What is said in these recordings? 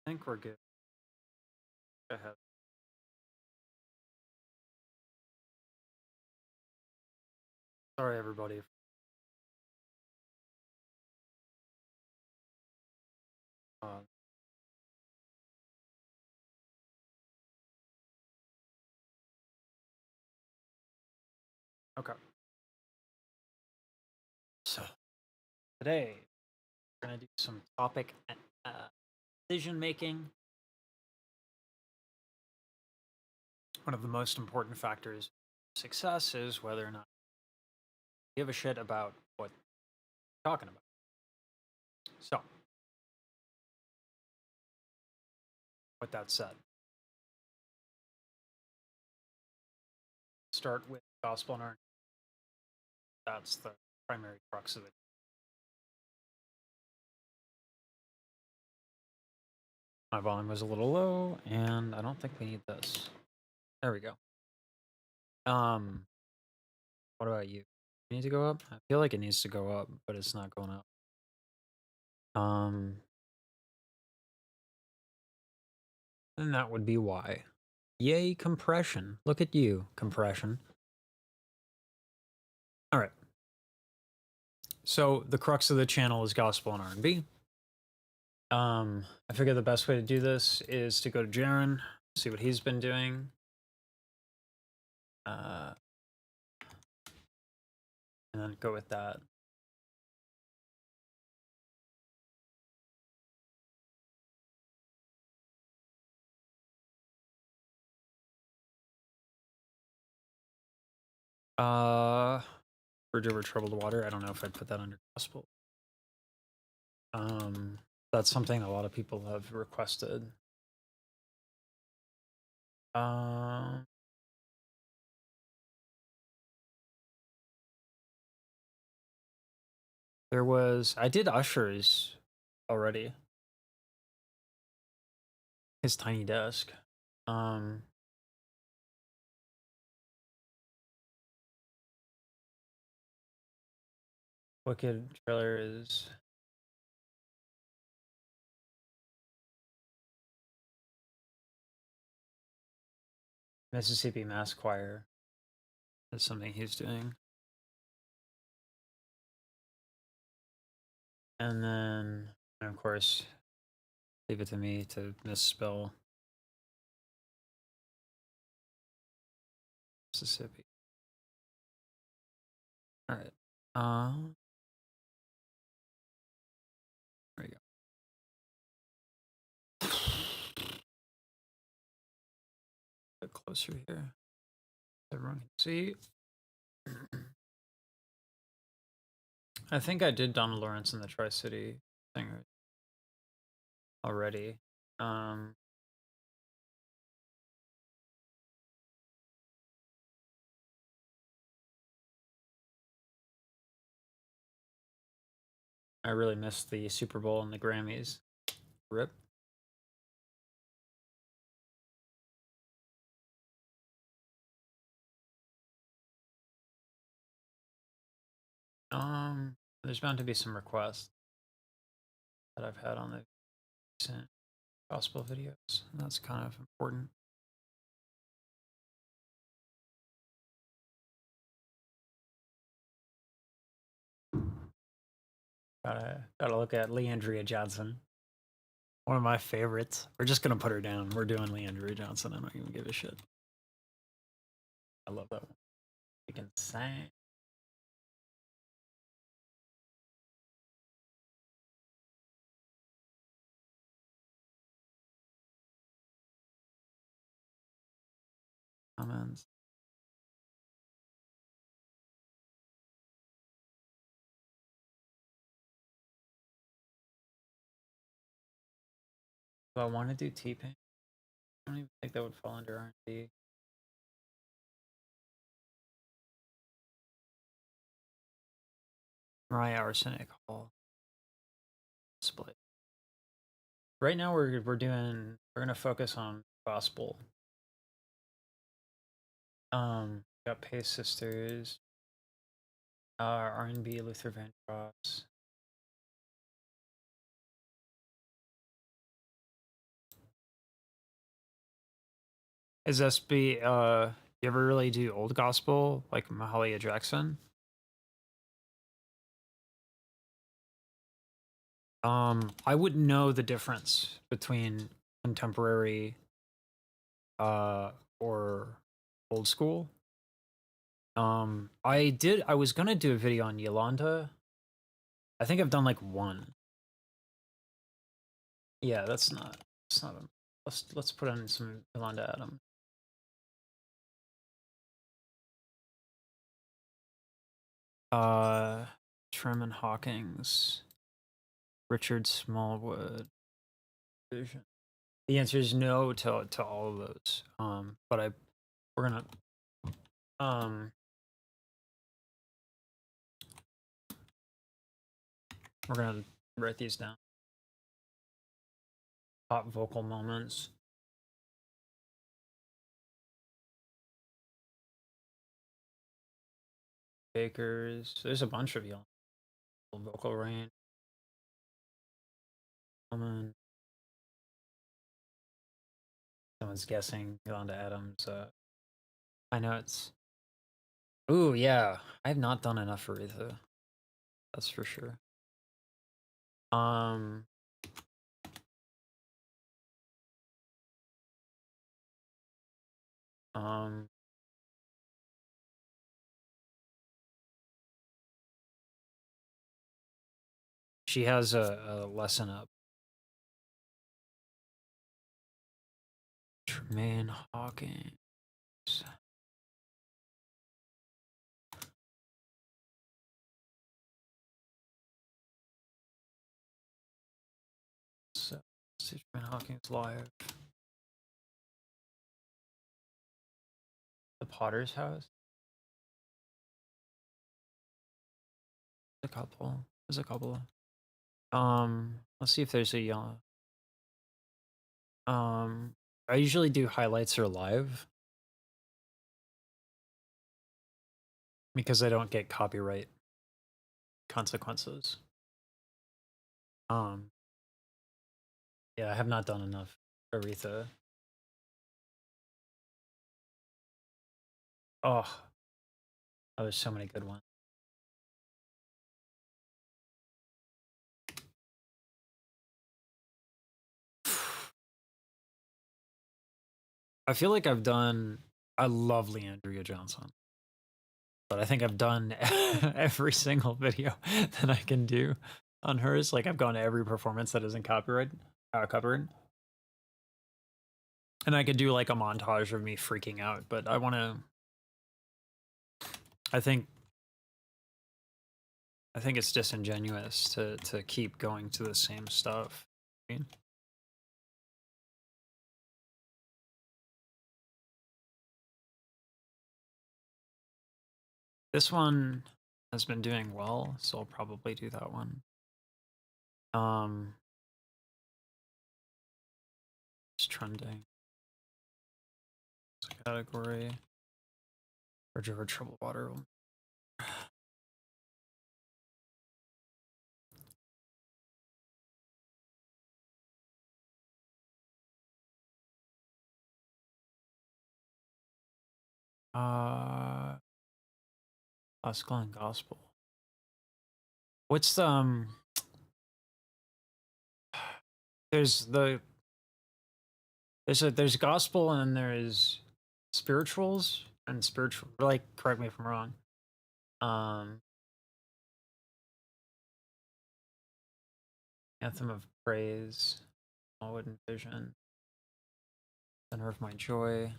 think we're good. Go ahead. Sorry, everybody. Uh, okay. So today we're gonna do some topic decision making. One of the most important factors of success is whether or not you give a shit about what you're talking about. So, with that said, start with gospel and art. That's the primary crux of it. My volume was a little low, and I don't think we need this. There we go. What about you? You need to go up? I feel like it needs to go up, but it's not going up. Um, and that would be why. Yay, compression. Look at you, compression. All right. So the crux of the channel is gospel and R&B. I figure the best way to do this is to go to Jaren, see what he's been doing. And then go with that. Bridge over troubled water. I don't know if I'd put that under gospel. That's something a lot of people have requested. I did Usher's already. His tiny desk. Wicked trailer is Mississippi Mass Choir. That's something he's doing. And then, of course, leave it to me to misspell Mississippi. All right. There we go. Get closer here. Everyone can see. I think I did Donald Lawrence in the Tri-City thing already. I really missed the Super Bowl and the Grammys. Rip. There's bound to be some requests that I've had on the recent gospel videos. And that's kind of important. Gotta look at Leandria Johnson. One of my favorites. We're just gonna put her down. We're doing Leandria Johnson. I don't even give a shit. I love that one. You can sing. Comments. Do I want to do T-Pain? I don't even think that would fall under R&B. Mariah Arsenic Hall. Split. Right now we're gonna focus on gospel. Got Pace Sisters, R&B Luther Vandross. Is SB you ever really do old gospel like Mahalia Jackson? I wouldn't know the difference between contemporary or old school. I was gonna do a video on Yolanda. I think I've done like one. Yeah, that's not a, let's put in some Yolanda Adams. Truman Hawkins, Richard Smallwood, Vision. The answer is no to all of those. But we're gonna um we're gonna write these down. Top vocal moments. Bakers. There's a bunch of y'all. Vocal range. Someone's guessing Yolanda Adams. I know it's. Ooh, yeah. I have not done enough for Aretha. That's for sure. Um. She has a lesson up. Tremaine Hawkins. So, Tremaine Hawkins live. The Potter's House. A couple. There's a couple. Let's see if there's a young. I usually do highlights or live because I don't get copyright consequences. Yeah, I have not done enough Aretha. Oh, there's so many good ones. I feel like I've done. I love Leandria Johnson, but I think I've done every single video that I can do on hers. Like I've gone to every performance that isn't copyright. And I could do like a montage of me freaking out, but I want to. I think it's disingenuous to keep going to the same stuff. I mean, this one has been doing well, so I'll probably do that one. It's trending. It's a category. River Troubled Water. Classical and gospel. What's there's there's gospel and then there's spirituals and spiritual, like, correct me if I'm wrong. Anthem of Praise, Smallwood and Vision, Center of My Joy.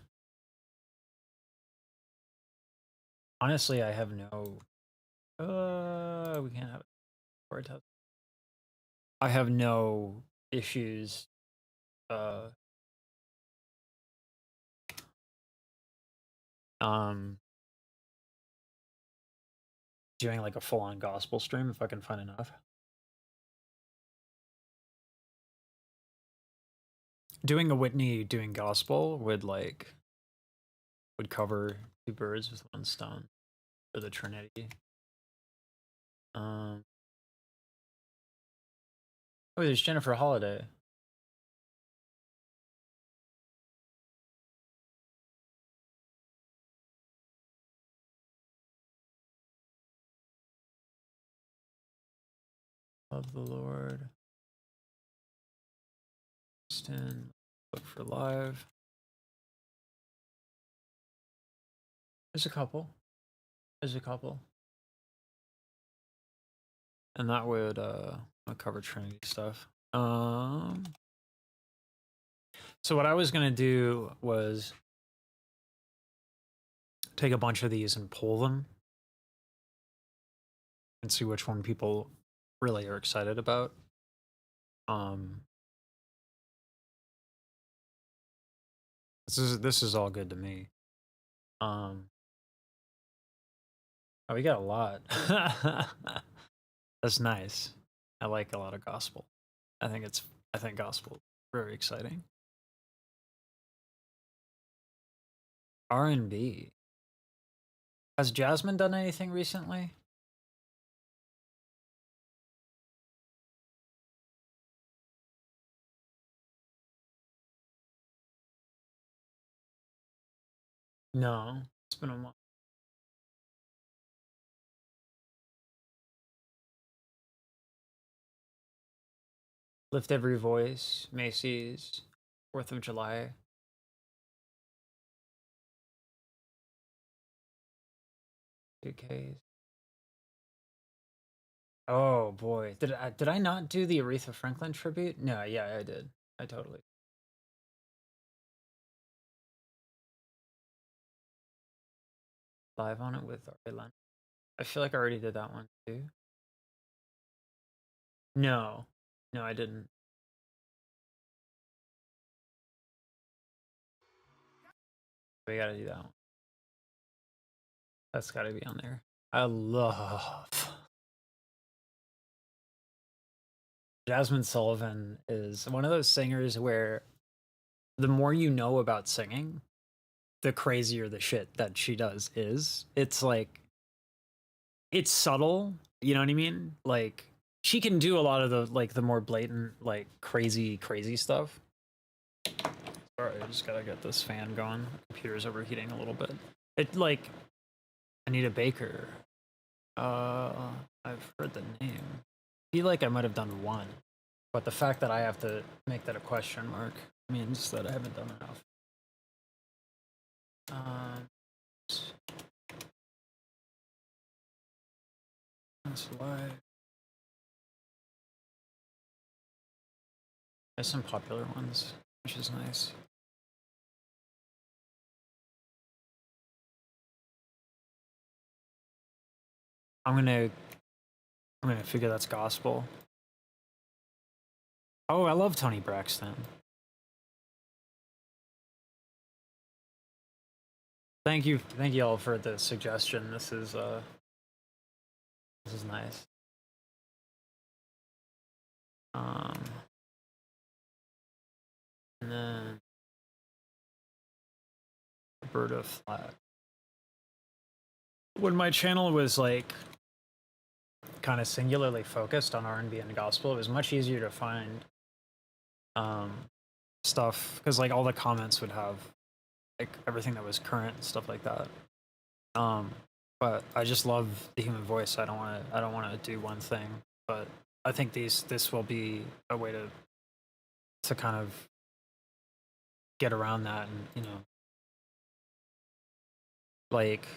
Honestly, I have no we can't have it. I have no issues doing like a full-on gospel stream if I can find enough. Doing a Whitney doing gospel would cover two birds with one stone for the Trinity. Oh, there's Jennifer Holiday. Love the Lord. Houston. Look for live. There's a couple. There's a couple. And that would cover Trinity stuff. So what I was gonna do was take a bunch of these and pull them and see which one people really are excited about. This is all good to me. Oh, we got a lot. That's nice. I like a lot of gospel. I think gospel is very exciting. R&B. Has Jasmine done anything recently? No, it's been a month. Lift Every Voice, Macy's, 4th of July. UK's. Oh boy, did I not do the Aretha Franklin tribute? No, yeah, I did. I totally. Live on it with Ari. I feel like I already did that one too. No, no, I didn't. We gotta do that one. That's gotta be on there. I love Jasmine Sullivan is one of those singers where the more you know about singing, the crazier the shit that she does is. It's like it's subtle, you know what I mean? Like she can do a lot of the more blatant, like crazy stuff. Sorry, I just gotta get this fan going. The computer's overheating a little bit. It like Anita Baker. I've heard the name. I feel like I might have done one, but the fact that I have to make that a question mark means that I haven't done enough. That's live. There's some popular ones, which is nice. I'm gonna figure that's gospel. Oh, I love Tony Braxton. Thank you all for the suggestion. This is nice. And then Roberta Flack. When my channel was like kind of singularly focused on R&B and gospel, it was much easier to find stuff because like all the comments would have like everything that was current and stuff like that. But I just love the human voice. I don't want to do one thing, but I think this will be a way to kind of get around that and, you know, like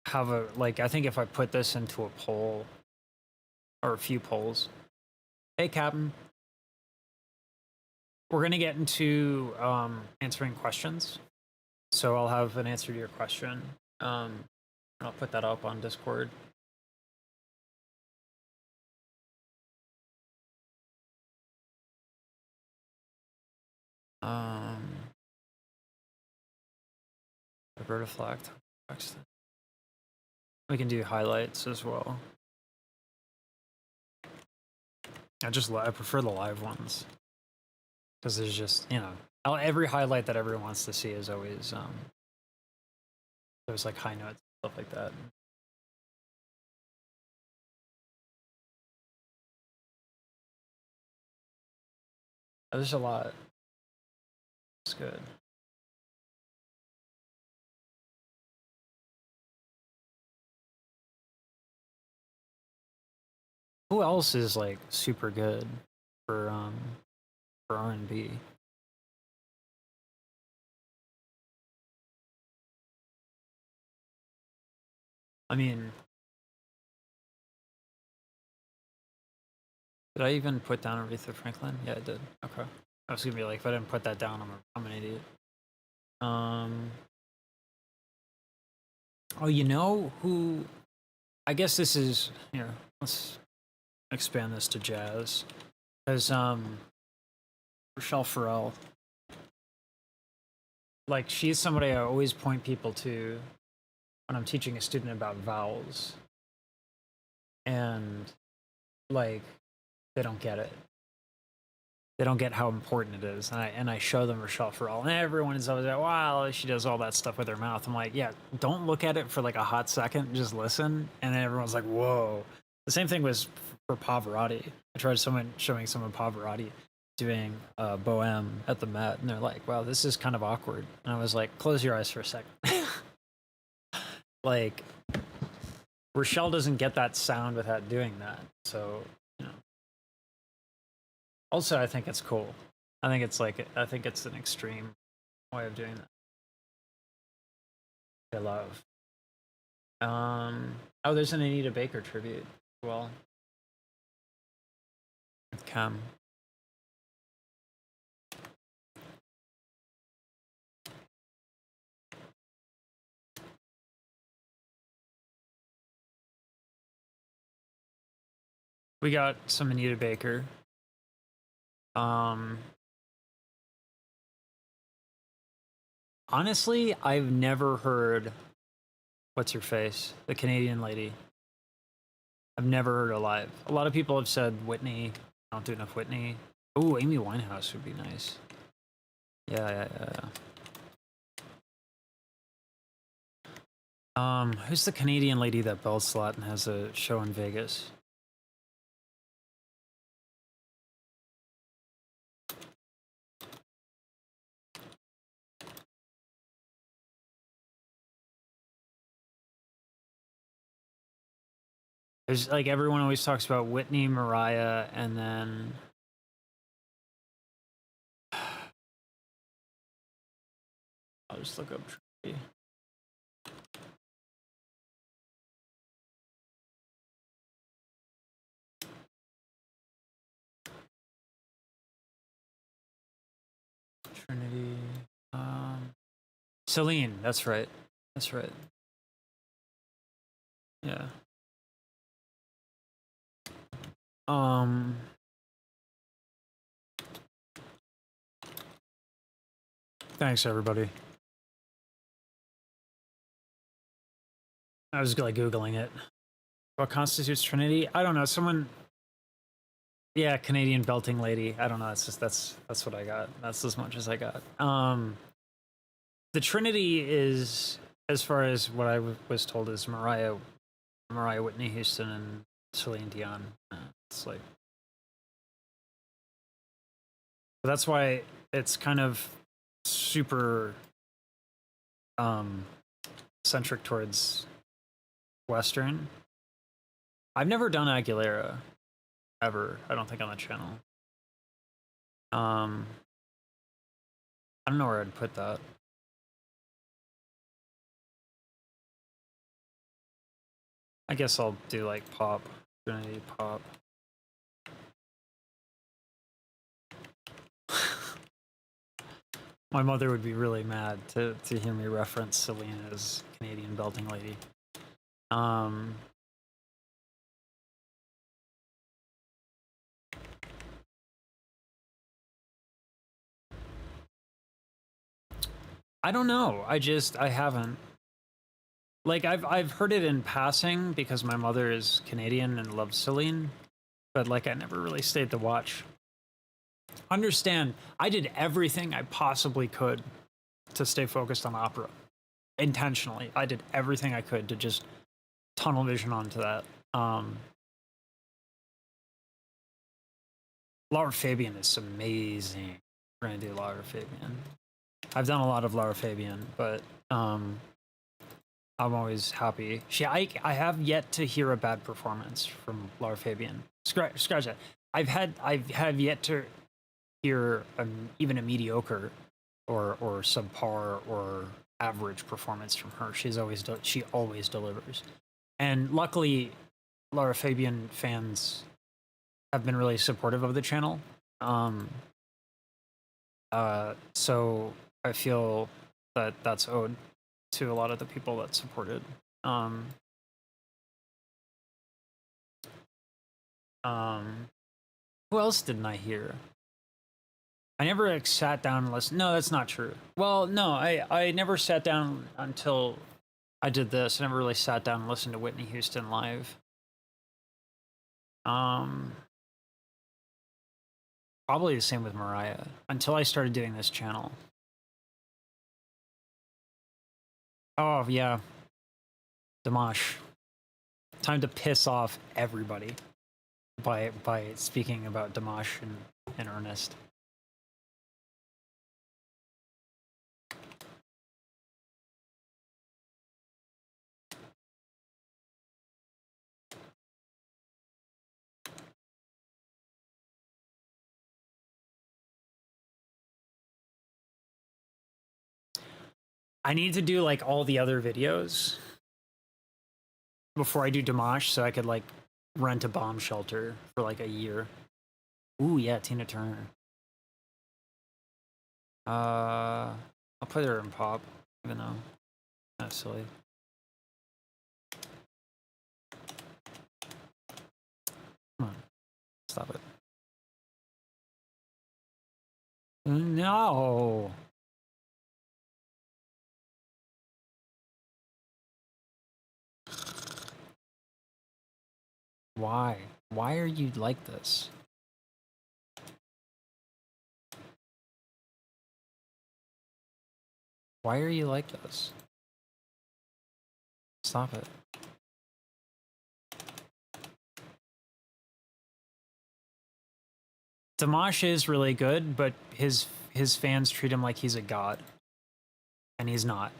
have a like I think if I put this into a poll or a few polls. Hey Captain. We're gonna get into answering questions. So I'll have an answer to your question. I'll put that up on Discord. Roberta Flack. We can do highlights as well. I prefer the live ones because there's just, you know, every highlight that everyone wants to see is always there's like high notes, stuff like that. There's a lot. It's good. Who else is like super good for R&B? I mean, did I even put down Aretha Franklin? Yeah, I did. Okay. I was gonna be like, if I didn't put that down, I'm an idiot. Oh, you know who? I guess this is here. Let's expand this to jazz. There's Rochelle Farrell. Like, she's somebody I always point people to when I'm teaching a student about vowels, and like they don't get it. They don't get how important it is, and I show them Rochelle Farrell, and everyone is always like, "Wow, she does all that stuff with her mouth." I'm like, "Yeah, don't look at it for like a hot second, just listen." And then everyone's like, "Whoa!" The same thing was for Pavarotti. I tried showing someone Pavarotti doing Bohème at the Met, and they're like, "Wow, this is kind of awkward." And I was like, "Close your eyes for a second." Like, Rochelle doesn't get that sound without doing that, so you know. Also, I think it's cool. I think it's an extreme way of doing that. I love. Oh, there's an Anita Baker tribute. Well, Cam. We got some Anita Baker. Honestly, I've never heard what's her face, the Canadian lady. I've never heard her live. A lot of people have said Whitney. I don't do enough Whitney. Oh, Amy Winehouse would be nice. Yeah. Who's the Canadian lady that belts a lot and has a show in Vegas? There's like everyone always talks about Whitney, Mariah, and then I'll just look up Trinity. Trinity. Celine, that's right. That's right. Yeah. Thanks everybody. I was like Googling it. What constitutes Trinity? I don't know. Someone, yeah, Canadian belting lady. I don't know. That's what I got. That's as much as I got. The Trinity is, as far as what I was told, is Mariah, Whitney Houston, and Celine Dion. It's like, but that's why it's kind of super centric towards Western. I've never done Aguilera ever. I don't think on the channel. I don't know where I'd put that. I guess I'll do like pop, Trinity pop. My mother would be really mad to hear me reference Selena's Canadian belting lady. I don't know. I haven't. Like I've heard it in passing because my mother is Canadian and loves Celine, but like I never really stayed to watch. Understand, I did everything I possibly could to stay focused on opera. Intentionally. I did everything I could to just tunnel vision onto that. Laura Fabian is amazing. We're gonna do Laura Fabian. I've done a lot of Laura Fabian, but I'm always happy. I have yet to hear a bad performance from Laura Fabian. scratch that. I have yet to hear even a mediocre or subpar or average performance from her. She always delivers, and luckily, Laura Fabian fans have been really supportive of the channel. So I feel that that's owed to a lot of the people that supported. Who else didn't I hear? I never like, sat down and listened. No, that's not true. Well, no, I never sat down until I did this. I never really sat down and listened to Whitney Houston live. Probably the same with Mariah until I started doing this channel. Oh yeah, Dimash. Time to piss off everybody by speaking about Dimash in earnest. I need to do like all the other videos before I do Dimash so I could like rent a bomb shelter for like a year. Ooh yeah, Tina Turner. I'll put her in pop, even though that's silly. Come on, stop it. No. Why? Why are you like this? Why are you like this? Stop it. Dimash is really good, but his fans treat him like he's a god. And he's not.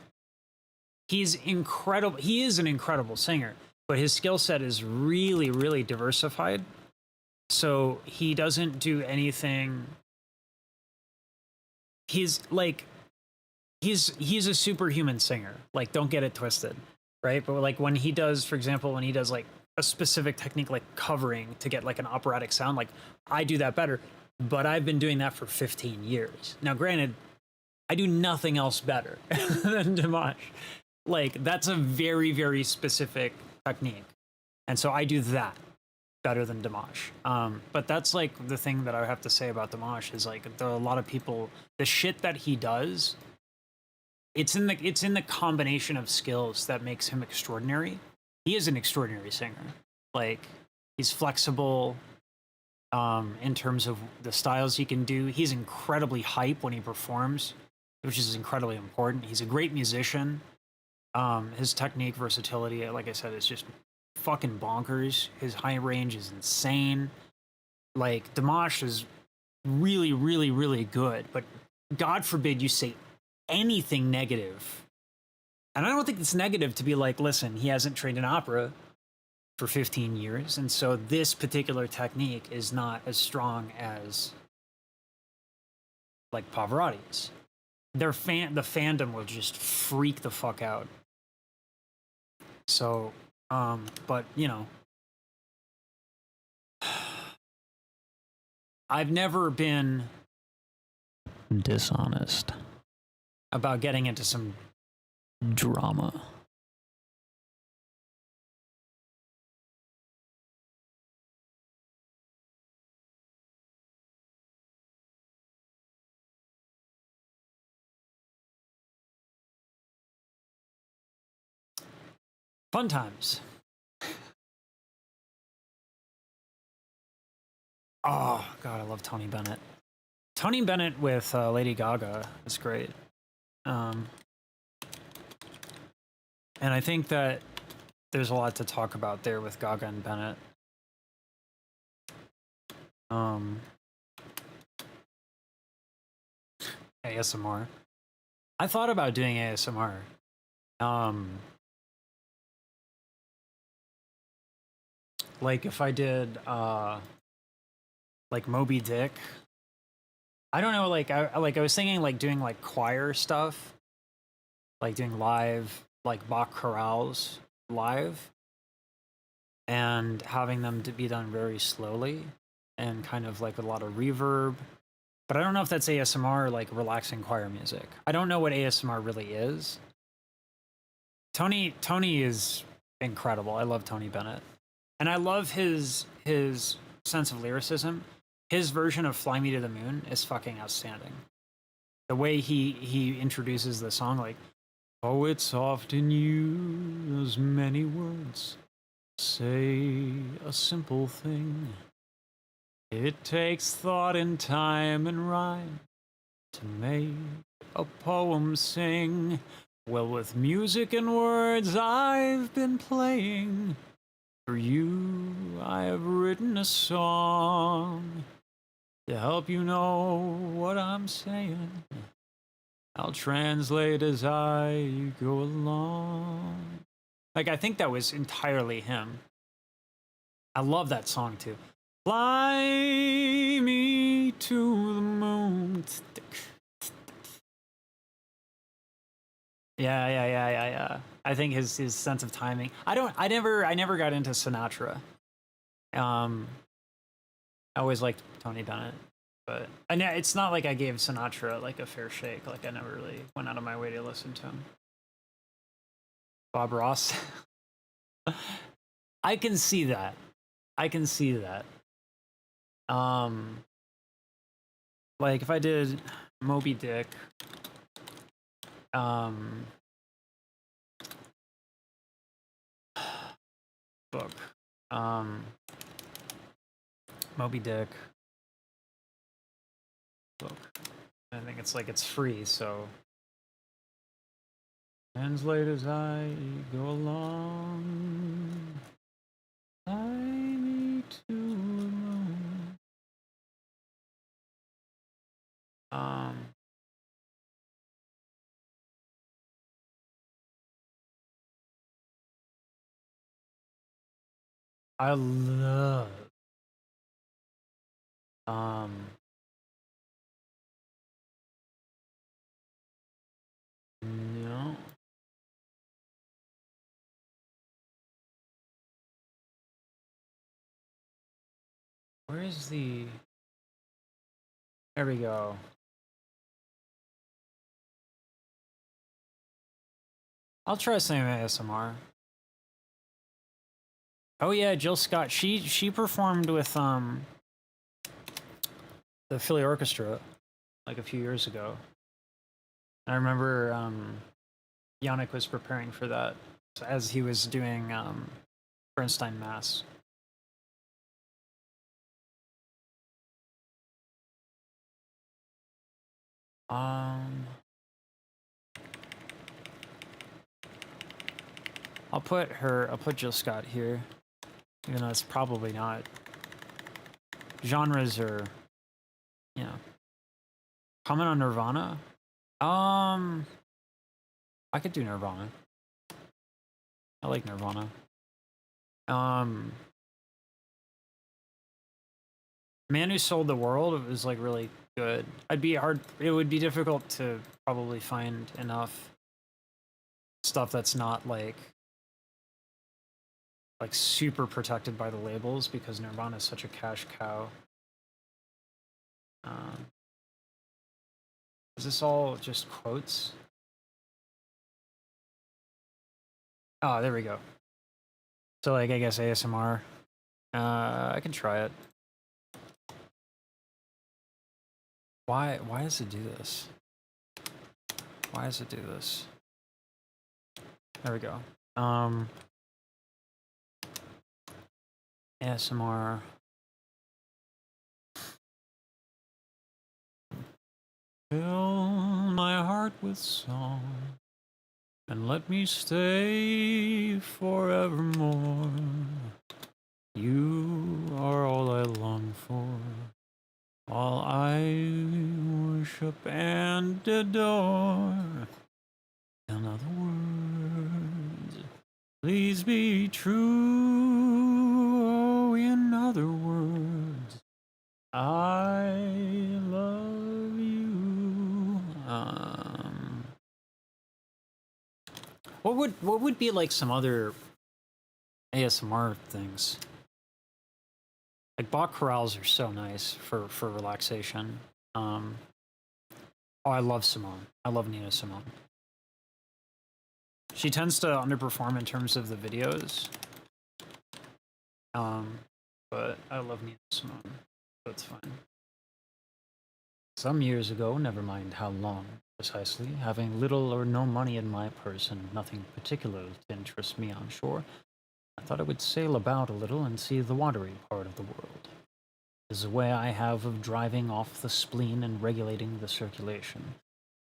He's incredible. He is an incredible singer, but his skill set is really, really diversified. So he doesn't do anything. He's like, he's a superhuman singer. Like, don't get it twisted, right? But like when he does, for example, when he does like a specific technique like covering to get like an operatic sound, like I do that better, but I've been doing that for 15 years. Now, granted, I do nothing else better than Dimash. Like that's a very, very specific technique. And so I do that better than Dimash. But that's like the thing that I have to say about Dimash is like a lot of people, the shit that he does, it's in the combination of skills that makes him extraordinary. He is an extraordinary singer. Like he's flexible in terms of the styles he can do. He's incredibly hype when he performs, which is incredibly important. He's a great musician. His technique, versatility, like I said, is just fucking bonkers. His high range is insane. Like Dimash is really, really, really good, but God forbid you say anything negative. And I don't think it's negative to be like, listen, he hasn't trained in opera for 15 years, and so this particular technique is not as strong as like Pavarotti's. The fandom will just freak the fuck out. So, but you know, I've never been dishonest about getting into some drama. Fun times. Oh God, I love Tony Bennett. Tony Bennett with Lady Gaga is great. And I think that there's a lot to talk about there with Gaga and Bennett. ASMR. I thought about doing ASMR. Like if I did like Moby Dick. I don't know, like I was thinking like doing like choir stuff, like doing live like Bach chorales live, and having them to be done very slowly and kind of like a lot of reverb. But I don't know if that's ASMR or like relaxing choir music. I don't know what ASMR really is. Tony is incredible. I love Tony Bennett. And I love his sense of lyricism. His version of Fly Me to the Moon is fucking outstanding. The way he introduces the song, like, oh, it's often used many words, say a simple thing. It takes thought and time and rhyme to make a poem sing. Well, with music and words I've been playing, for you I have written a song to help you know what I'm saying. I'll translate as I go along. Like, I think that was entirely him. I love that song too. Fly me to the moon. Yeah. I think his sense of timing. I never got into Sinatra. I always liked Tony Bennett, but it's not like I gave Sinatra like a fair shake. Like I never really went out of my way to listen to him. Bob Ross. I can see that. Like if I did Moby Dick, book, Moby Dick book. I think it's like it's free, so translate as I go along. Fly me to the moon. I love no. Where is the... There we go. I'll try saying ASMR. Oh yeah, Jill Scott. She performed with the Philly Orchestra like a few years ago. I remember Yannick was preparing for that as he was doing Bernstein Mass. I'll put Jill Scott here, even though it's probably not. Genres are, you know. Comment on Nirvana? I could do Nirvana. I like Nirvana. Man Who Sold the World, it was like really good. It would be difficult to probably find enough stuff that's not like super protected by the labels, because Nirvana is such a cash cow. Is this all just quotes? Oh, there we go. So like, I guess ASMR. I can try it. Why does it do this? Why does it do this? There we go. ASMR. Fill my heart with song and let me stay forevermore. You are all I long for, all I worship and adore. In other words, please be true. what would be like some other ASMR things? Like Bach chorales are so nice for relaxation. Oh, I love Simone. I love Nina Simone. She tends to underperform in terms of the videos. But I love Nina Simone. That's fine. Some years ago, never mind how long precisely, having little or no money in my purse and nothing particular to interest me on shore, I thought I would sail about a little and see the watery part of the world. It is a way I have of driving off the spleen and regulating the circulation.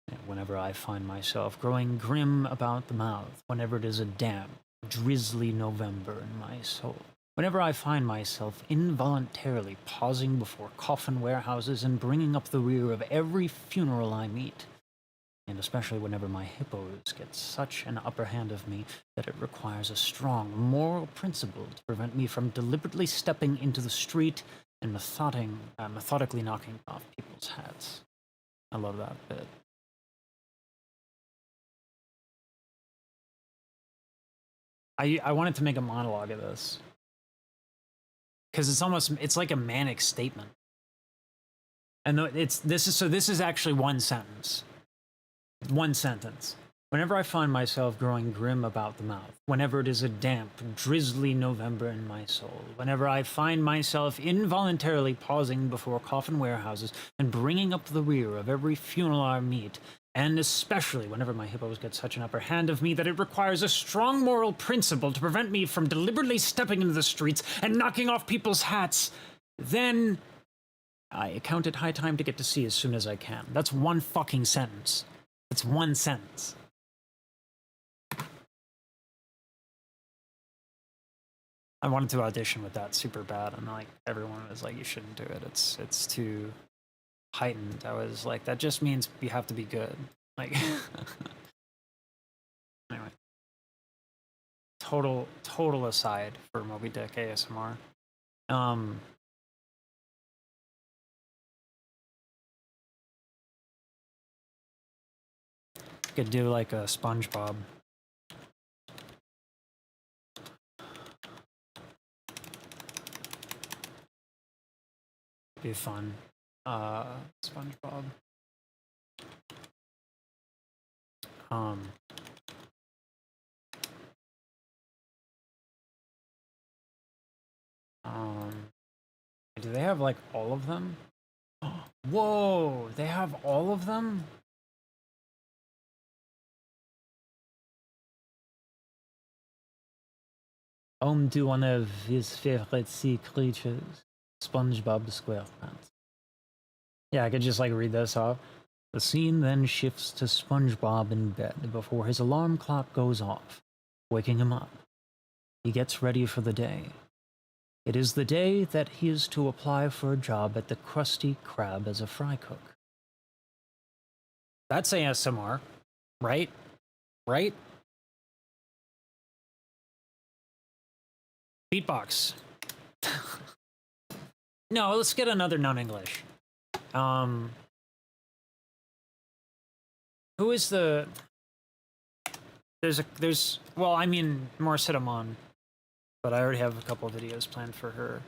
And whenever I find myself growing grim about the mouth, whenever it is a damp, drizzly November in my soul, whenever I find myself involuntarily pausing before coffin warehouses and bringing up the rear of every funeral I meet, and especially whenever my hippos get such an upper hand of me that it requires a strong moral principle to prevent me from deliberately stepping into the street and methodically knocking off people's hats. I love that bit. I wanted to make a monologue of this because it's like a manic statement, and this is actually one sentence. Whenever I find myself growing grim about the mouth, whenever it is a damp, drizzly November in my soul, whenever I find myself involuntarily pausing before coffin warehouses and bringing up the rear of every funeral I meet, and especially whenever my hippos get such an upper hand of me that it requires a strong moral principle to prevent me from deliberately stepping into the streets and knocking off people's hats, then I account it high time to get to sea as soon as I can. That's one fucking sentence. It's one sentence. I wanted to audition with that super bad, and like everyone was like, "You shouldn't do it. It's too heightened." I was like, "That just means you have to be good." Like, anyway, total aside for Moby Dick ASMR. Could do like a SpongeBob. Be fun. SpongeBob. Do they have like all of them? Whoa, they have all of them? Home to one of his favorite sea creatures, SpongeBob SquarePants. Yeah, I could just like read this off. The scene then shifts to SpongeBob in bed before his alarm clock goes off, waking him up. He gets ready for the day. It is the day that he is to apply for a job at the Krusty Krab as a fry cook. That's ASMR, right? Right? Beatbox. No, let's get another non-English. Who is the... well, I mean, Morissette Amon, but I already have a couple of videos planned for her.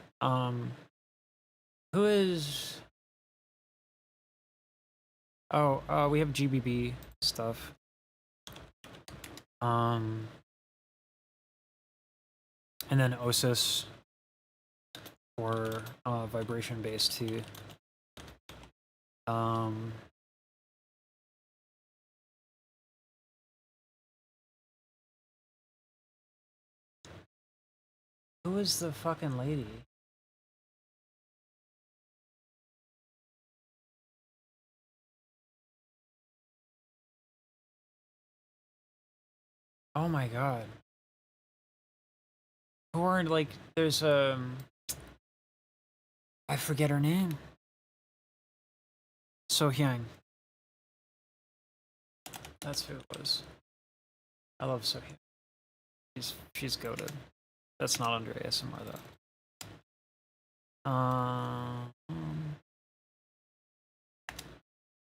Who is... Oh, we have GBB stuff. And then Osis for vibration bass too. Who is the fucking lady? Oh my god. Who are like there's I forget her name. So Hyang. That's who it was. I love So Hyang. She's goated. That's not under ASMR though.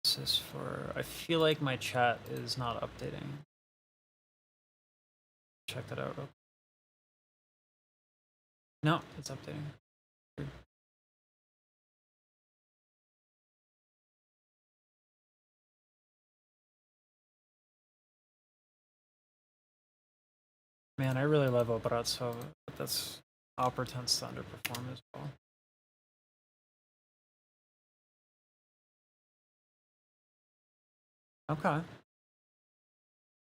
This is for I feel like my chat is not updating. check that out. No, it's updating. Weird. Man, I really love Operazzo, but that's opera tends to underperform as well. Okay.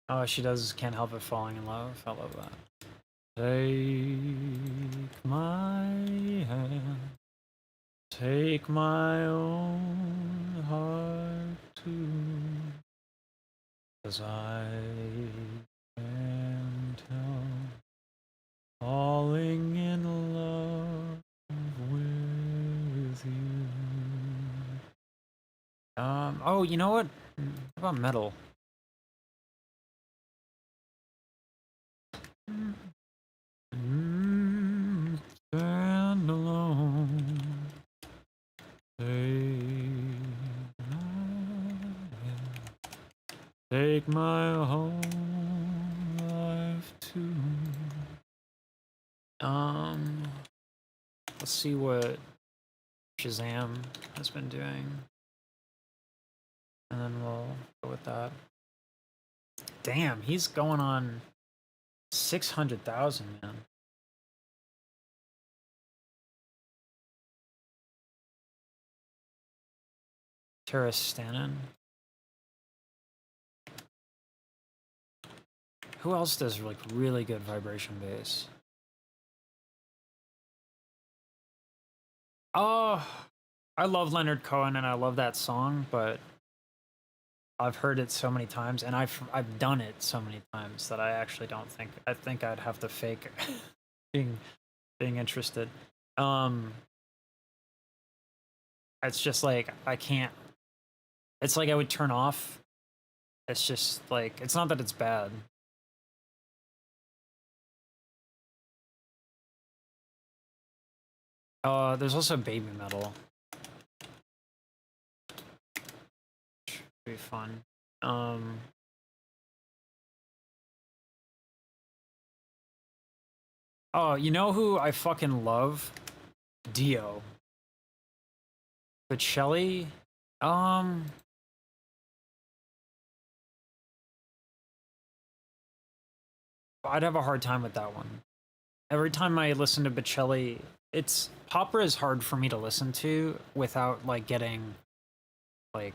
Oh, she does Can't Help It Falling in Love. I love that. Take my hand, take my own heart too, 'cause I can tell, falling in love with you. Oh, you know what? How about metal? Stand alone. Take my whole life too. Let's see what Shazam has been doing, and then we'll go with that. Damn, he's going on 600,000, man. Terrace Stannon. Who else does like really good vibration bass? Oh, I love Leonard Cohen and I love that song, but I've heard it so many times and I've done it so many times that I actually don't think I think I'd have to fake being interested. It's just like I can't. It's like I would turn off. It's just like it's not that it's bad. There's also baby metal. Should be fun. Oh, you know who I fucking love? Dio. But Shelly, I'd have a hard time with that one. Every time I listen to Bocelli, it's opera is hard for me to listen to without like getting like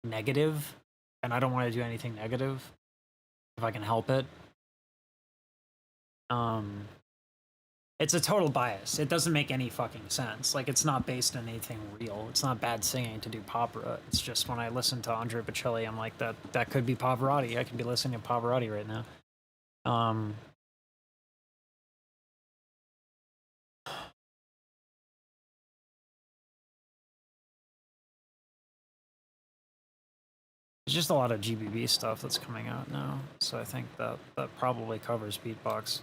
negative, and I don't want to do anything negative if I can help it. It's a total bias. It doesn't make any fucking sense. Like it's not based on anything real. It's not bad singing to do opera. It's just when I listen to Andrea Bocelli, I'm like that could be Pavarotti. I could be listening to Pavarotti right now. There's just a lot of GBB stuff that's coming out now, so I think that probably covers Beatbox.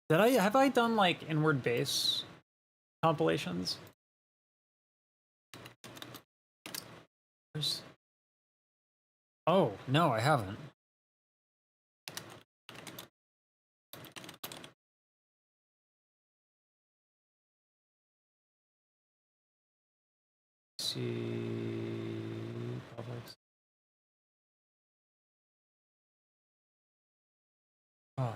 Have I done like inward bass compilations? Oh no, I haven't. Let's see, Publix. Oh.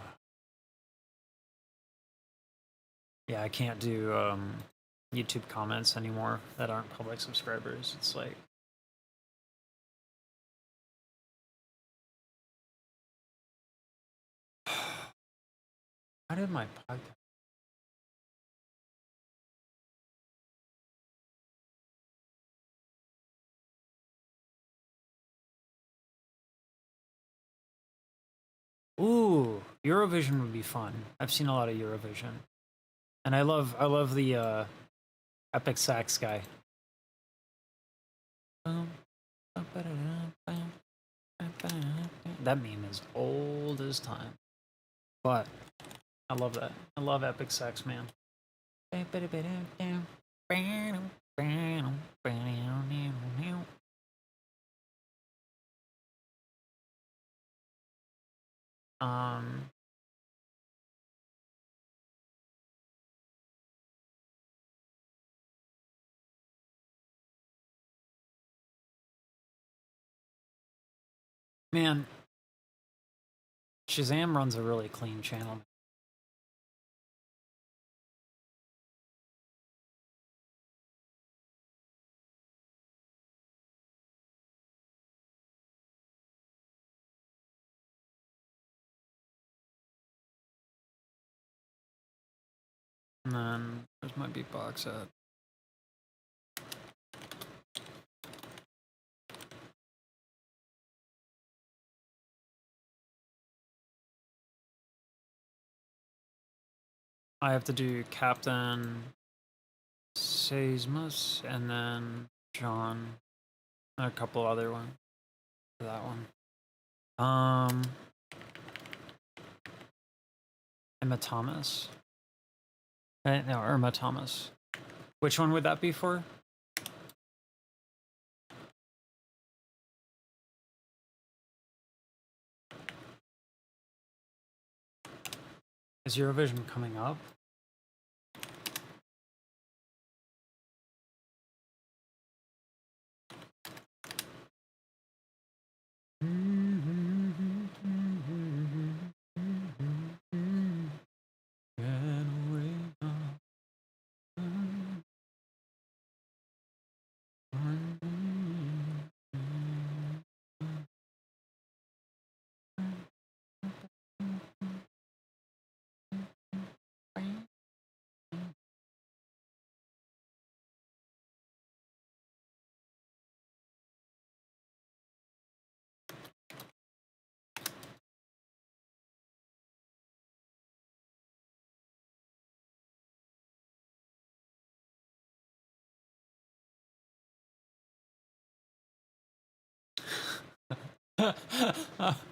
Yeah, I can't do YouTube comments anymore that aren't public subscribers. It's like how did my podcast? Ooh, Eurovision would be fun. I've seen a lot of Eurovision, and I love the epic sax guy. That meme is old as time, but I love that. I love epic sax man. Um, man, Shazam runs a really clean channel. And then where's my beatbox at? I have to do Captain Seismus and then John and a couple other ones for that one. Emma Thomas. No, Irma Thomas. Which one would that be for? Is Eurovision coming up?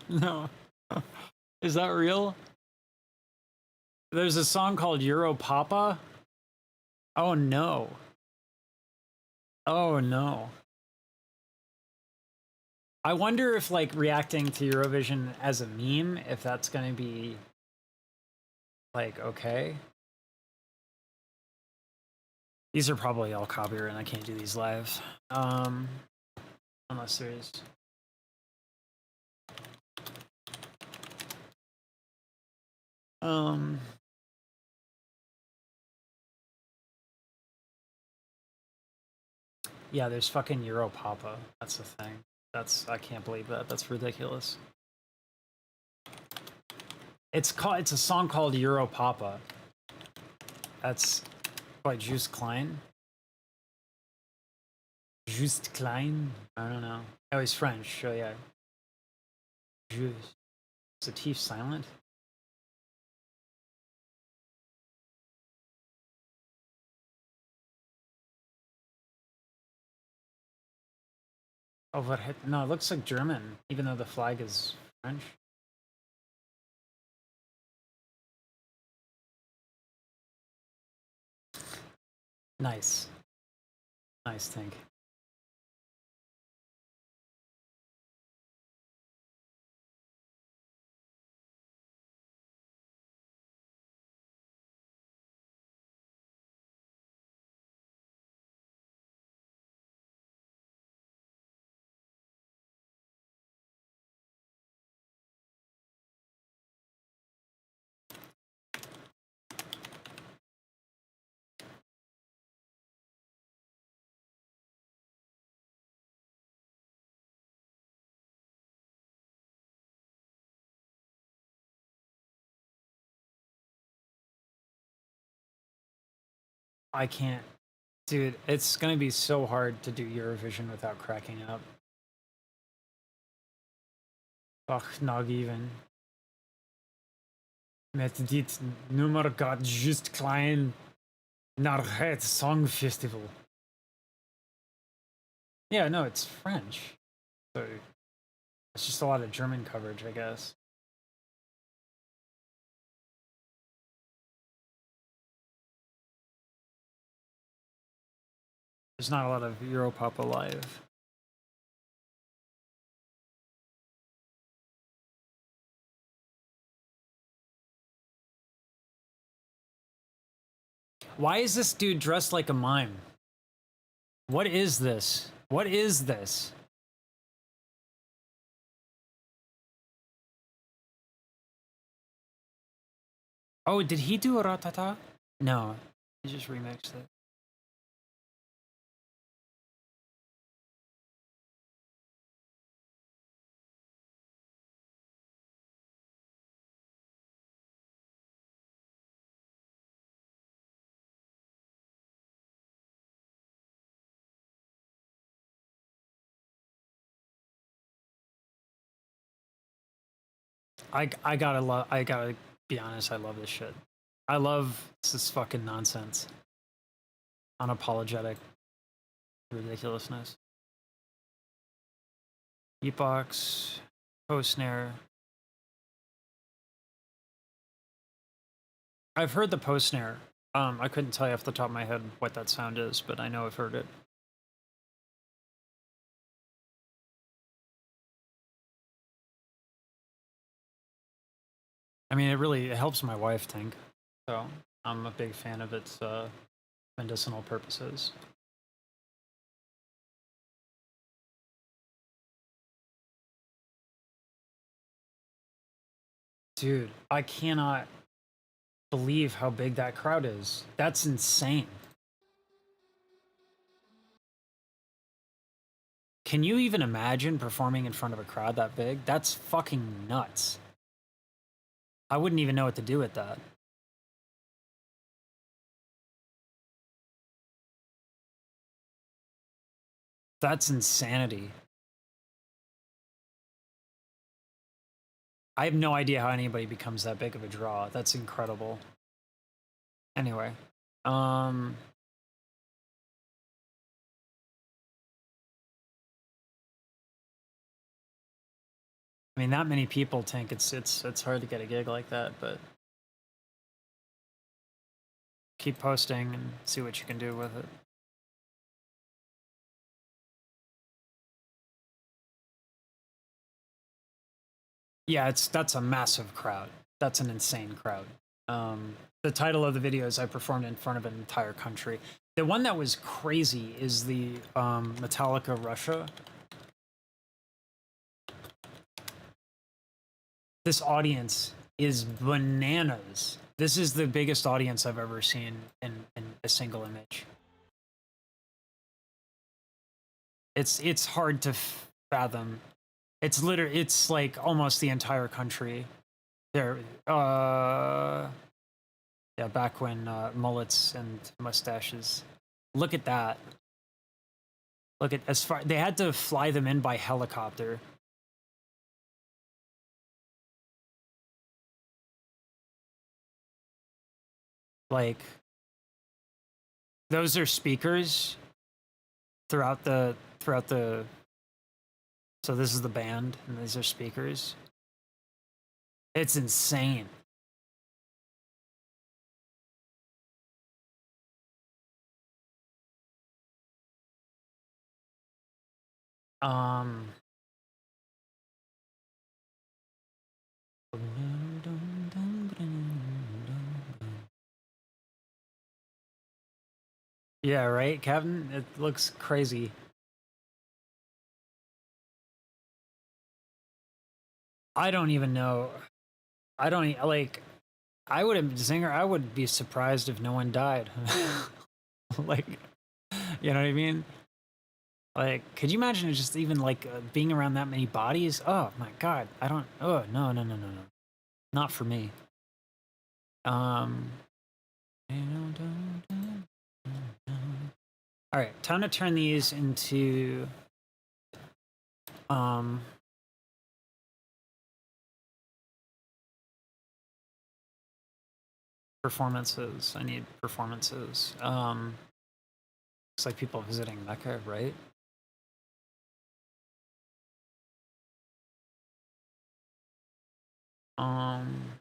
No. Is that real? There's a song called Euro Papa. Oh no. Oh no. I wonder if like reacting to Eurovision as a meme, if that's gonna be like okay. These are probably all copyright and I can't do these live. Unless there's yeah, there's fucking Euro Papa. That's the thing. I can't believe that. That's ridiculous. It's a song called Euro Papa. That's by Juice Klein. Just Klein? I don't know. Oh, he's French, so yeah. Juice. Is the T silent? Overhead. No, it looks like German, even though the flag is French. Nice. Nice, Tink. I can't. Dude, it's gonna be so hard to do Eurovision without cracking up. Ach, not even. Met dit nummer gaat just klein naar het Songfestival. Yeah, no, it's French. So it's just a lot of German coverage, I guess. There's not a lot of Europop alive. Why is this dude dressed like a mime? What is this? What is this? Oh, did he do a ratata? No, he just remixed it. I gotta be honest, I love this shit. I love this fucking nonsense. Unapologetic ridiculousness. Beatbox, post snare. I've heard the post snare. I couldn't tell you off the top of my head what that sound is, but I know I've heard it. I mean, it helps my wife think. So I'm a big fan of its medicinal purposes. Dude, I cannot believe how big that crowd is. That's insane. Can you even imagine performing in front of a crowd that big? That's fucking nuts. I wouldn't even know what to do with that. That's insanity. I have no idea how anybody becomes that big of a draw. That's incredible. Anyway, I mean, that many people think it's hard to get a gig like that, but keep posting and see what you can do with it. Yeah, that's a massive crowd. That's an insane crowd. The title of the video is I performed in front of an entire country. The one that was crazy is the Metallica Russia. This audience is bananas. This is the biggest audience I've ever seen in a single image. It's hard to fathom. It's like almost the entire country. There, yeah, back when mullets and mustaches. Look at that. Look at as far they had to fly them in by helicopter. Like those are speakers throughout the so this is the band and these are speakers. It's insane. Um Yeah, right, Kevin? It looks crazy. I don't even know. I don't like I would Zinger, I would be surprised if no one died. Like, you know what I mean? Like, could you imagine just even like being around that many bodies? Oh my god, I don't. Oh no, no, no, no, no, not for me. Um. All right, time to turn these into performances. I need performances. Looks like people visiting Mecca, right? Um.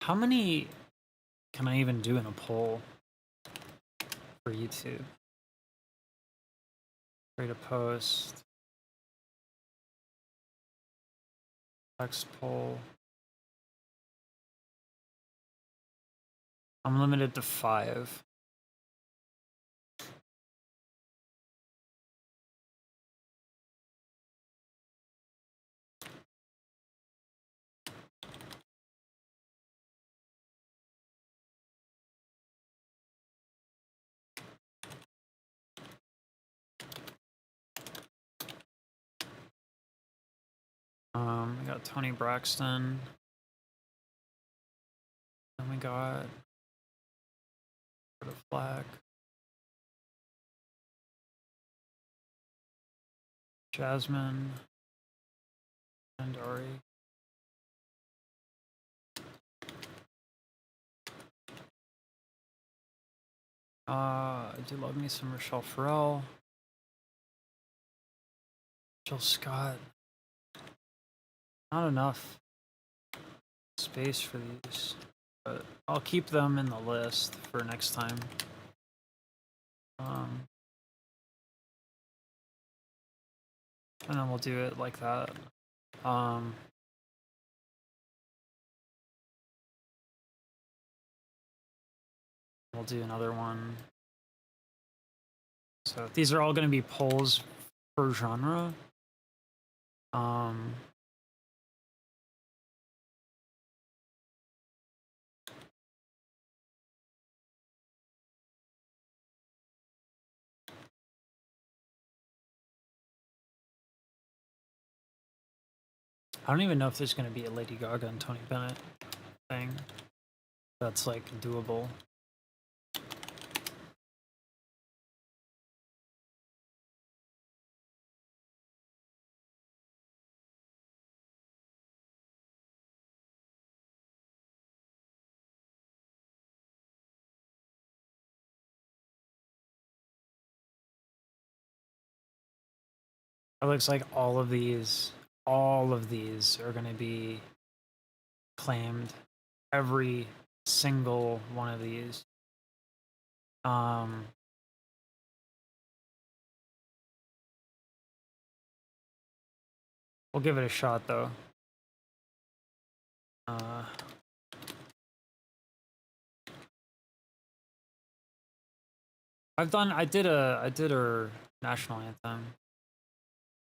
How many can I even do in a poll for YouTube? Create a post. Text poll. I'm limited to 5. We got Tony Braxton. Then we got the Flag. Jasmine. And Ari. I do love me some Rochelle Farrell. Jill Scott. Not enough space for these, but I'll keep them in the list for next time. And then we'll do it like that. We'll do another one. So these are all going to be polls per genre. I don't even know if there's going to be a Lady Gaga and Tony Bennett thing that's like doable. It looks like all of these are going to be claimed. Every single one of these. We'll give it a shot though. I did a national anthem.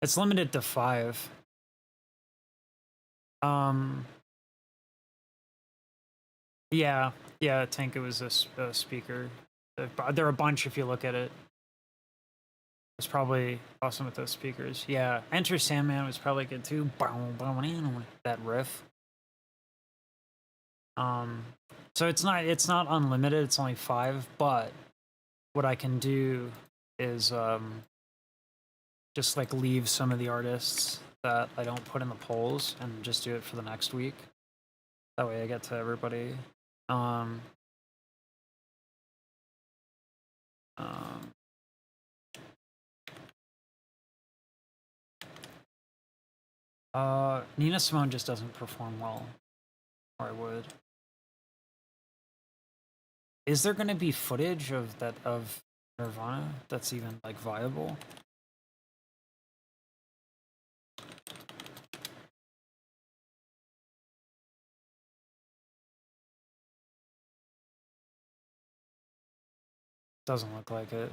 It's limited to 5. Yeah, Tank, it was a speaker. There are a bunch if you look at it. It's probably awesome with those speakers. Yeah, Enter Sandman was probably good too. That riff. So it's not unlimited. It's only 5. But what I can do is just like leave some of the artists that I don't put in the polls and just do it for the next week. That way I get to everybody. Nina Simone just doesn't perform well, or I would. Is there going to be footage of Nirvana that's even like viable? Doesn't look like it.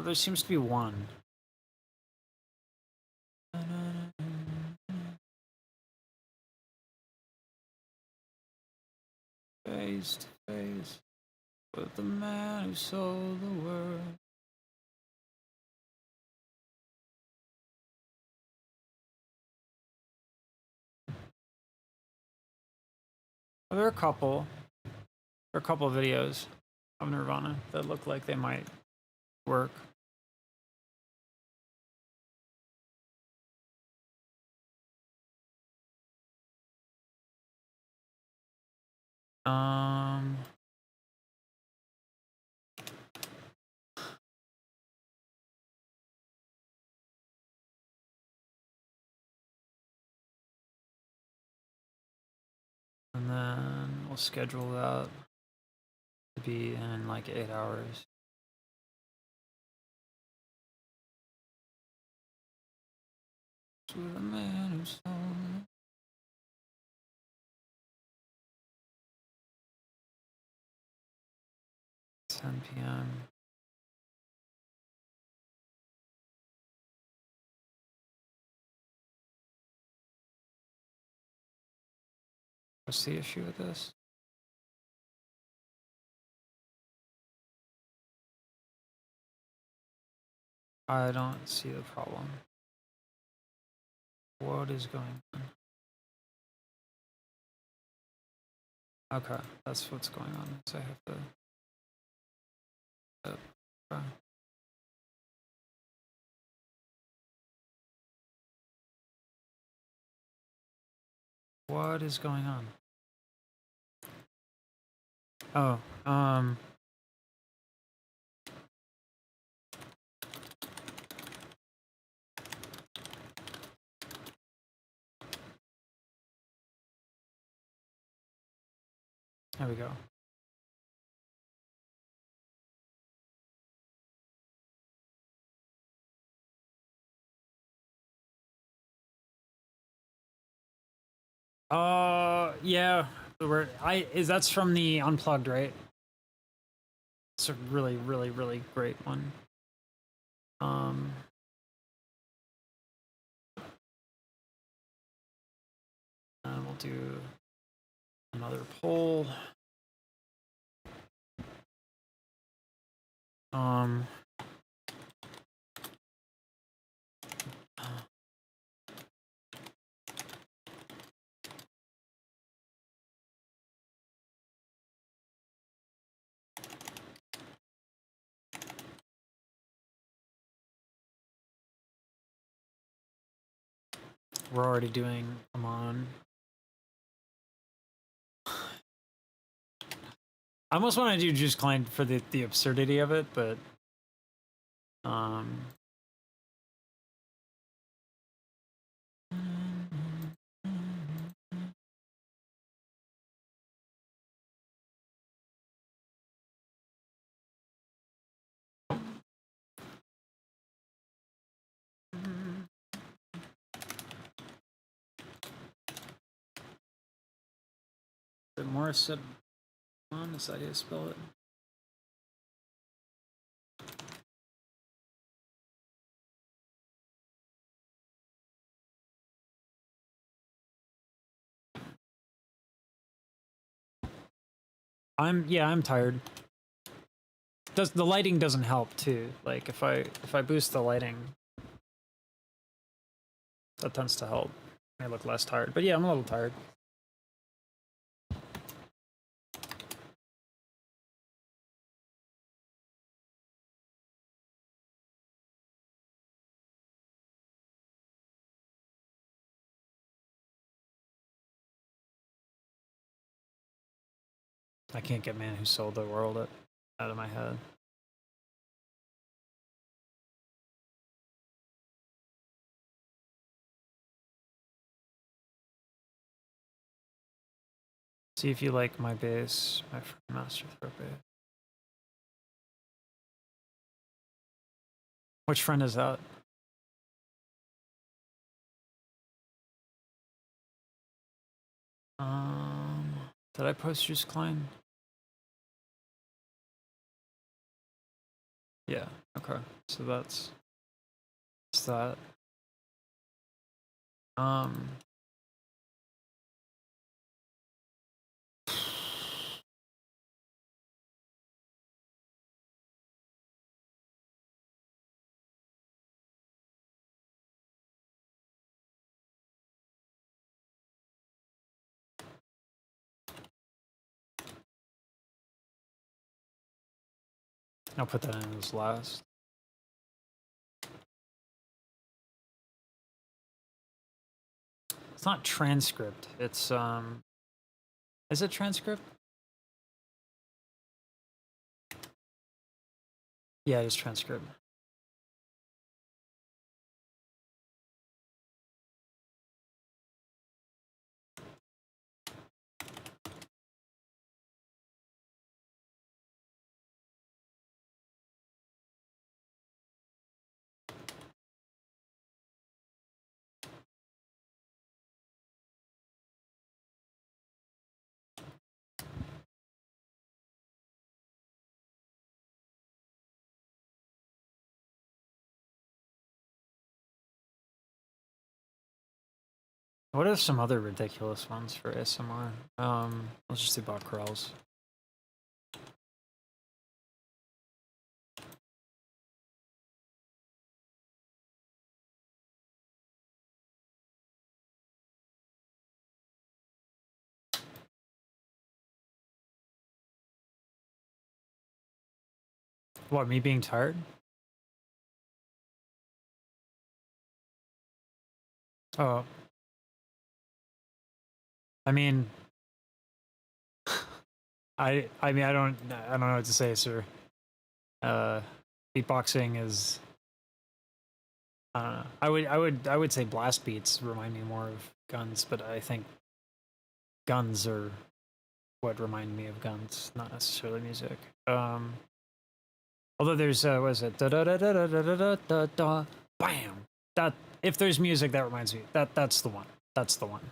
There seems to be one. Face to face with the man who sold the world. There are a couple of videos of Nirvana that look like they might work. schedule that to be in like 8 hours. To the man who stole me. $10 p.m. What's the issue with this? I don't see the problem. What is going on? Okay, that's what's going on. So I have to. Okay. What is going on? Oh, there we go. Yeah. That's from the Unplugged, right? It's a really, really, really great one. And we'll do another poll. We're already doing them on. I almost want to do Juice Client for the absurdity of it, but the Morris said on is that how you spell it? I'm tired. The lighting doesn't help too. Like if I boost the lighting, that tends to help. I look less tired. But yeah, I'm a little tired. I can't get Man Who Sold the World out of my head. See if you like my bass, my master throat bass. Which friend is that? Did I post Juice Klein? Yeah, okay. So that's that. I'll put that in as last. It's not transcript. It's is it transcript? Yeah, it is transcript. What are some other ridiculous ones for ASMR? Let's just do Bob Crawls. What, me being tired? Oh. I mean, I mean, I don't know what to say, sir. Beatboxing is, I don't know. I would say blast beats remind me more of guns, but I think guns are what remind me of guns, not necessarily music. Although there's what is it? Da da da da da da da da da. Bam. That if there's music that reminds me, that's the one. That's the one.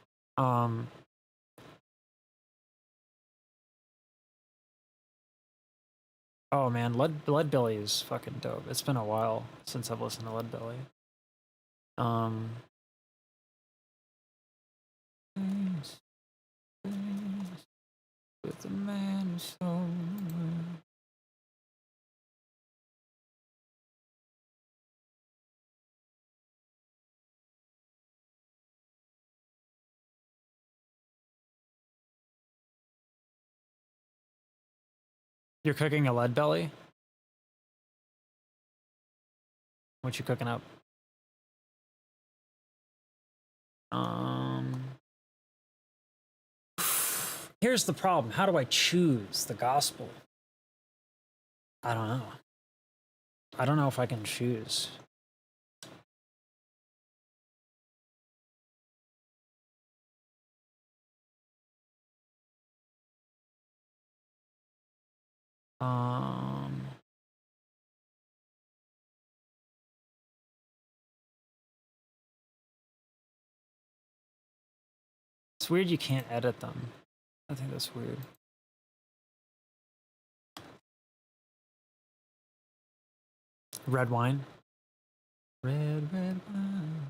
Oh man, Leadbelly is fucking dope. It's been a while since I've listened to Leadbelly. With the man who's so. You're cooking a Leadbelly? What you cooking up? Here's the problem. How do I choose the gospel? I don't know. I don't know if I can choose. It's weird you can't edit them. I think that's weird. Red wine. Red wine.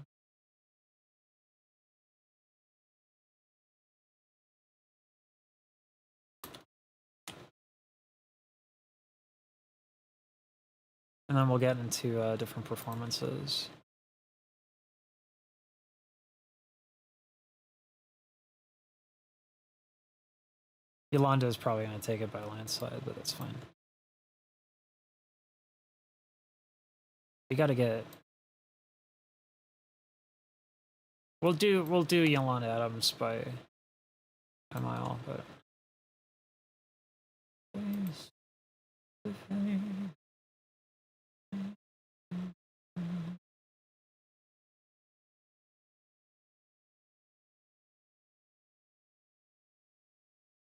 And then we'll get into different performances. Yolanda is probably going to take it by landslide, but that's fine. We got to get. We'll do Yolanda Adams by a mile, but.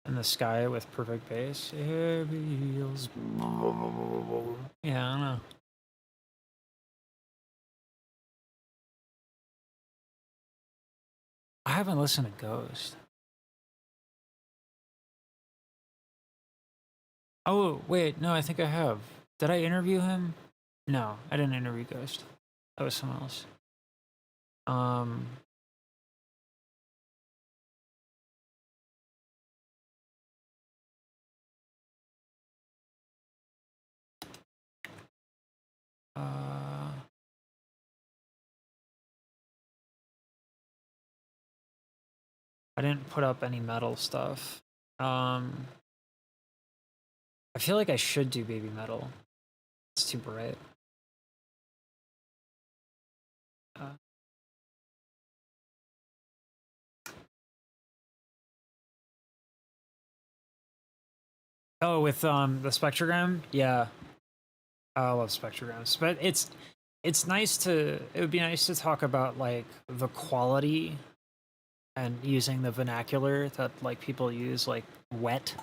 In the sky with perfect bass. Yeah, I don't know. I haven't listened to Ghost. Oh, wait, no, I think I have. Did I interview him? No, I didn't interview Ghost. That was someone else. I didn't put up any metal stuff. I feel like I should do baby metal. It's too bright. Oh, with the spectrogram? Yeah. I love spectrograms. But it's nice to it would be nice to talk about like the quality and using the vernacular that like people use, like wet.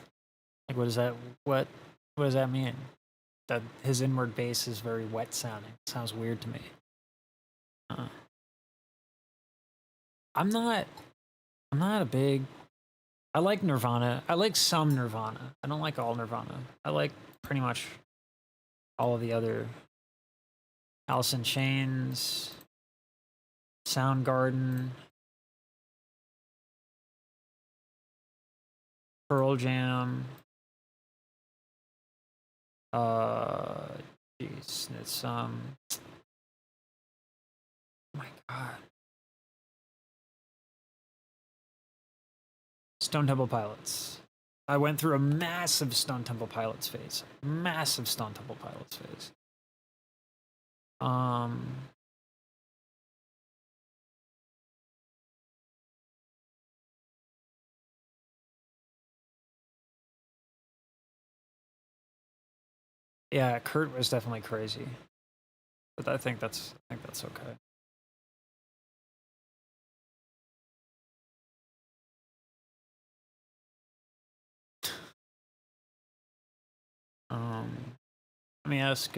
Like what does that mean? That his inward bass is very wet sounding. It sounds weird to me. I'm not a big. I like Nirvana. I like some Nirvana. I don't like all Nirvana. I like pretty much all of the other. Alice in Chains, Soundgarden. Pearl Jam. Jeez, it's oh my god. Stone Temple Pilots. I went through a massive Stone Temple Pilots phase. Massive Stone Temple Pilots phase. Yeah, Kurt was definitely crazy. But I think that's okay. Let me ask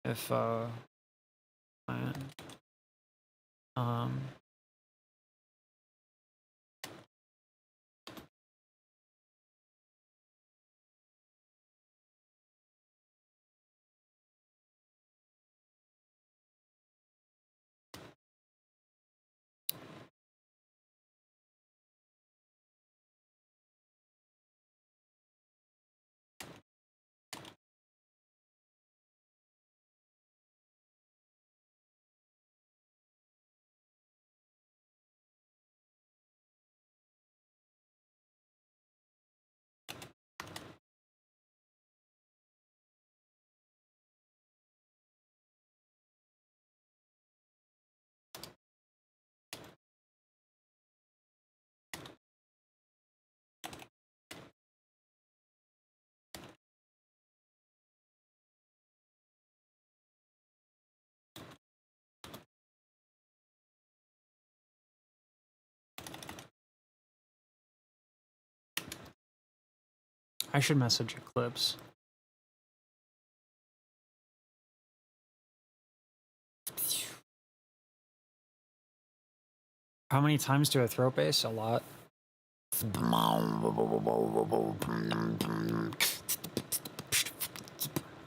if I should message Eclipse. How many times do I throw bass? A lot.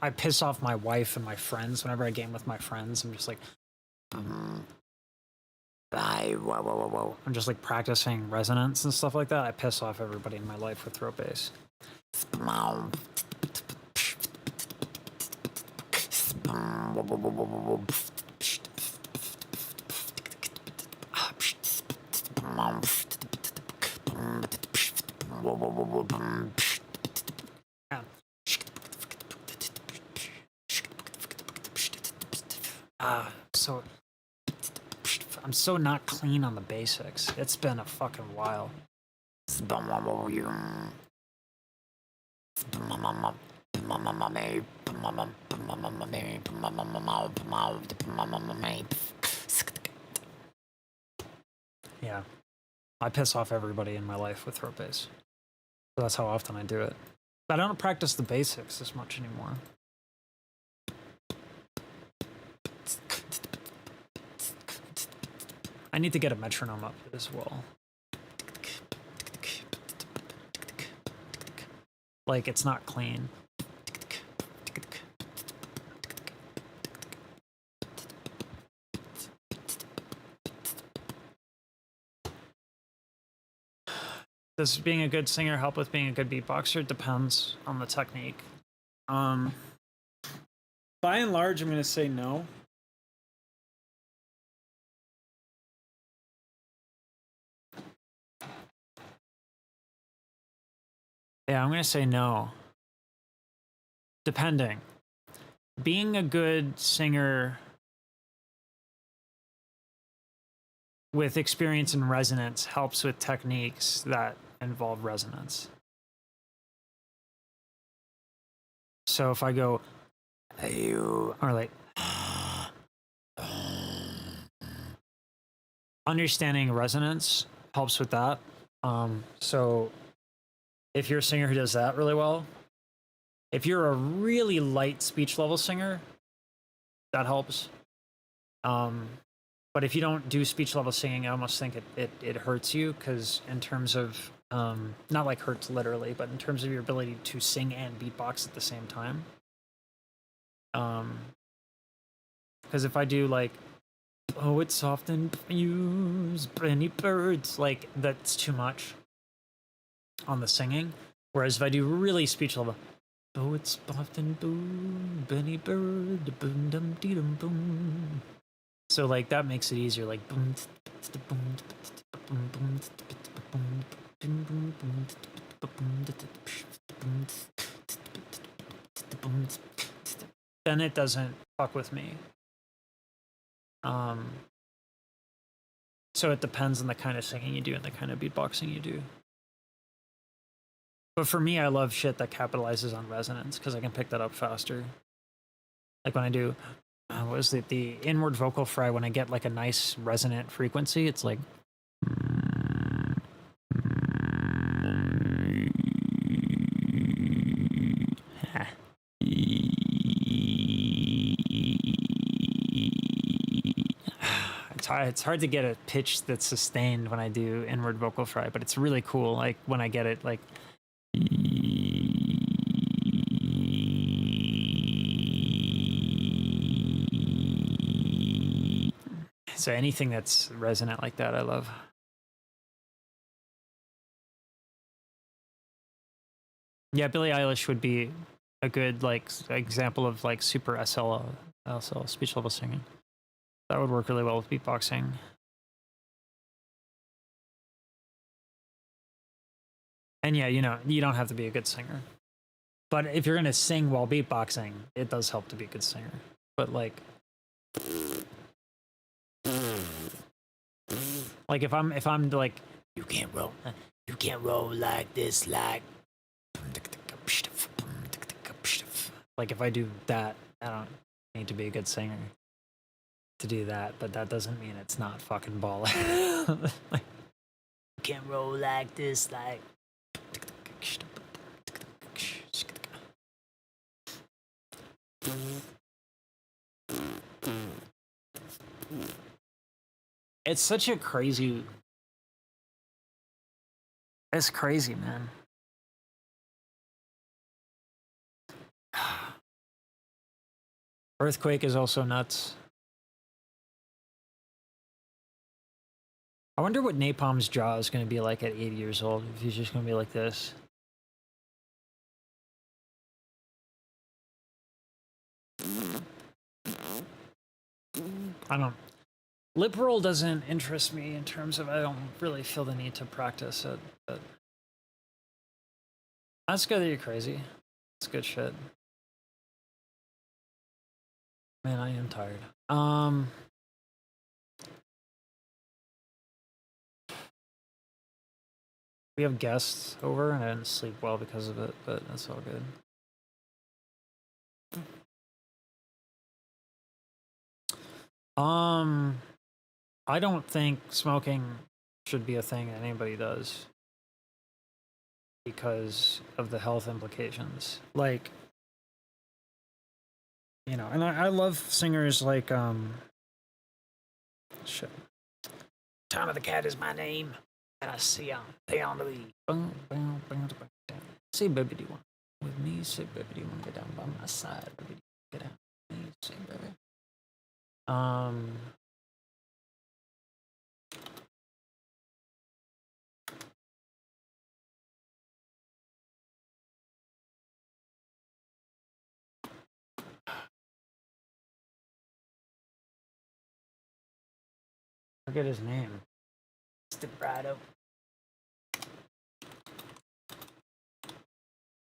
I piss off my wife and my friends whenever I game with my friends. I'm just like, I'm just like practicing resonance and stuff like that. I piss off everybody in my life with throat bass. So I'm so not clean on the basics. It's been a fucking while. Yeah, I piss off everybody in my life with throat bass. So that's how often I do it. But I don't practice the basics as much anymore. I need to get a metronome up as well. Like, it's not clean. Does being a good singer help with being a good beatboxer? It depends on the technique. By and large, I'm going to say no. Yeah, I'm going to say no. Depending. Being a good singer with experience in resonance helps with techniques that involve resonance. So if I go, or like, understanding resonance helps with that. So if you're a singer who does that really well, if you're a really light speech level singer, that helps. But if you don't do speech level singing, I almost think it hurts you, because in terms of, not like hurts literally, but in terms of your ability to sing and beatbox at the same time. Because if I do like, Oh, it's soft and use any birds. Like, that's too much on the singing. Whereas if I do really speech level, oh, it's soft and boom, Benny bird, boom dum dee dum boom. So like that makes it easier. Like boom, boom, boom, boom, then it doesn't fuck with me. So it depends on the kind of singing you do and the kind of beatboxing you do. But for me, I love shit that capitalizes on resonance because I can pick that up faster. Like when I do, what is it, the inward vocal fry, when I get like a nice resonant frequency, it's like. It's hard to get a pitch that's sustained when I do inward vocal fry, but it's really cool. Like when I get it, like. So anything that's resonant like that, I love. Yeah, Billie Eilish would be a good like example of like super SL speech level singing. That would work really well with beatboxing. And yeah, you know, you don't have to be a good singer. But if you're gonna sing while beatboxing, it does help to be a good singer. But like if I'm like, you can't roll like this, like if I do that, I don't need to be a good singer to do that, but that doesn't mean it's not fucking baller. Like, you can't roll like this, like. It's such a crazy. It's crazy, man. Earthquake is also nuts. I wonder what Napalm's jaw is going to be like at 80 years old. If he's just going to be like this. I don't. Lip roll doesn't interest me in terms of I don't really feel the need to practice it. But that's good that you're crazy. It's good shit. Man, I am tired. We have guests over and I didn't sleep well because of it, but that's all good. I don't think smoking should be a thing that anybody does because of the health implications. Like, you know, and I love singers like shit. Time of the Cat is my name, and I see on the say baby, do you want with me? Say baby, do you want to get down by my side? Baby, get down with me. Say baby. Forget his name. Staccato.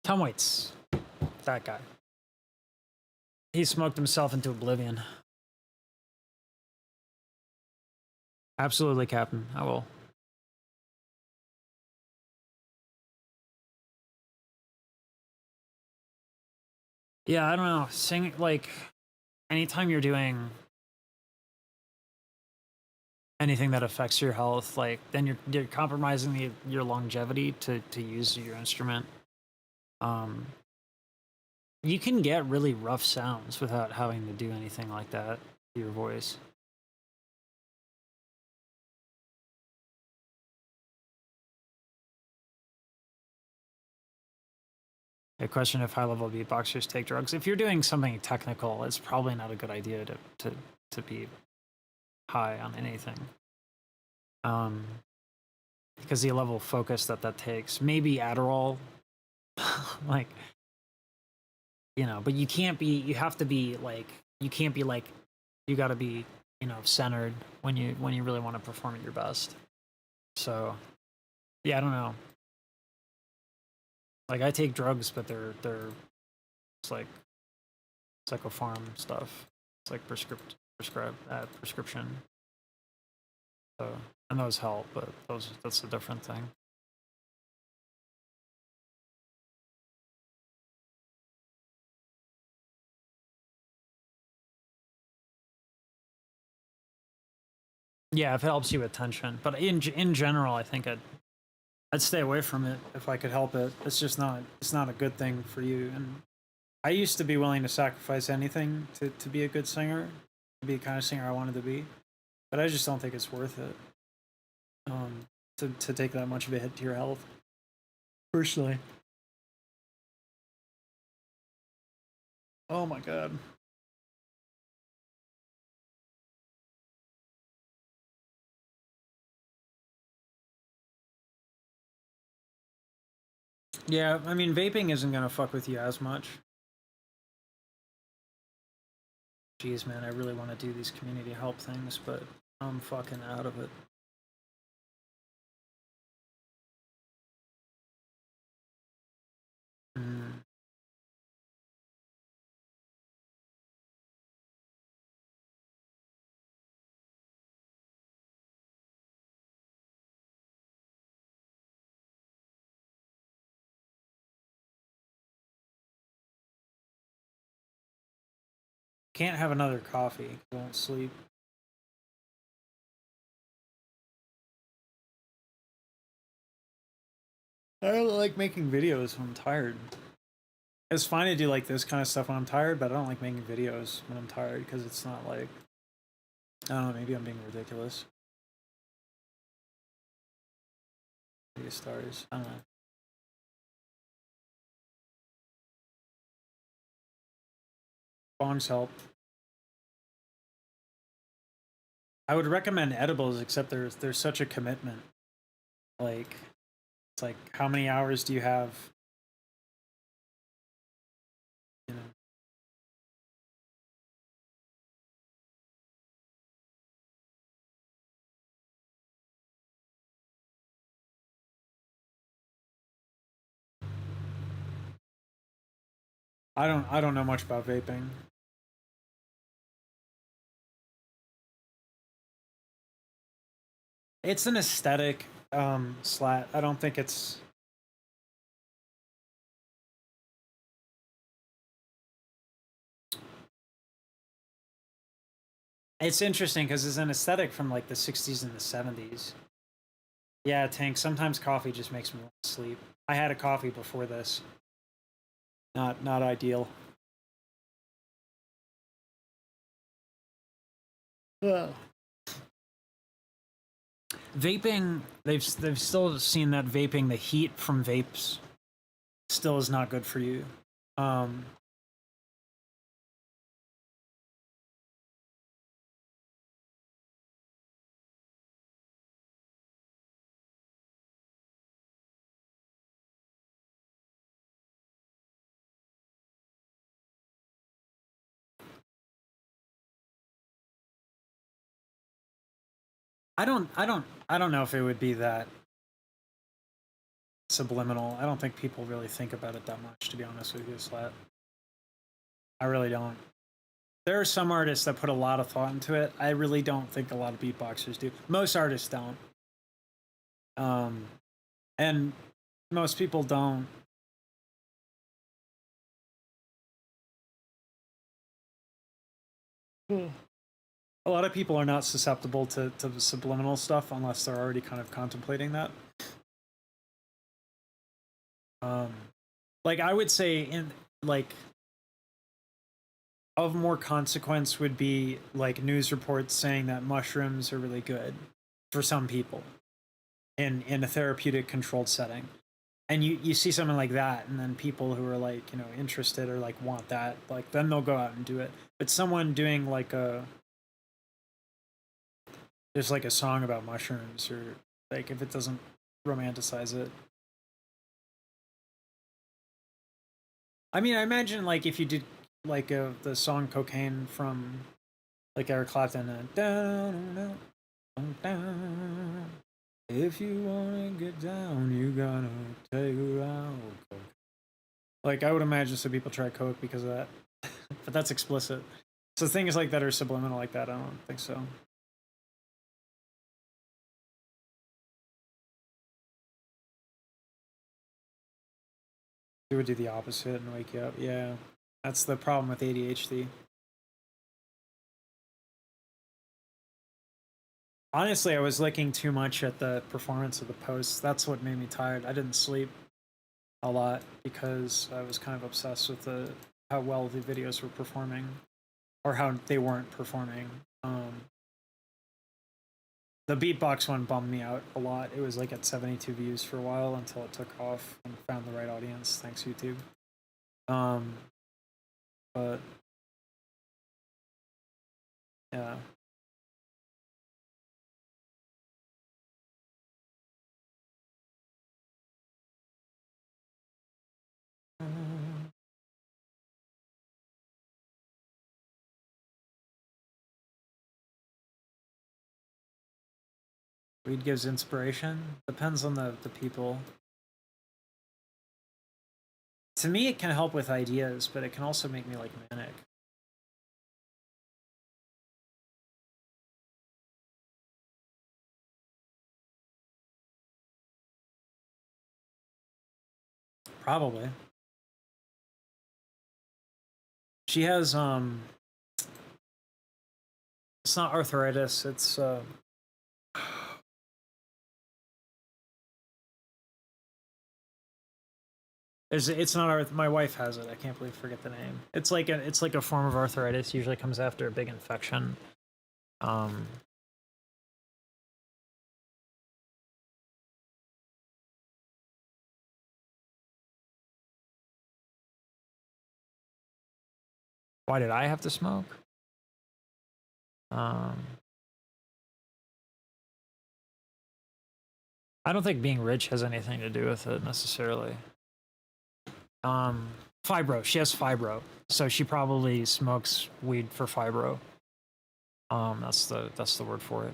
Tom Waits. That guy. He smoked himself into oblivion. Absolutely, Captain. I will. Yeah, I don't know. Sing like anytime you're doing anything that affects your health, like then you're compromising your longevity to use your instrument. You can get really rough sounds without having to do anything like that to your voice. A question if high-level beatboxers take drugs. If you're doing something technical, it's probably not a good idea to be high on anything. Because the level of focus that takes. Maybe Adderall, like, you know, but you can't be. You have to be like. You can't be like. You got to be, you know, centered when you really want to perform at your best. So, yeah, I don't know. Like I take drugs, but they're it's like psychopharm stuff. It's like prescription. So, and those help, but that's a different thing. Yeah, if it helps you with tension, but in general, I think I'd stay away from it if I could help it. It's not a good thing for you. And I used to be willing to sacrifice anything to be a good singer, to be the kind of singer I wanted to be, but I just don't think it's worth it. To take that much of a hit to your health, personally. Oh my god. Yeah, I mean, vaping isn't gonna fuck with you as much. Jeez, man, I really want to do these community help things, but I'm fucking out of it. Mm. Can't have another coffee. I won't sleep. I don't like making videos when I'm tired. It's fine to do like this kind of stuff when I'm tired, but I don't like making videos when I'm tired because it's not like, I don't know, maybe I'm being ridiculous. Maybe stars. I don't know. Bongs help. I would recommend edibles, except there's such a commitment. Like, it's like, how many hours do you have? You know. I don't know much about vaping. It's an aesthetic slat. I don't think it's. It's interesting because it's an aesthetic from like the 60s and the 70s. Yeah, Tank. Sometimes coffee just makes me want to sleep. I had a coffee before this. Not ideal. Ugh. Vaping, they've still seen that vaping, the heat from vapes, still is not good for you. Um, I don't know if it would be that subliminal. I don't think people really think about it that much, to be honest with you, Slat. I really don't. There are some artists that put a lot of thought into it. I really don't think a lot of beatboxers do. Most artists don't. Um, and most people don't. A lot of people are not susceptible to the subliminal stuff unless they're already kind of contemplating that. Um, like I would say in like of more consequence would be like news reports saying that mushrooms are really good for some people in a therapeutic controlled setting. And you see something like that, and then people who are like, you know, interested or like want that, like then they'll go out and do it. But someone doing like there's like a song about mushrooms, or like if it doesn't romanticize it. I mean, I imagine like if you did like the song "Cocaine" from like Eric Clapton, if you wanna get down, you gotta take her out. Like I would imagine some people try coke because of that, but that's explicit. So things like that are subliminal like that. I don't think so. It would do the opposite and wake you up. Yeah, that's the problem with ADHD. Honestly, I was looking too much at the performance of the posts. That's what made me tired. I didn't sleep a lot because I was kind of obsessed with the how well the videos were performing, or how they weren't performing. The beatbox one bummed me out a lot. It was like at 72 views for a while until it took off and found the right audience. Thanks, YouTube. Um, but yeah. Weed gives inspiration. Depends on the people. To me, it can help with ideas, but it can also make me like manic. Probably. She has it's not arthritis, it's not my wife has it. I can't believe forget the name. It's like a form of arthritis. Usually comes after a big infection. Um why did I have to smoke? Um I don't think being rich has anything to do with it necessarily. Um, Fibro. She has fibro, so she probably smokes weed for fibro. That's the word for it.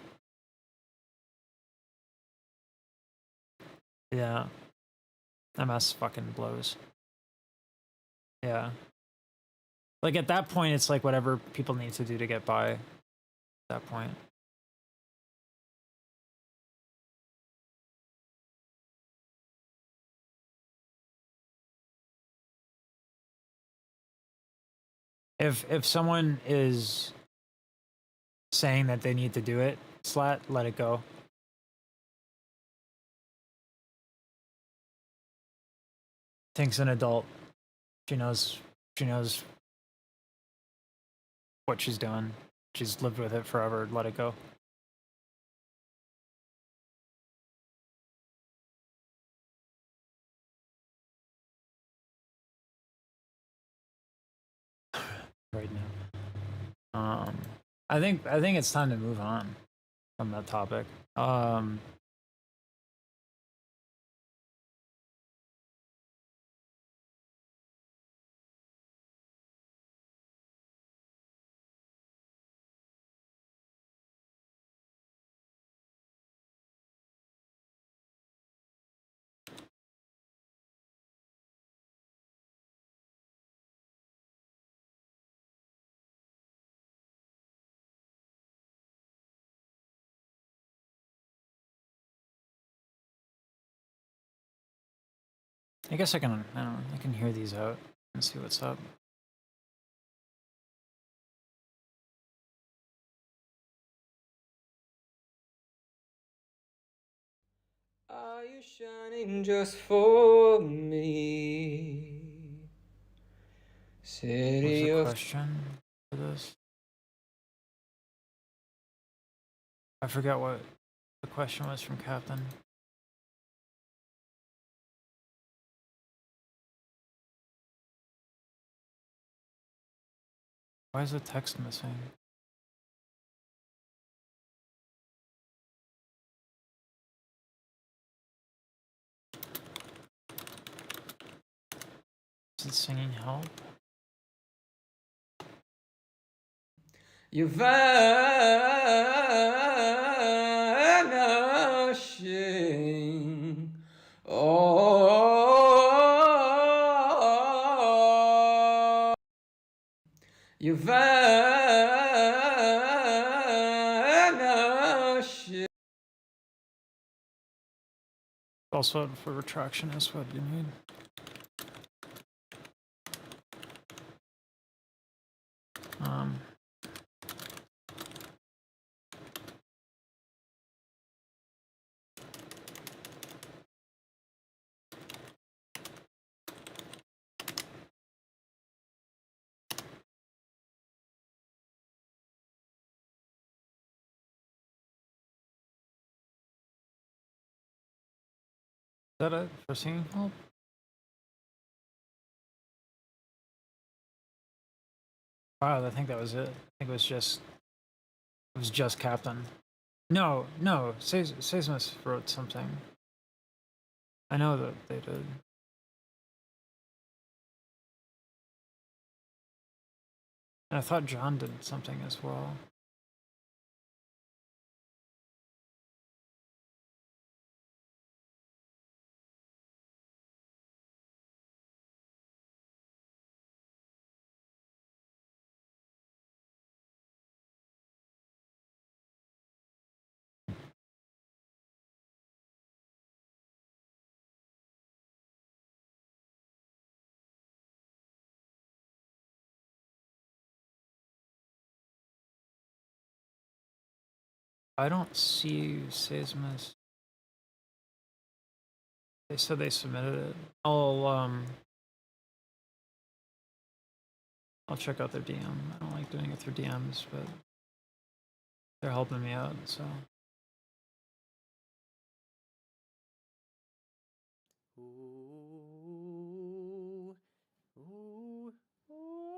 Yeah, MS fucking blows. Yeah, like at that point, it's like whatever people need to do to get by. At that point, if someone is saying that they need to do it, slat, let it go. Thinks an adult. She knows. She knows what she's doing. She's lived with it forever. Let it go. Right now. I think it's time to move on from that topic. I guess I can. I don't know. I can hear these out and see what's up. Are you shining just for me? What's City the of question for this? I forgot what the question was from Captain. Why is the text missing? Is it singing help? You're vanishing. Oh, you're vanishing. Also, for retraction is what you need. Is that it for singing help? Wow, I think that was it. I think it was just Captain. No, Seismus wrote something. I know that they did. And I thought John did something as well. I don't see Seismus. They said they submitted it. I'll check out their DM. I don't like doing it through DMs, but they're helping me out, so. Ooh, ooh, ooh.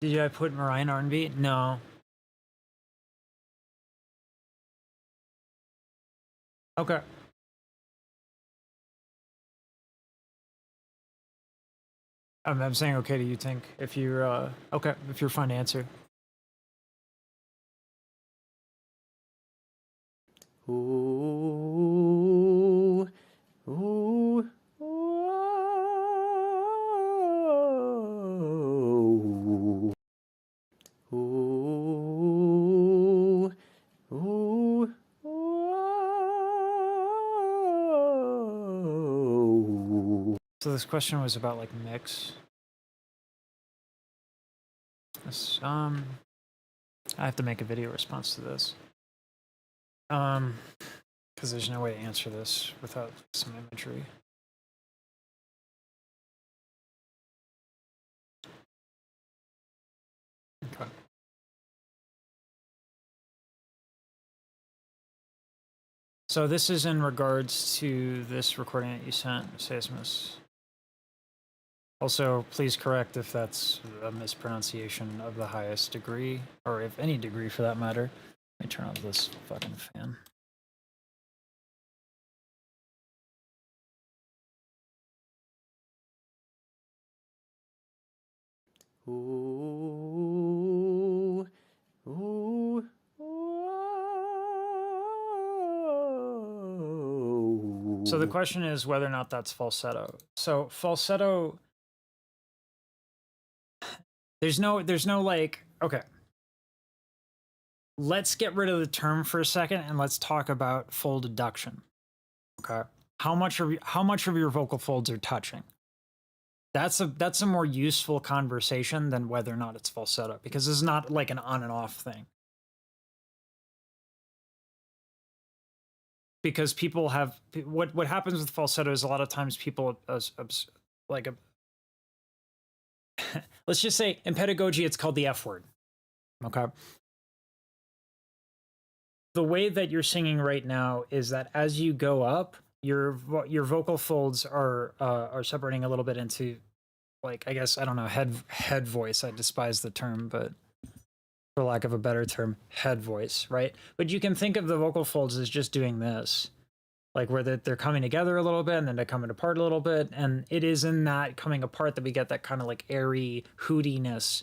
Did I put Mariah R&B? No. Okay. I'm saying okay to you, Tink. If you're okay, if you're fine to answer. Ooh, ooh, ooh. Ooh, ooh, ooh. So this question was about like mix. This, I have to make a video response to this. Because there's no way to answer this without some imagery. Okay. So this is in regards to this recording that you sent, Seismus. Also, please correct if that's a mispronunciation of the highest degree, or if any degree for that matter. Let me turn on this fucking fan. Ooh, ooh, ooh. So the question is whether or not that's falsetto. So falsetto, there's no like, okay. Let's get rid of the term for a second and let's talk about full deduction. Okay. How much of your vocal folds are touching? That's a more useful conversation than whether or not it's falsetto, because it's not like an on and off thing. Because people have what happens with falsetto is a lot of times people like a let's just say in pedagogy it's called the F word. Okay. the way that you're singing right now is that as you go up, your vocal folds are separating a little bit into, like, I guess, I don't know, head voice. I despise the term, but for lack of a better term, head voice, right? But you can think of the vocal folds as just doing this, like where they're coming together a little bit and then they're coming apart a little bit, and it is in that coming apart that we get that kind of like airy hootiness.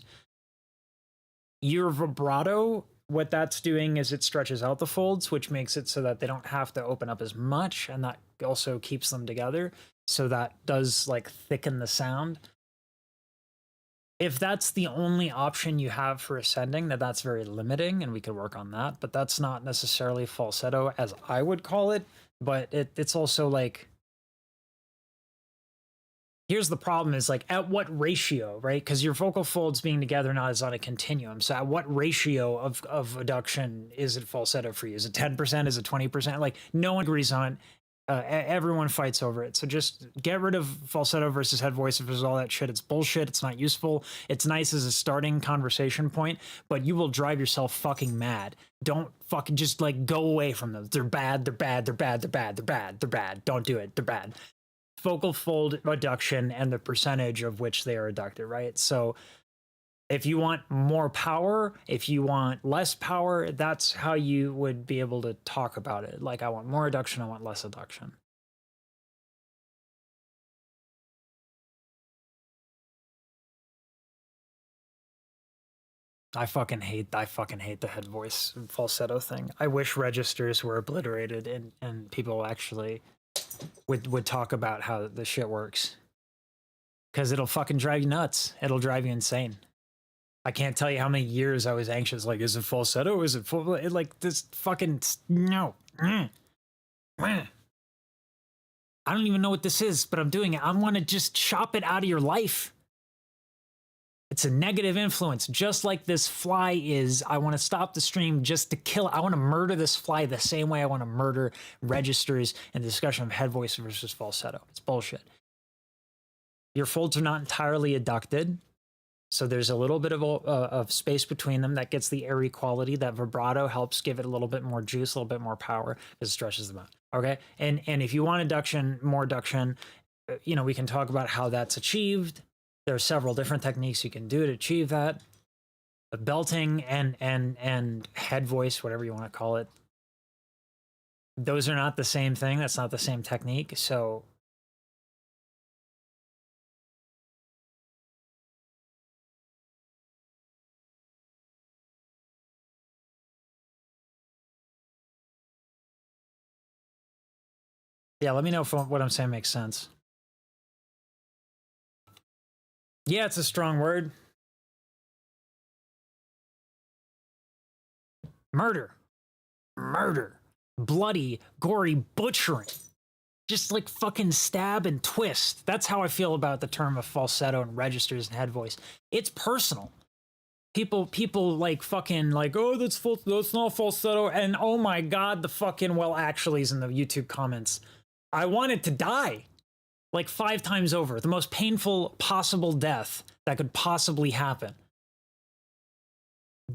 Your vibrato, what that's doing is it stretches out the folds, which makes it so that they don't have to open up as much, and that also keeps them together. So that does like thicken the sound. If that's the only option you have for ascending, then that's very limiting, and we could work on that. But that's not necessarily falsetto as I would call it. But it's also like, here's the problem is like at what ratio, right? Because your vocal folds being together now is on a continuum. So at what ratio of adduction is it falsetto for you? Is it 10%? Is it 20%? Like no one agrees on it. Everyone fights over it. So just get rid of falsetto versus head voice versus all that shit. It's bullshit. It's not useful. It's nice as a starting conversation point, but you will drive yourself fucking mad. Don't fucking just like go away from them. They're bad. They're bad. They're bad. They're bad. They're bad. They're bad. Don't do it. They're bad. Vocal fold adduction and the percentage of which they are adducted, right? So if you want more power, if you want less power, that's how you would be able to talk about it. Like, I want more adduction, I want less adduction. I fucking hate the head voice falsetto thing. I wish registers were obliterated and people actually would talk about how the shit works. Because it'll fucking drive you nuts. It'll drive you insane. I can't tell you how many years I was anxious. Like, is it falsetto? Is it full? Like this fucking no. I don't even know what this is, but I'm doing it. I want to just chop it out of your life. It's a negative influence, just like this fly is. I want to stop the stream just to kill it. I want to murder this fly the same way I want to murder registers and the discussion of head voice versus falsetto. It's bullshit. Your folds are not entirely adducted. So there's a little bit of space between them that gets the airy quality. That vibrato helps give it a little bit more juice, a little bit more power, because it stretches them out. Okay, and if you want adduction, more adduction, you know, we can talk about how that's achieved. There are several different techniques you can do to achieve that. But belting and head voice, whatever you want to call it, those are not the same thing. That's not the same technique. So yeah, let me know if what I'm saying makes sense. Yeah, it's a strong word. Murder. Murder. Bloody, gory butchering. Just like fucking stab and twist. That's how I feel about the term of falsetto and registers and head voice. It's personal. People like fucking like, oh, that's not falsetto. And oh my God, the fucking well actuallys in the YouTube comments. I wanted to die like 5 times over. The most painful possible death that could possibly happen.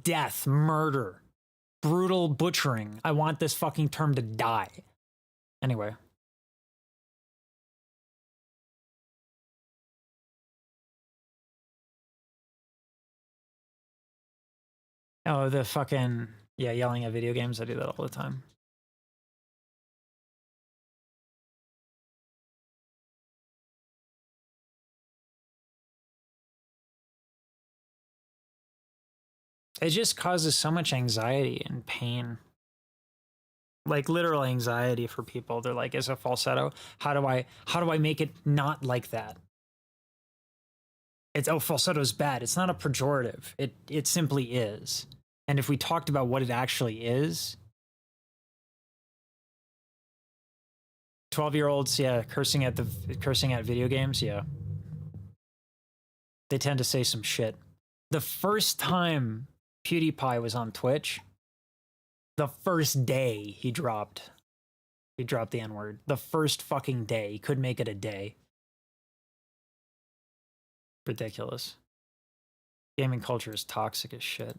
Death, murder, brutal butchering. I want this fucking term to die. Anyway. Oh, the fucking, yeah, yelling at video games. I do that all the time. It just causes so much anxiety and pain. Like literal anxiety for people. They're like, is it falsetto? How do I make it not like that? It's, oh, falsetto is bad. It's not a pejorative. It simply is. And if we talked about what it actually is, 12-year-olds, yeah, cursing at video games, yeah. They tend to say some shit. The first time PewDiePie was on Twitch, the first day he dropped the N-word. The first fucking day. He couldn't make it a day. Ridiculous. Gaming culture is toxic as shit.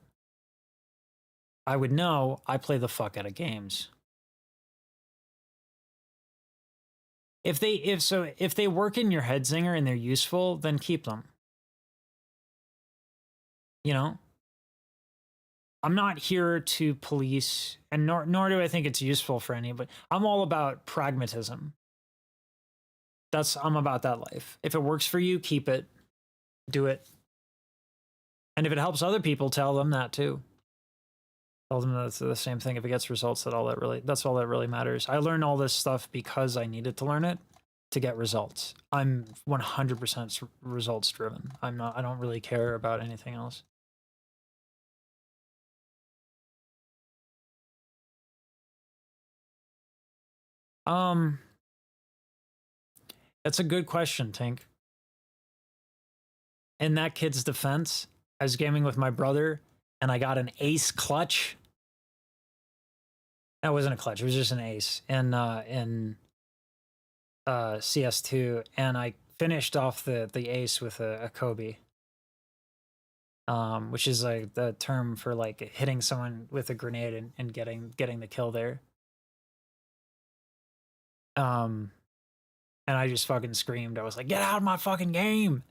I would know I play the fuck out of games. If they work in your head, Zinger, and they're useful, then keep them. You know? I'm not here to police, and nor do I think it's useful for anybody. I'm all about pragmatism. I'm about that life. If it works for you, keep it. Do it. And if it helps other people, tell them that too. Tell them that's the same thing. If it gets results, that's all that really matters. I learned all this stuff because I needed to learn it to get results. I'm 100% results driven. I don't really care about anything else. That's a good question, Tink. In that kid's defense, I was gaming with my brother and I got an ace clutch. That wasn't a clutch, it was just an ace in CS2, and I finished off the ace with a Kobe. Which is like the term for like hitting someone with a grenade and getting the kill there. And I just fucking screamed. I was like, "Get out of my fucking game!"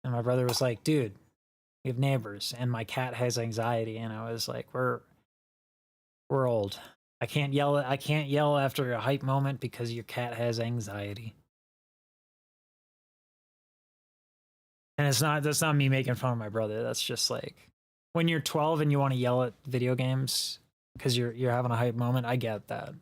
And my brother was like, "Dude, we have neighbors, and my cat has anxiety." And I was like, "We're old. I can't yell after a hype moment because your cat has anxiety." And that's not me making fun of my brother. That's just like when you're 12 and you want to yell at video games because you're having a hype moment. I get that.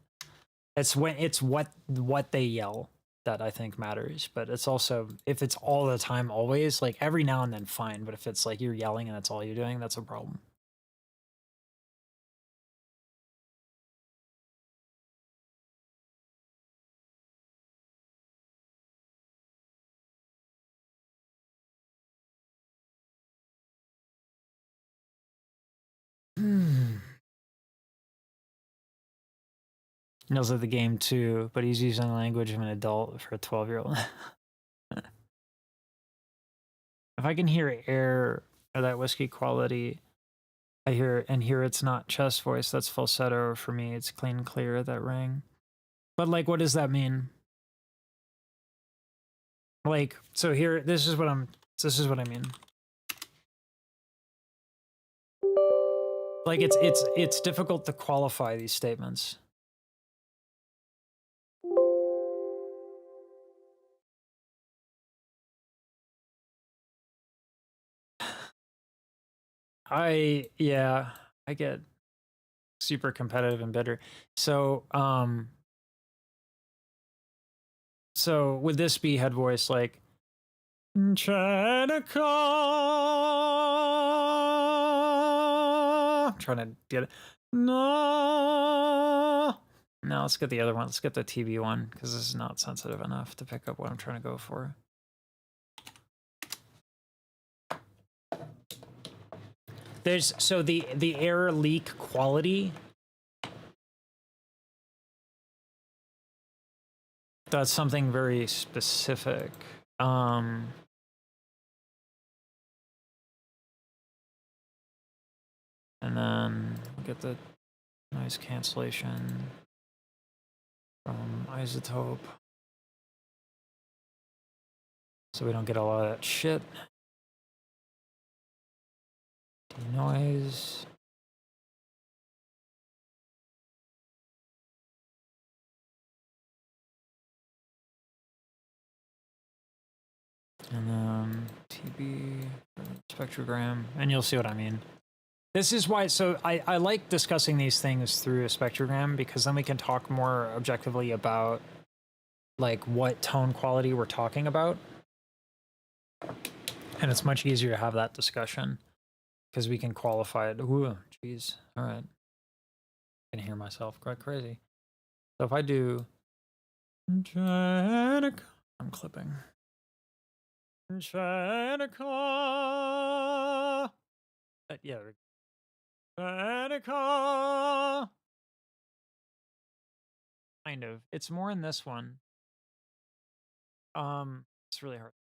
It's what they yell that I think matters, but it's also if it's all the time, always, like every now and then, fine. But if it's like you're yelling and that's all you're doing, that's a problem. Knows of the game too, but he's using the language of an adult for a 12-year-old. If I can hear air or that whiskey quality, I hear it's not chest voice, that's falsetto for me. It's clean, clear, that ring. But like, what does that mean? Like, so here, this is what I mean. Like, it's difficult to qualify these statements. I get super competitive and bitter. So would this be head voice like Trinity? I'm trying to get it. No. Now let's get the other one. Let's get the TV one because this is not sensitive enough to pick up what I'm trying to go for. There's so the air leak quality. That's something very specific. And then we'll get the noise cancellation from isotope. So we don't get a lot of that shit. Noise. And then TB, spectrogram, and you'll see what I mean. This is why, so I like discussing these things through a spectrogram because then we can talk more objectively about like what tone quality we're talking about. And it's much easier to have that discussion because we can qualify it. Ooh, geez. All right. I can hear myself quite crazy. So if I do, I'm clipping. Yeah. Kind of. It's more in this one. It's really hard.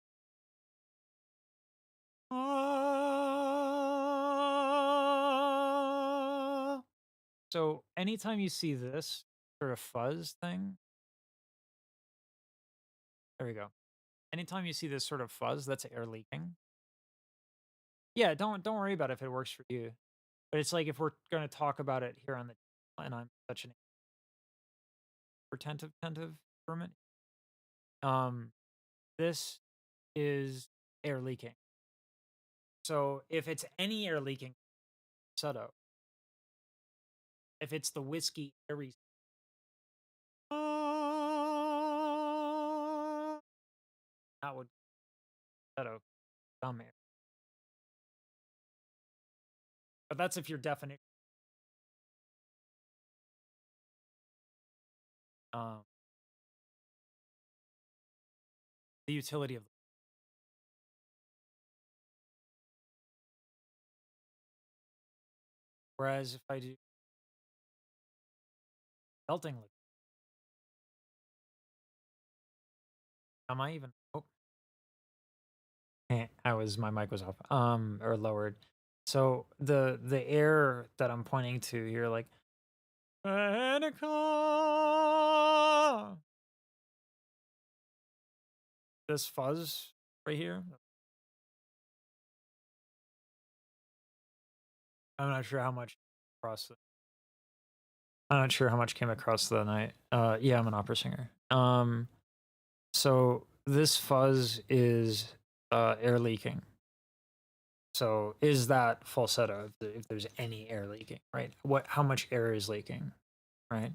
So anytime you see this sort of fuzz thing, there we go. Anytime you see this sort of fuzz, that's air leaking. Yeah, don't worry about if it works for you. But it's like if we're going to talk about it here on the channel, and I'm such an attentive for a minute. This is air leaking. So if it's any air leaking setup, if it's the whiskey airy, that would setup dumb air. But that's if your definition. The utility of. Whereas if I do belting, am I even? Oh, my mic was off, or lowered. So the air that I'm pointing to here, like, this fuzz right here. I'm not sure how much across the. I'm not sure how much came across the night. Yeah, I'm an opera singer. So this fuzz is air leaking. So is that falsetto if there's any air leaking, right? How much air is leaking, right?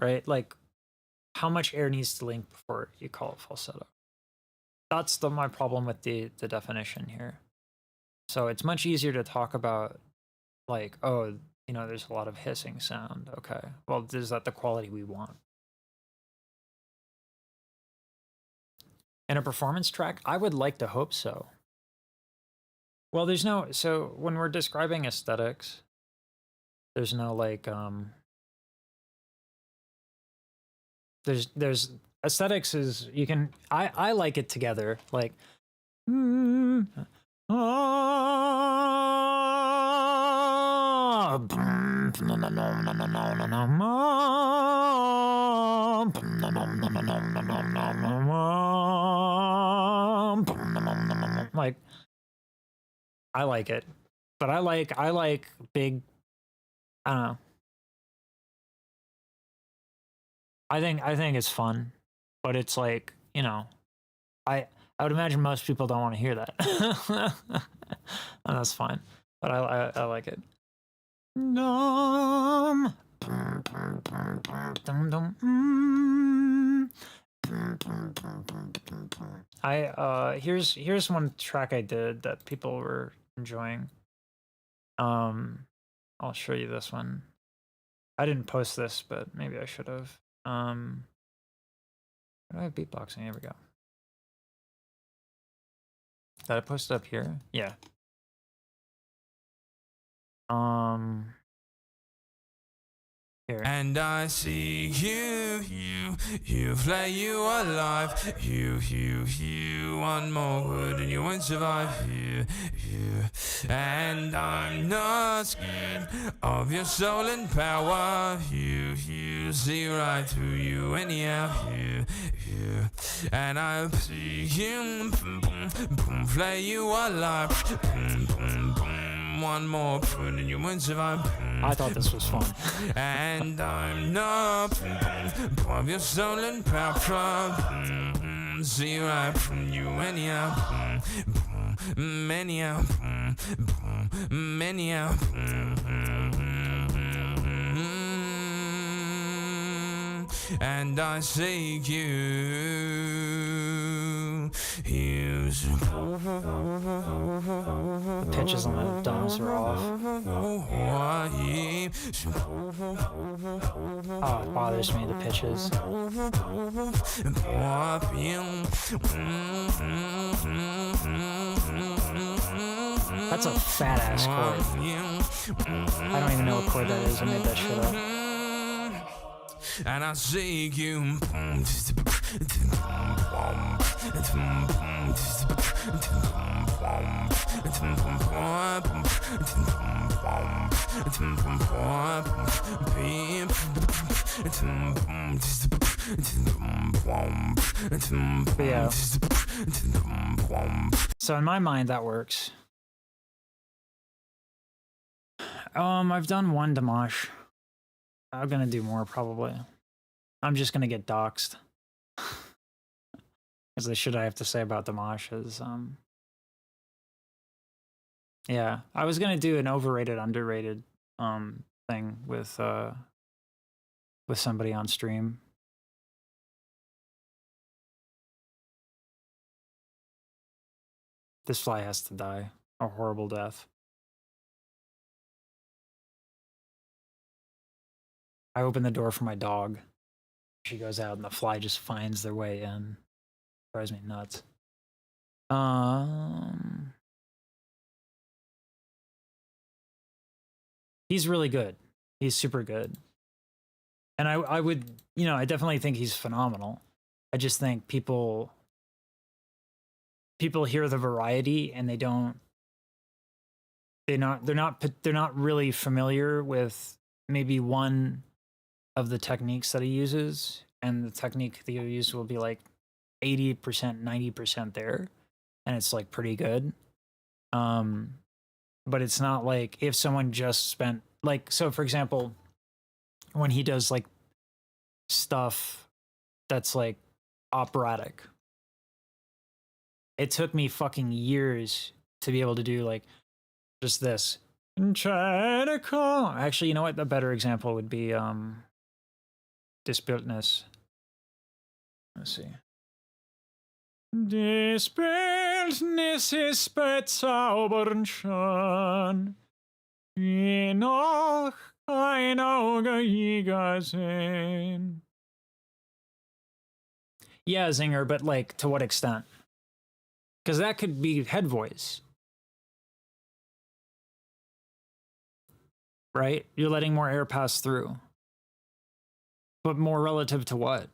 Right? Like how much air needs to leak before you call it falsetto? That's my problem with the definition here. So it's much easier to talk about like, oh, you know, there's a lot of hissing sound. Okay. Well, is that the quality we want? In a performance track, I would like to hope so. Well, there's no, so when we're describing aesthetics, there's no like, there's aesthetics is, you can, I like it together, like, like, I like it, but I like big, I don't know. I think it's fun, but it's like, you know, I would imagine most people don't want to hear that. And that's fine, but I like it. Here's one track I did that people were enjoying. I'll show you this one. I didn't post this, but maybe I should have. Where do I have beatboxing? Here we go. Did I post it up here? Yeah. Here. And I see you flay you alive, you one more word and you won't survive, you, and I'm not scared of your soul and power, you see right through you anyhow, you, and I see you flay you alive, one more word and you won't survive. I thought this was fun. And I'm not of your soul and power. See right from you anyhow. Anyhow. Anyhow. And I say you. Pitches on the drums are off. Oh, it bothers me, the pitches. That's a fat ass chord. I don't even know what chord that is. I made that shit up. And I see you Yeah. So in my mind, that works. I've done one Dimash. I'm gonna do more probably. I'm just gonna get doxxed. Because the shit I have to say about Dimash is, yeah. I was gonna do an overrated, underrated, thing with somebody on stream. This fly has to die a horrible death. I open the door for my dog. She goes out and the fly just finds their way in. Drives me nuts. He's really good. He's super good. And I would, you know, I definitely think he's phenomenal. I just think people hear the variety and they're not really familiar with maybe one of the techniques that he uses, and the technique that he uses will be like 80%, 90% there, and it's like pretty good. But it's not like if someone just spent like, so for example, when he does like stuff that's like operatic, it took me fucking years to be able to do like just this. Actually, you know what? A better example would be Disbildness. Let's see. Disbildness ist bezaubern schon, wie noch kein Auge je gesehen. Yeah, Zinger, but like to what extent? Because that could be head voice. Right? You're letting more air pass through. But more relative to what?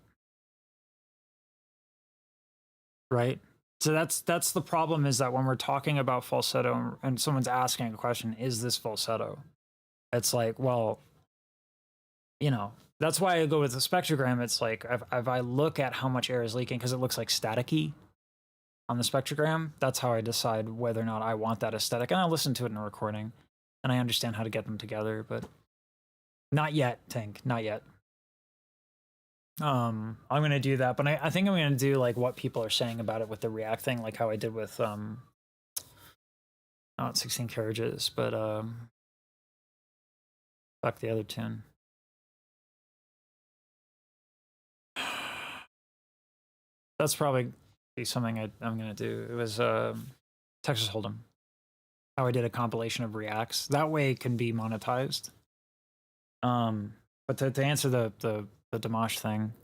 Right? So that's the problem, is that when we're talking about falsetto and someone's asking a question, is this falsetto? It's like, well, you know, that's why I go with the spectrogram. It's like, if I look at how much air is leaking, because it looks like staticky on the spectrogram, that's how I decide whether or not I want that aesthetic. And I listen to it in a recording, and I understand how to get them together, but not yet, Tank, not yet. I'm gonna do that, but I think I'm gonna do like what people are saying about it with the React thing, like how I did with not 16 carriages, but fuck the other tune. That's probably be something I'm gonna do. It was Texas Hold'em. How I did a compilation of reacts. That way it can be monetized. But to answer the Dimash thing,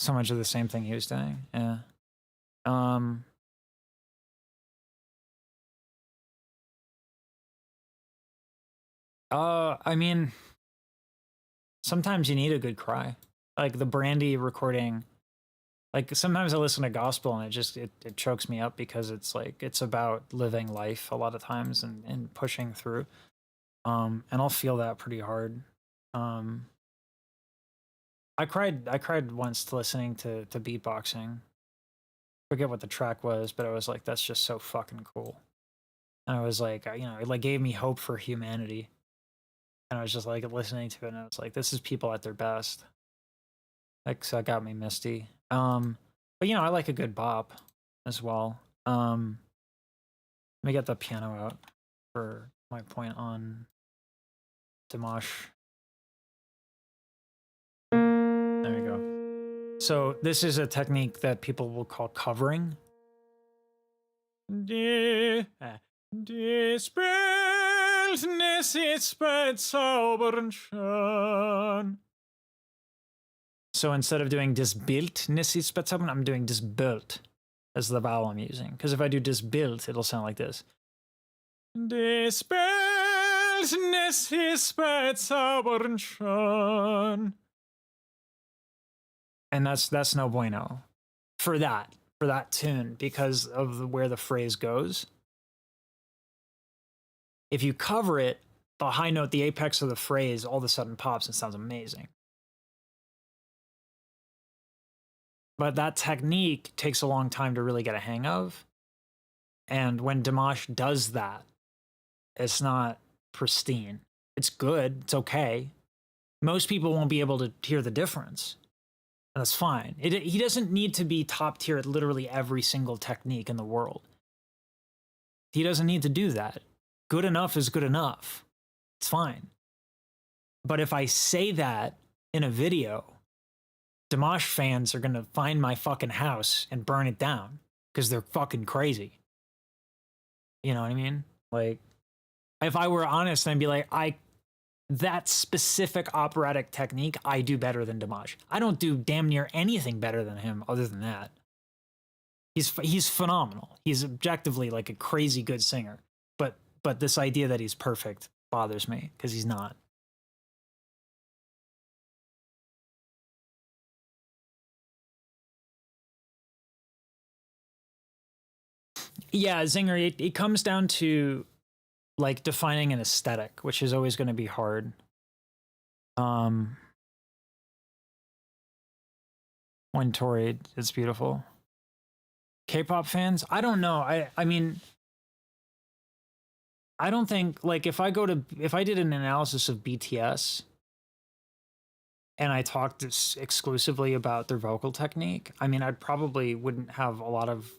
so much of the same thing he was doing. Yeah. I mean, sometimes you need a good cry. Like the Brandy recording. Like sometimes I listen to gospel and it chokes me up, because it's like, it's about living life a lot of times and pushing through. And I'll feel that pretty hard. I cried once to listening to beatboxing. Forget what the track was, but I was like, that's just so fucking cool. And I was like, you know, it like gave me hope for humanity. And I was just like listening to it, and I was like, this is people at their best. Like, so that got me misty. But you know, I like a good bop as well. Let me get the piano out for my point on Dimash. There we go. So this is a technique that people will call covering. So instead of doing disbildnis ist bezaubern, I'm doing disbild as the vowel I'm using. Because if I do disbild, it'll sound like this. Disbildnis ist bezaubern schon. And that's no bueno for that tune because of where the phrase goes. If you cover it, the high note, the apex of the phrase, all of a sudden pops and sounds amazing. But that technique takes a long time to really get a hang of. And when Dimash does that, it's not pristine. It's good. It's okay. Most people won't be able to hear the difference. That's fine. He doesn't need to be top tier at literally every single technique in the world. He doesn't need to do that. Good enough is good enough. It's fine. But if I say that in a video, Dimash fans are going to find my fucking house and burn it down because they're fucking crazy. You know what I mean? Like, if I were honest, I'd be like, that specific operatic technique, I do better than Dimash. I don't do damn near anything better than him other than that. He's phenomenal. He's objectively like a crazy good singer. But this idea that he's perfect bothers me because he's not. Yeah, Zinger, it comes down to like defining an aesthetic, which is always going to be hard. When Tori, it's beautiful. K-pop fans, I don't know. I mean, I don't think like if I did an analysis of BTS and I talked exclusively about their vocal technique, I mean, I probably wouldn't have a lot of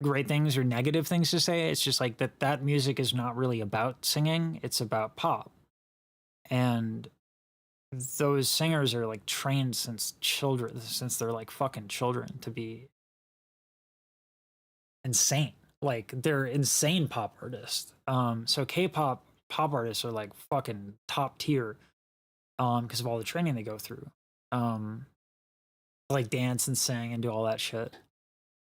great things or negative things to say. It's just like that music is not really about singing. It's about pop. And those singers are like trained since they're like fucking children to be insane. Like they're insane pop artists. So K-pop pop artists are like fucking top tier because of all the training they go through. Like dance and sing and do all that shit.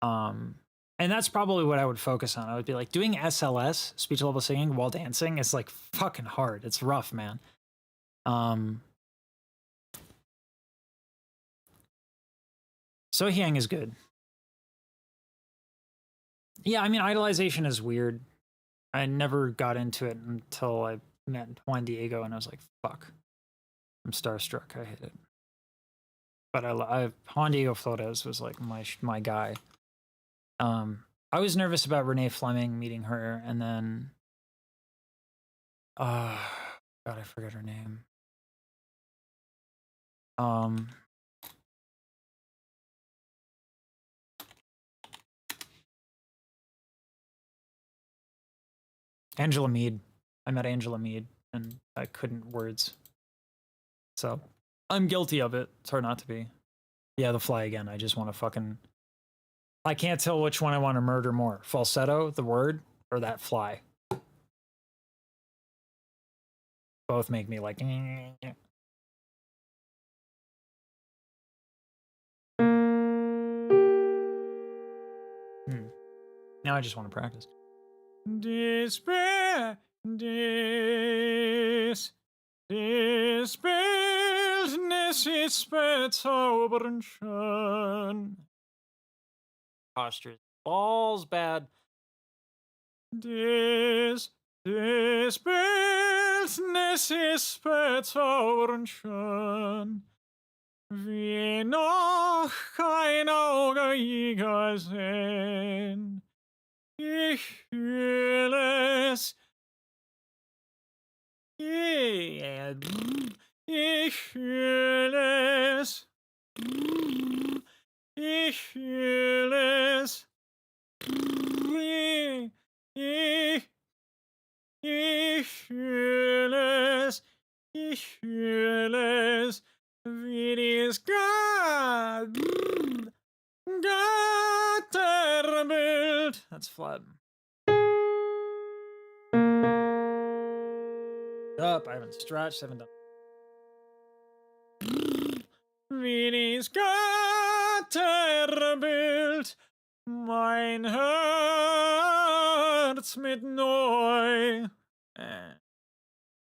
And that's probably what I would focus on. I would be like doing SLS, speech level singing, while dancing is like fucking hard. It's rough, man. So Hyang is good. Yeah, I mean, idolization is weird. I never got into it until I met Juan Diego, and I was like, fuck. I'm starstruck. I hate it. But Juan Diego Flores was like my guy. I was nervous about Renee Fleming meeting her, and then God, I forget her name. Angela Mead. I met Angela Mead, and I couldn't words. So I'm guilty of it. It's hard not to be. Yeah, the fly again. I just want to fucking. I can't tell which one I want to murder more: falsetto, the word, or that fly. Both make me like. Now I just want to practice. Despair, Dispeltnis ist bezaubern schön. Posture. Balls bad. Dispeltnis ist bezaubern schön. Wie noch kein Auge je gesehen. Ich fühle es. Ich fühle es. Ich fühle es. Ich fühle es. Ich fühle es. Wie dies Götterbild. That's flat. Up. I haven't stretched. I haven't done. Wie dies Götterbild. Mein Herz mit neu.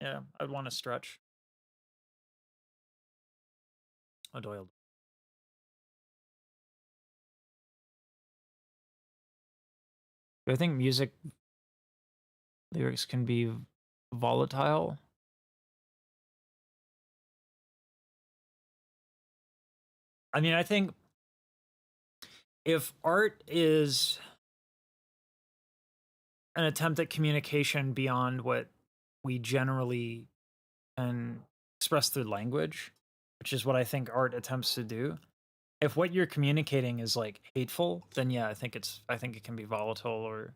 Yeah, I'd want to stretch. Doyle. Do I think music lyrics can be volatile? I mean, I think if art is an attempt at communication beyond what we generally can express through language, which is what I think art attempts to do. If what you're communicating is like hateful, then yeah, I think it can be volatile or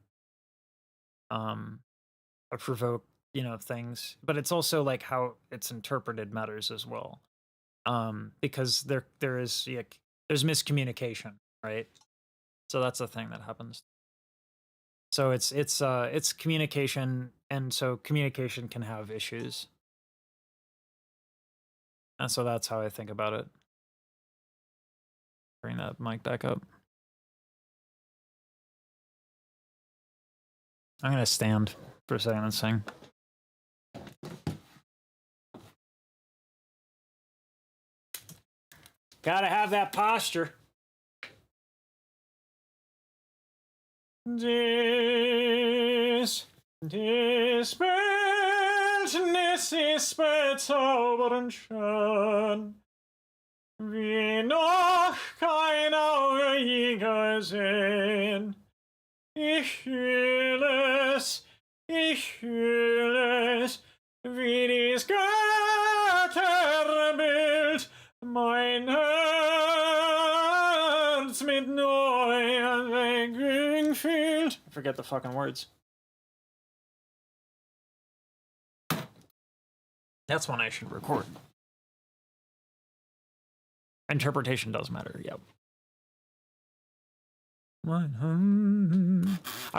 provoke, you know, things. But it's also like how it's interpreted matters as well. Because there's miscommunication, right? So that's the thing that happens. So it's communication, and so communication can have issues. And so that's how I think about it. Bring that mic back up. I'm gonna stand for a second and sing. Gotta have that posture. Dies Welt ist bezaubernd schön, wie noch kein Auge je gesehen. Ich fühle es, wie dies Götterbild mein Herz mit neuer Erweckung füllt. I forget the fucking words. That's one I should record. Interpretation does matter, yep. I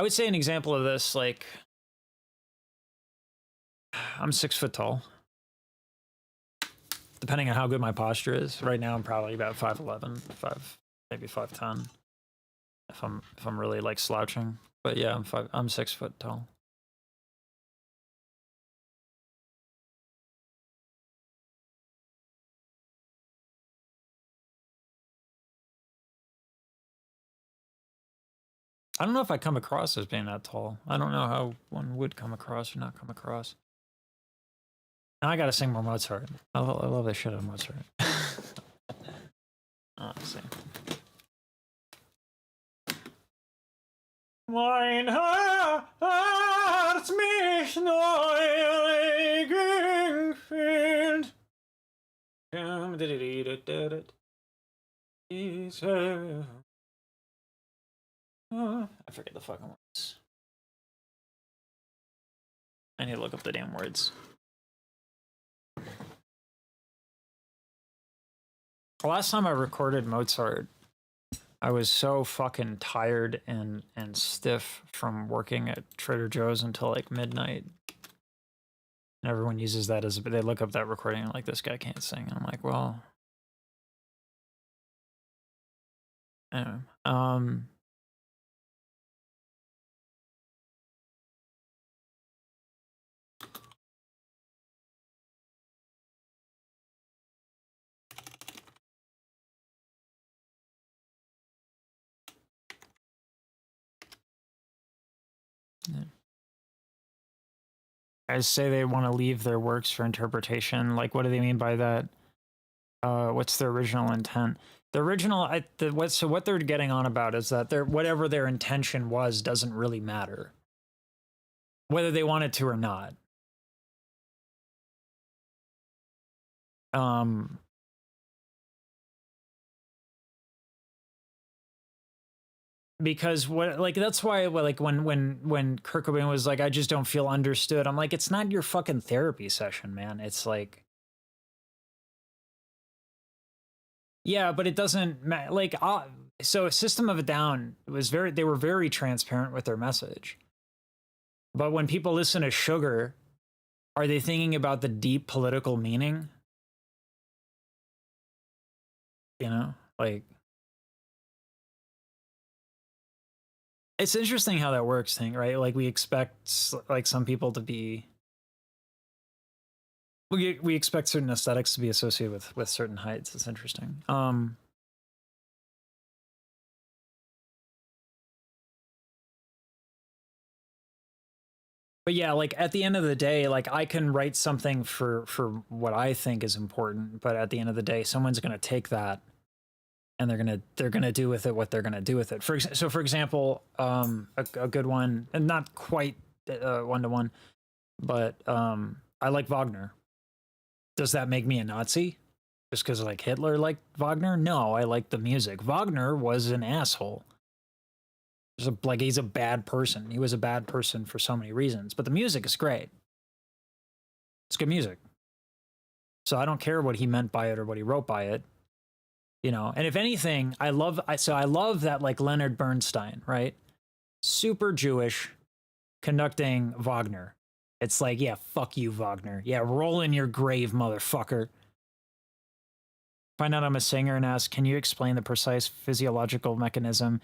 would say an example of this, like, I'm 6 foot tall. Depending on how good my posture is. Right now I'm probably about 5'11", maybe 5'10", if I'm really like slouching. But yeah, I'm 6 foot tall. I don't know if I come across as being that tall. I don't know how one would come across or not come across. Now I gotta sing more Mozart. I love the shit out of Mozart. Let's see. Mein Herz mich neu gefüllt. I forget the fucking words. I need to look up the damn words. The last time I recorded Mozart, I was so fucking tired and stiff from working at Trader Joe's until like midnight. And everyone uses that as they look up that recording and like, this guy can't sing. And I'm like, well, anyway, yeah. Guys say they want to leave their works for interpretation. Like, what do they mean by that? What's their original intent? The original, so what they're getting on about is that whatever their intention was doesn't really matter, whether they wanted to or not. Because that's why like when Kurt Cobain was like, I just don't feel understood. I'm like, it's not your fucking therapy session, man. It's like, yeah, but it doesn't matter. Like, so System of a Down they were very transparent with their message. But when people listen to Sugar, are they thinking about the deep political meaning? You know, like, it's interesting how that works, right? Like, we expect like some people to be we expect certain aesthetics to be associated with certain heights. It's interesting. But yeah, like at the end of the day, like I can write something for what I think is important, but at the end of the day, someone's gonna take that and they're gonna do with it what they're gonna do with it. For example, a good one, and not quite one to one, but I like Wagner. Does that make me a Nazi? Just because like Hitler liked Wagner? No, I like the music. Wagner was an asshole. Like he's a bad person. He was a bad person for so many reasons, but the music is great. It's good music. So I don't care what he meant by it or what he wrote by it, you know. And if anything, I love that like Leonard Bernstein, right? Super Jewish, conducting Wagner. It's like, yeah, fuck you, Wagner. Yeah, roll in your grave, motherfucker. Find out I'm a singer and ask, can you explain the precise physiological mechanism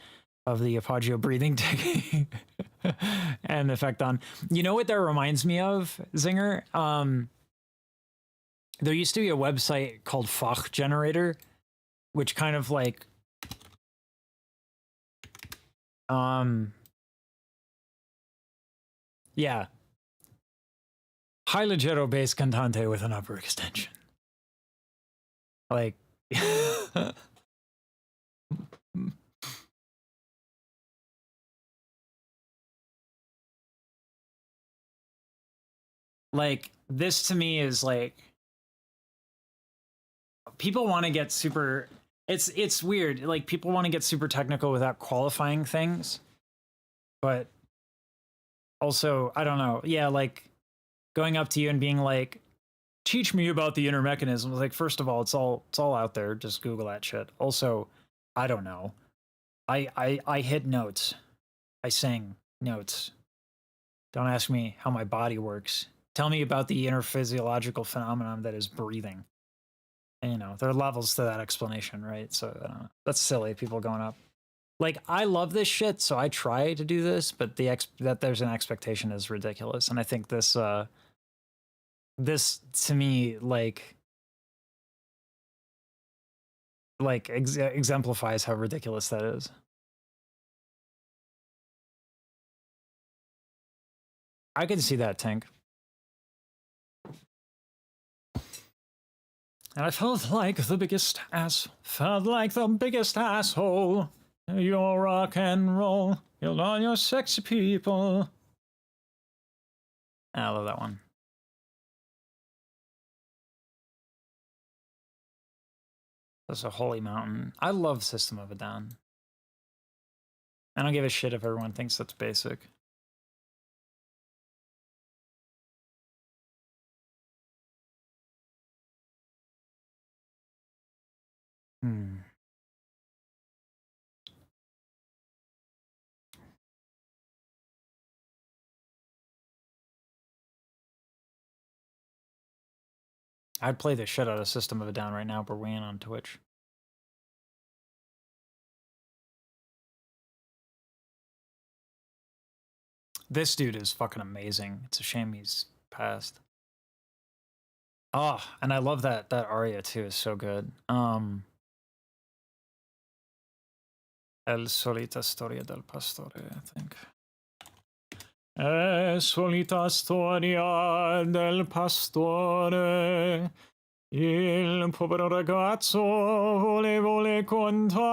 of the apagio breathing technique and effect on, you know what that reminds me of, Zinger? There used to be a website called Fach Generator, which kind of like, yeah. High leggero bass cantante with an upper extension. Like, like this to me is like, people want to get super, it's weird. Like people want to get super technical without qualifying things, but also, I don't know. Yeah. Like going up to you and being like, teach me about the inner mechanism. Like, first of all, it's all out there. Just Google that shit. Also, I don't know. I hit notes. I sing notes. Don't ask me how my body works. Tell me about the inner physiological phenomenon that is breathing. And, you know, there are levels to that explanation, right? So I don't know. That's silly. People going up. Like, I love this shit, so I try to do this, but that there's an expectation is ridiculous. And I think this to me like exemplifies how ridiculous that is. I can see that, Tink. And I felt like the biggest asshole. You're rock and roll. You're all your sexy people. I love that one. That's a holy mountain. I love System of a Down. I don't give a shit if everyone thinks that's basic. I'd play the shit out of System of a Down right now, but we're in on Twitch. This dude is fucking amazing. It's a shame he's passed. Oh, and I love that aria too. Is so good. El solita storia del pastore, I think. Solita storia del pastore. Il povero ragazzo vuole contarla.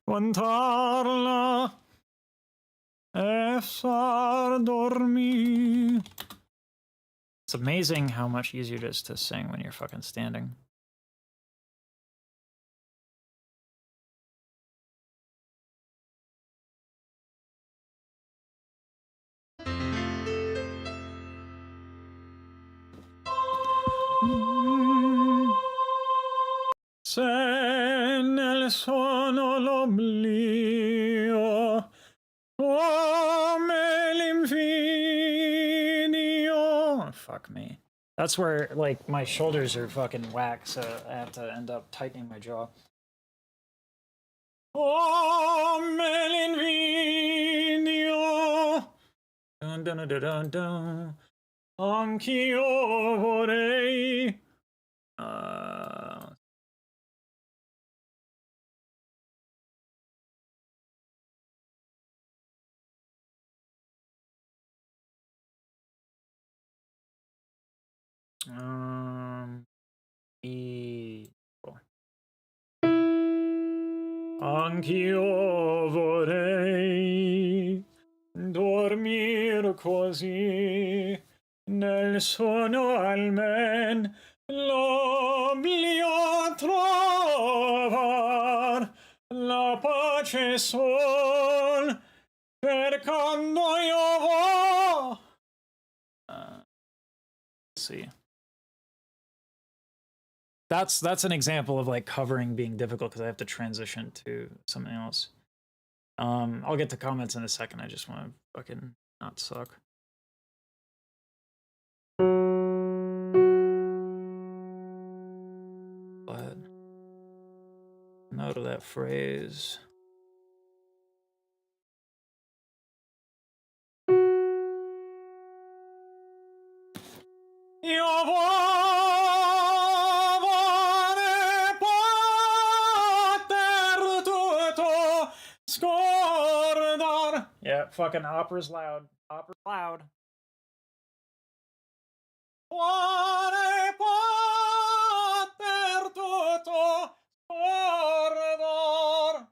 Contarla. E far dormir. It's amazing how much easier it is to sing when you're fucking standing. Se nel suono l'oblio come l'infinio. Fuck me. That's where, like, my shoulders are fucking whack, so I have to end up tightening my jaw. Come l'infinio. Dun dun dun dun dun. Anch'io vorrei. Anch'io vorrei dormir così nel sonno almen l'oblio trovar la pace sol per quando io vo. See. That's an example of like covering being difficult because I have to transition to something else. I'll get to comments in a second. I just want to fucking not suck. But no to that phrase. Io vorrei poter tutto scordar. Yeah, fucking opera's loud. Opera's loud. Vorrei poter tutto scordar.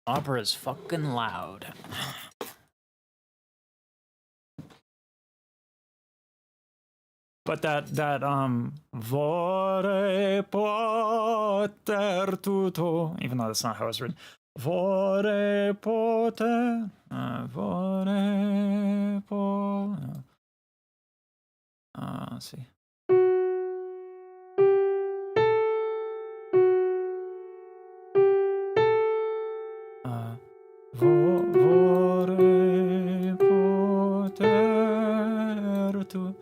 Opera is fucking loud. But that vorrei poter tutto, even though that's not how it's written. Vorrei poter, vorrei poter. Let's see. Vorrei poter tutto.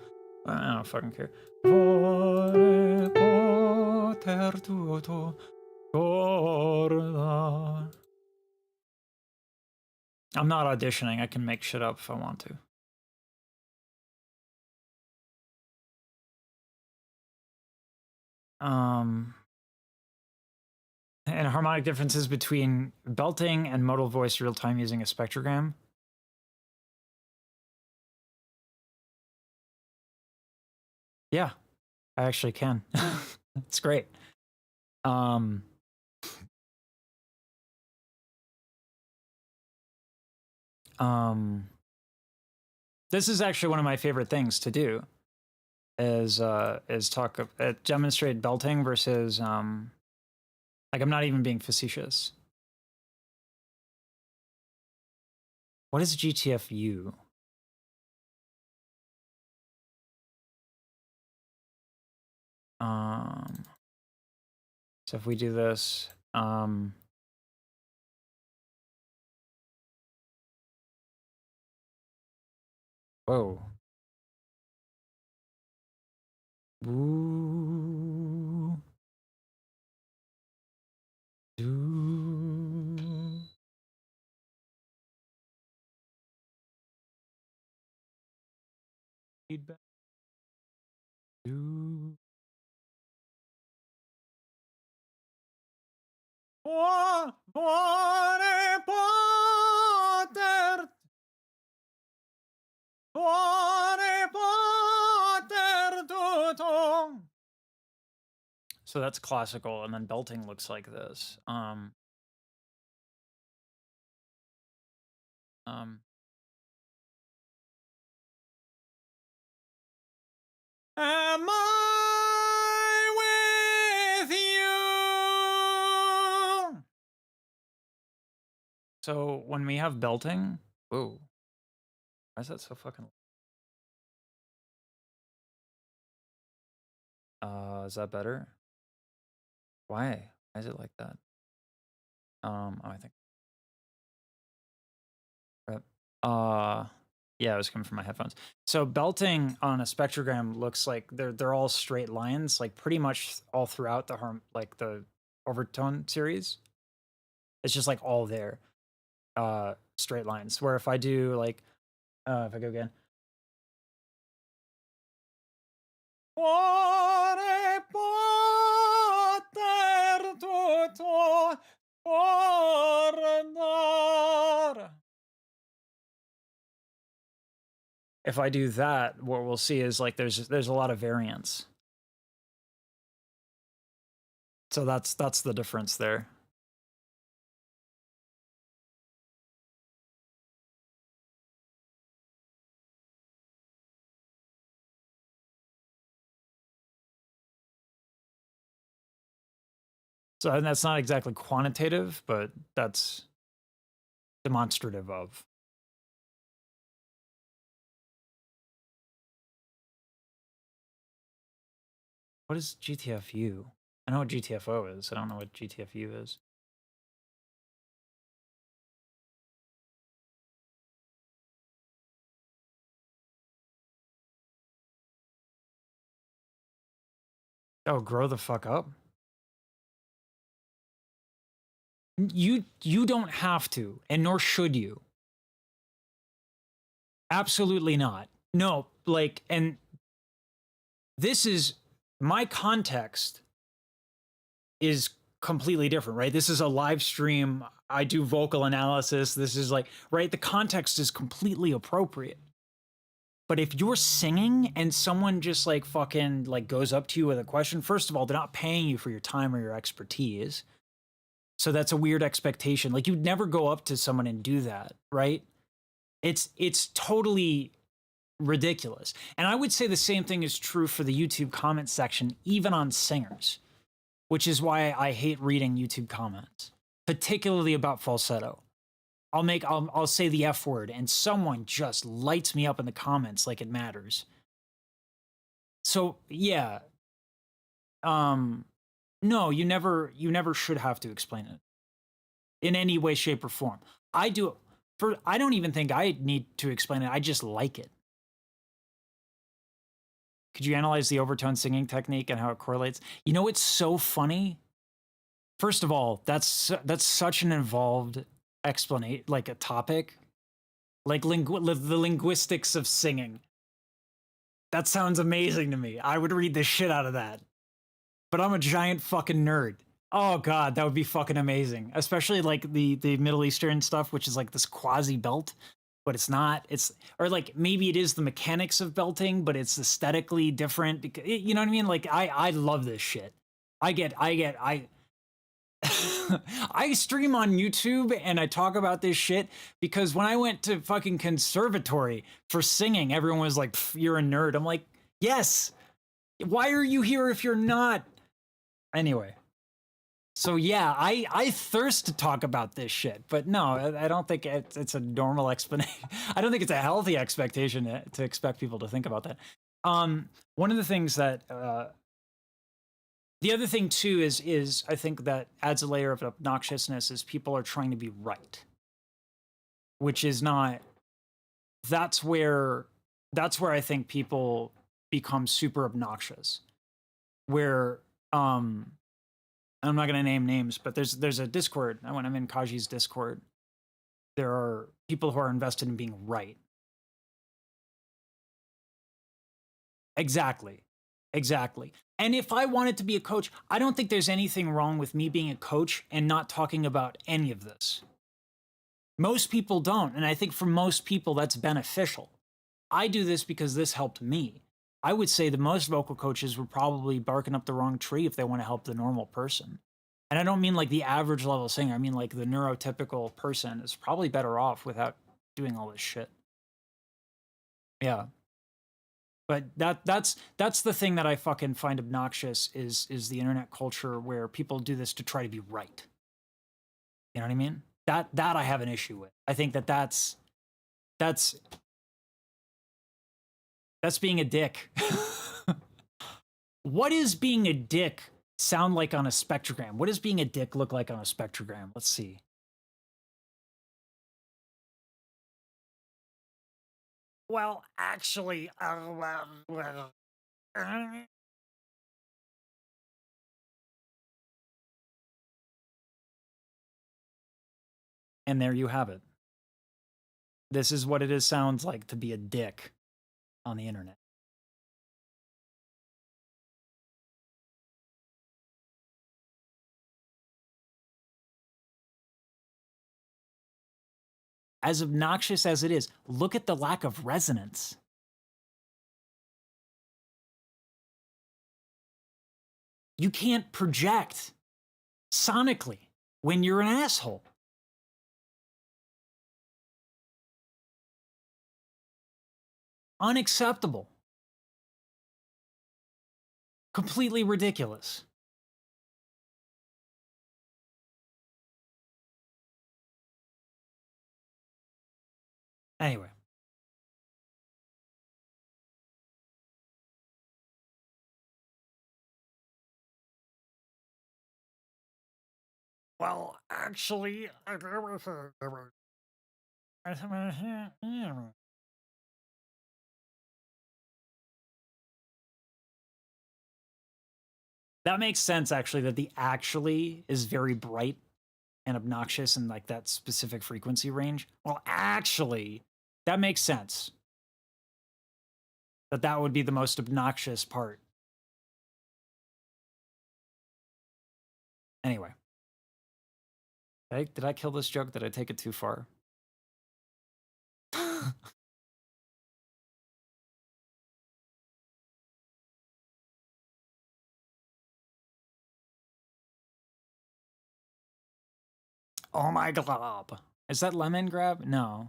I don't fucking care. Vorrei poter tutto scordar. I'm not auditioning. I can make shit up if I want to. And harmonic differences between belting and modal voice real time using a spectrogram. Yeah, I actually can. It's great. This is actually one of my favorite things to do. Is talk demonstrate belting versus like I'm not even being facetious. What is GTFU? So if we do this, whoa. Ooh. Do. Feedback. Do. Vorrei poter. Vorrei poter tutto. So that's classical, and then belting looks like this. Am I with you? So when we have belting, whoa, why is that so fucking? Is that better? Why? Why is it like that? Oh, I think. Yeah, it was coming from my headphones. So belting on a spectrogram looks like they're all straight lines, like pretty much all throughout the like the overtone series. It's just like all there. straight lines. Where if I do like, if I go again. Cuore poter tutto tornar. If I do that, what we'll see is like there's a lot of variance. So that's the difference there. So and that's not exactly quantitative, but that's demonstrative of. What is GTFU? I know what GTFO is. I don't know what GTFU is. Oh, grow the fuck up. You don't have to, and nor should you. Absolutely not. No, like, and this is my context is completely different, right? This is a live stream. I do vocal analysis. This is like, right? The context is completely appropriate. But if you're singing and someone just like fucking like goes up to you with a question, first of all, they're not paying you for your time or your expertise. So that's a weird expectation. Like you'd never go up to someone and do that, right? It's totally ridiculous. And I would say the same thing is true for the YouTube comment section, even on singers, which is why I hate reading YouTube comments, particularly about falsetto. I'll say the F word and someone just lights me up in the comments like it matters. So yeah. No, you never should have to explain it in any way, shape, or form. I don't even think I need to explain it. I just like it. Could you analyze the overtone singing technique and how it correlates? You know, it's so funny. First of all, that's such an involved explanation, like a topic, like the linguistics of singing. That sounds amazing to me. I would read the shit out of that. But I'm a giant fucking nerd. Oh god, that would be fucking amazing. Especially like the Middle Eastern stuff, which is like this quasi belt, but it's not. It's or like maybe it is the mechanics of belting, but it's aesthetically different. You know what I mean? Like I love this shit. I I stream on YouTube and I talk about this shit because when I went to fucking conservatory for singing, everyone was like, "You're a nerd." I'm like, "Yes. Why are you here if you're not?" Anyway. So yeah, I thirst to talk about this shit, but no, I don't think it's a normal explanation. I don't think it's a healthy expectation to expect people to think about that. One of the things that the other thing too is I think that adds a layer of obnoxiousness is people are trying to be right, which is not. That's where I think people become super obnoxious. Where I'm not going to name names, but there's a Discord. When I'm in Kaji's Discord, there are people who are invested in being right. Exactly. And if I wanted to be a coach, I don't think there's anything wrong with me being a coach and not talking about any of this. Most people don't, and I think for most people that's beneficial. I do this because this helped me. I would say the most vocal coaches were probably barking up the wrong tree if they want to help the normal person. And I don't mean like the average level singer. I mean like the neurotypical person is probably better off without doing all this shit. Yeah. But that's the thing that I fucking find obnoxious is the internet culture where people do this to try to be right. You know what I mean? That I have an issue with. I think that's being a dick. What is being a dick sound like on a spectrogram? What does being a dick look like on a spectrogram? Let's see. Well, actually, and there you have it. This is what it sounds like to be a dick on the internet. As obnoxious as it is, look at the lack of resonance. You can't project sonically when you're an asshole. Unacceptable. Completely ridiculous. Anyway. Well, actually, that makes sense, actually, that the actually is very bright and obnoxious in like that specific frequency range. Well, actually, that makes sense. That would be the most obnoxious part. Anyway. Did I kill this joke? Did I take it too far? Oh my glob. Is that lemon grab? No.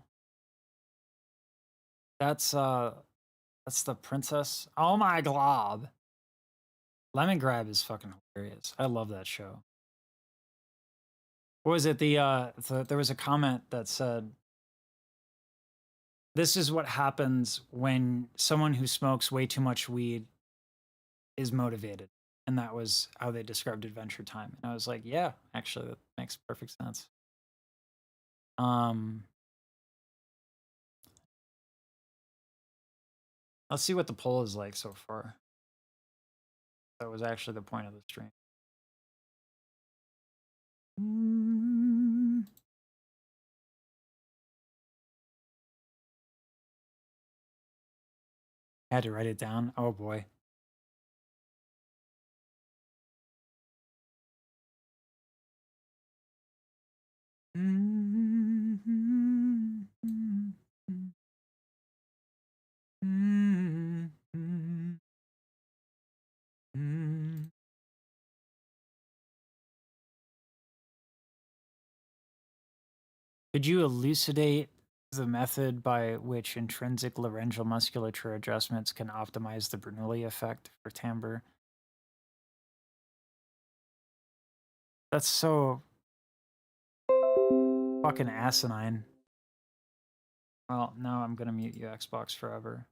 That's the princess. Oh my glob. Lemon grab is fucking hilarious. I love that show. What was it? There was a comment that said, this is what happens when someone who smokes way too much weed is motivated. And that was how they described Adventure Time. And I was like, yeah, actually, that makes perfect sense. Let's see what the poll is like so far. That was actually the point of the stream. I had to write it down. Oh boy. Could you elucidate the method by which intrinsic laryngeal musculature adjustments can optimize the Bernoulli effect for timbre? That's so fucking asinine. Well, now I'm gonna mute you, Xbox, forever.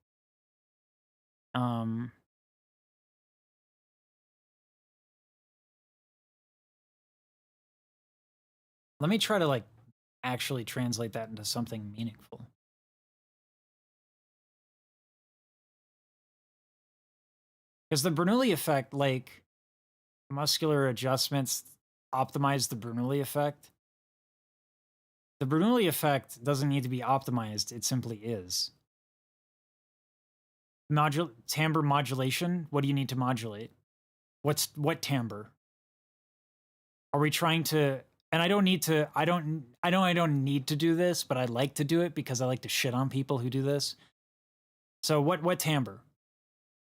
Let me try to like actually translate that into something meaningful. Because the Bernoulli effect, like muscular adjustments optimize the Bernoulli effect. The Bernoulli effect doesn't need to be optimized, it simply is. Timbre modulation, what do you need to modulate? What timbre? Are we trying to, and I don't need to, I know I don't need to do this, but I like to do it because I like to shit on people who do this. So what timbre?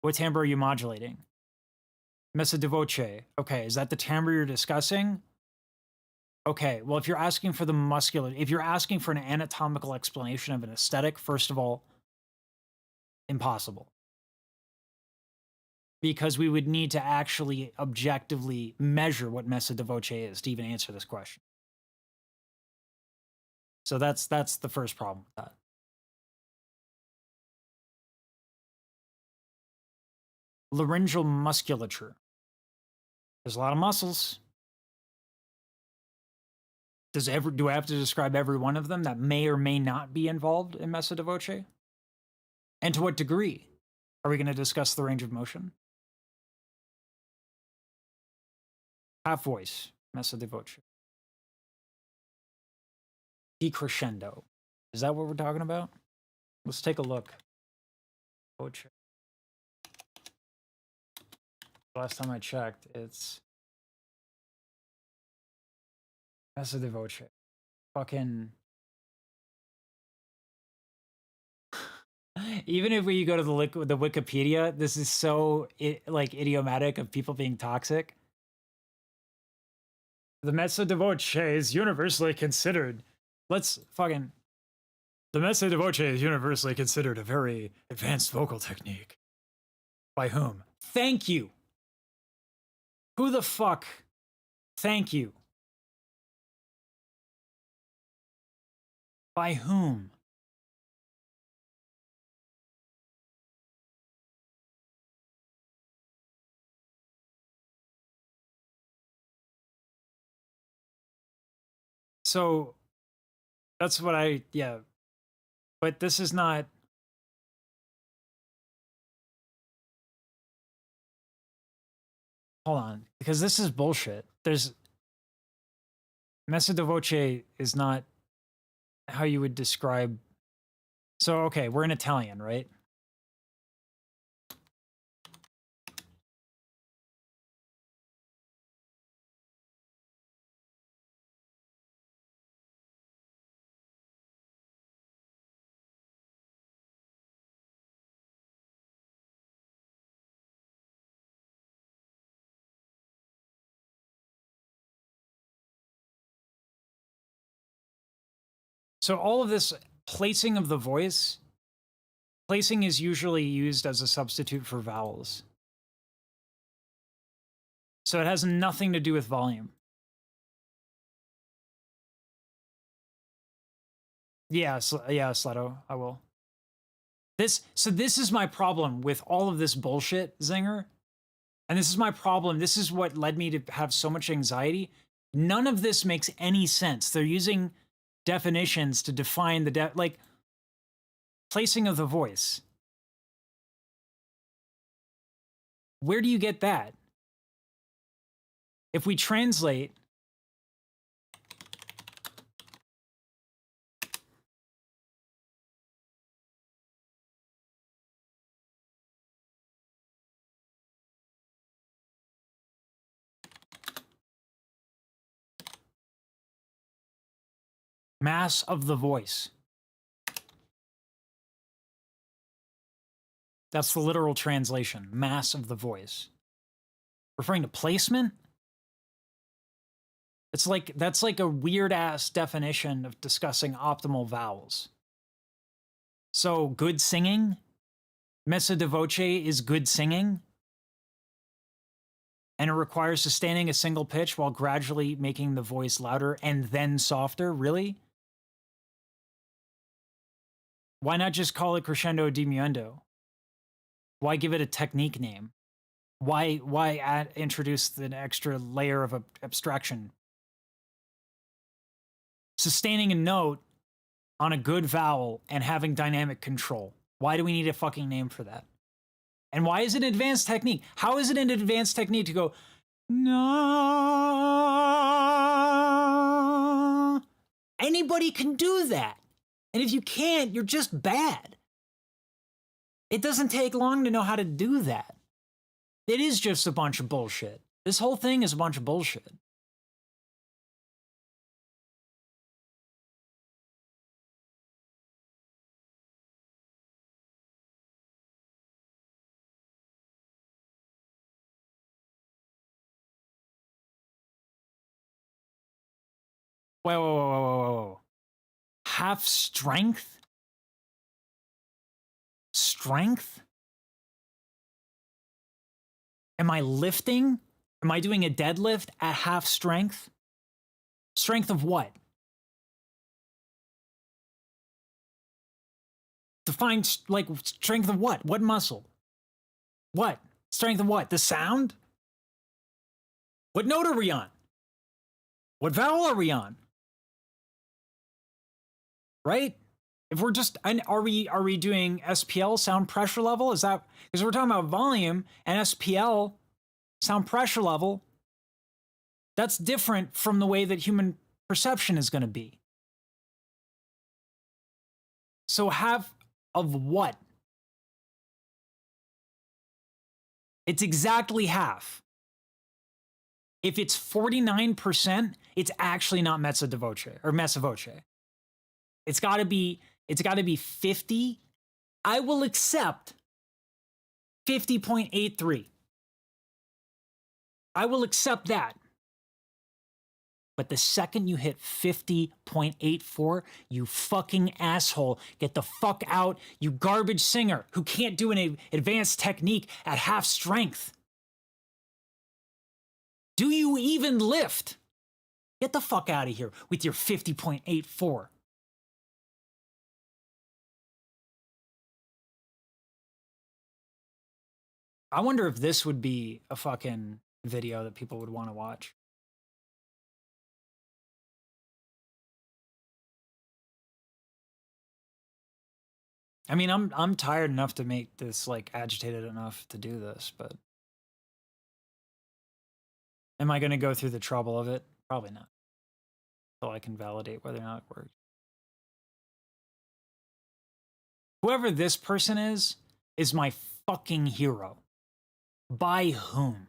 What timbre are you modulating? Messa di voce. Okay, is that the timbre you're discussing? Okay, well, if you're asking for the muscular, if you're asking for an anatomical explanation of an aesthetic, first of all, impossible. Because we would need to actually objectively measure what messa di voce is to even answer this question. So that's the first problem with that. Laryngeal musculature. There's a lot of muscles. Do I have to describe every one of them that may or may not be involved in messa di voce? And to what degree? Are we going to discuss the range of motion? Half voice, messa di voce. Decrescendo. Is that what we're talking about? Let's take a look. Voce. Last time I checked, it's Messa de Voce. Fucking. Even if we go to the Wikipedia, this is so like idiomatic of people being toxic. The Messa de Voce is universally considered. Let's fucking. The Messa de Voce is universally considered a very advanced vocal technique. By whom? Thank you. Who the fuck? Thank you. By whom? So that's what yeah. But this is not. Hold on, because this is bullshit. There's. Messa de Voce is not how you would describe. So, okay, we're in Italian, right? So all of this placing of the voice, placing is usually used as a substitute for vowels. So it has nothing to do with volume. Yeah, yeah, Sleto, I will. So this is my problem with all of this bullshit, Zinger. And this is my problem. This is what led me to have so much anxiety. None of this makes any sense. They're using definitions to define the like placing of the voice. Where do you get that? If we translate mass of the voice. That's the literal translation, mass of the voice. Referring to placement? It's like, that's like a weird ass definition of discussing optimal vowels. So good singing, Messa de Voce is good singing, and it requires sustaining a single pitch while gradually making the voice louder and then softer. Really? Why not just call it crescendo diminuendo? Why give it a technique name? Why introduce an extra layer of abstraction? Sustaining a note on a good vowel and having dynamic control. Why do we need a fucking name for that? And why is it an advanced technique? How is it an advanced technique to go, no? Anybody can do that. And if you can't, you're just bad. It doesn't take long to know how to do that. It is just a bunch of bullshit. This whole thing is a bunch of bullshit. Whoa. Half strength? Strength? Am I lifting? Am I doing a deadlift at half strength? Strength of what? Define, like, strength of what? What muscle? What? Strength of what? The sound? What note are we on? What vowel are we on? Right? If we're just, are we doing SPL, sound pressure level? Is that, because we're talking about volume and SPL, sound pressure level, that's different from the way that human perception is going to be. So half of what? It's exactly half. If it's 49%, it's actually not mezza di voce or mezza voce. It's got to be 50. I will accept 50.83. I will accept that. But the second you hit 50.84, you fucking asshole, get the fuck out, you garbage singer who can't do an advanced technique at half strength. Do you even lift? Get the fuck out of here with your 50.84. I wonder if this would be a fucking video that people would want to watch. I mean, I'm tired enough to make this, like, agitated enough to do this, but am I going to go through the trouble of it? Probably not. So I can validate whether or not it works. Whoever this person is my fucking hero. By whom?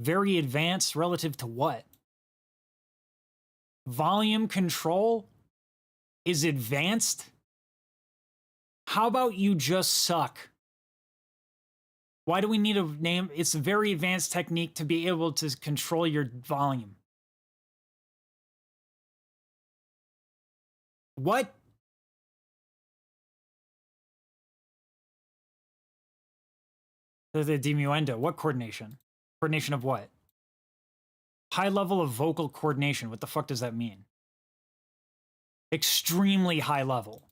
Very advanced relative to what? Volume control is advanced? How about you just suck? Why do we need a name? It's a very advanced technique to be able to control your volume. What? The diminuendo. What coordination? Coordination of what? High level of vocal coordination. What the fuck does that mean? Extremely high level.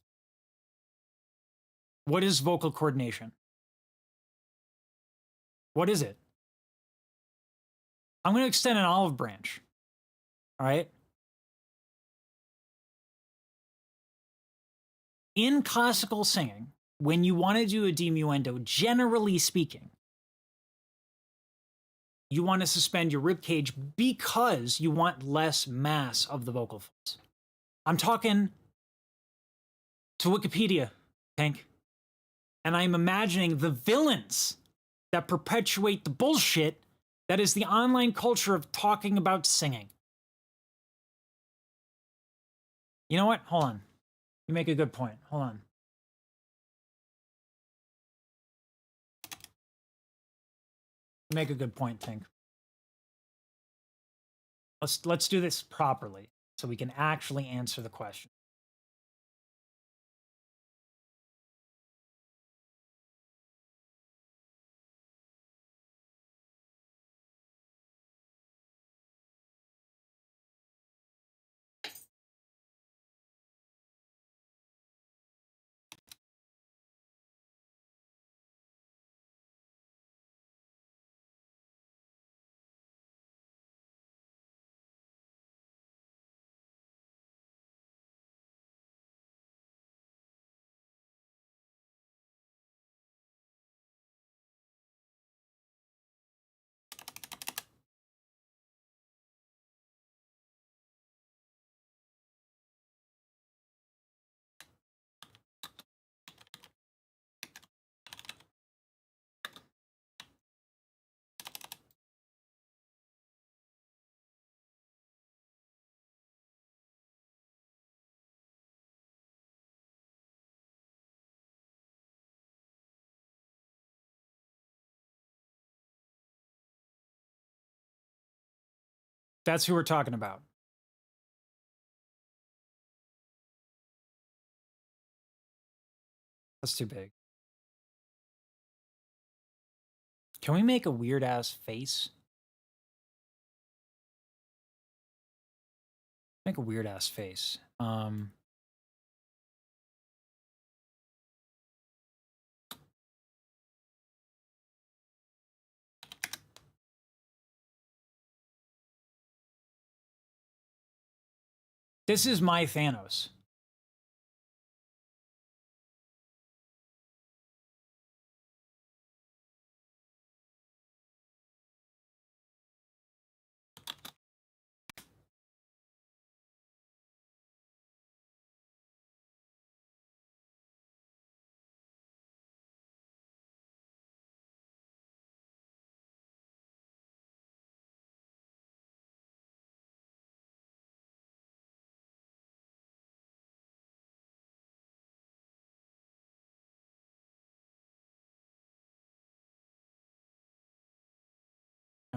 What is vocal coordination? What is it? I'm going to extend an olive branch. All right? In classical singing, when you want to do a diminuendo, generally speaking, you want to suspend your rib cage because you want less mass of the vocal folds. I'm talking to Wikipedia, Pink, and I'm imagining the villains that perpetuate the bullshit that is the online culture of talking about singing. You know what? Hold on. You make a good point. Hold on. You make a good point, Pink. Let's do this properly so we can actually answer the question. That's who we're talking about. That's too big. Can we make a weird ass face? Make a weird ass face. This is my Thanos.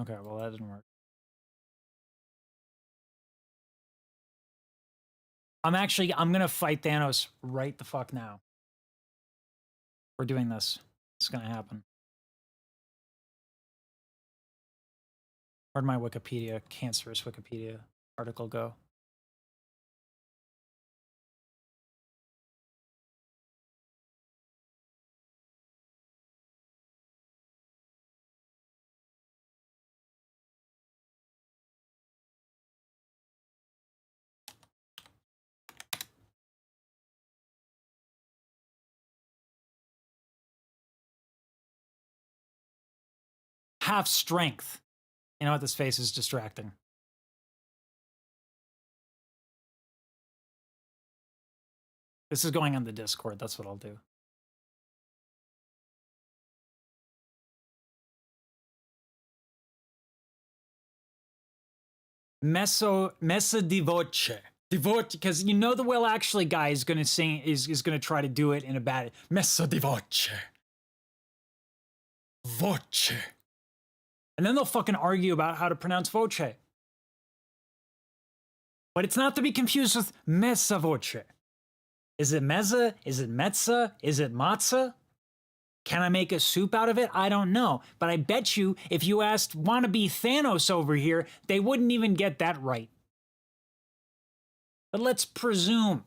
Okay, well, that didn't work. I'm gonna fight Thanos right the fuck now. We're doing this. It's gonna happen. Where'd my Wikipedia, cancerous Wikipedia article go? Half strength. You know what? This face is distracting. This is going on the Discord. That's what I'll do. Messa di voce. Di voce, because you know the Will Actually guy is gonna sing, is gonna try to do it in a bad Messa di voce. Voce. And then they'll fucking argue about how to pronounce voce. But it's not to be confused with messa voce. Is it mezza? Is it mezza? Is it matza? Can I make a soup out of it? I don't know. But I bet you if you asked wannabe Thanos over here, they wouldn't even get that right. But let's presume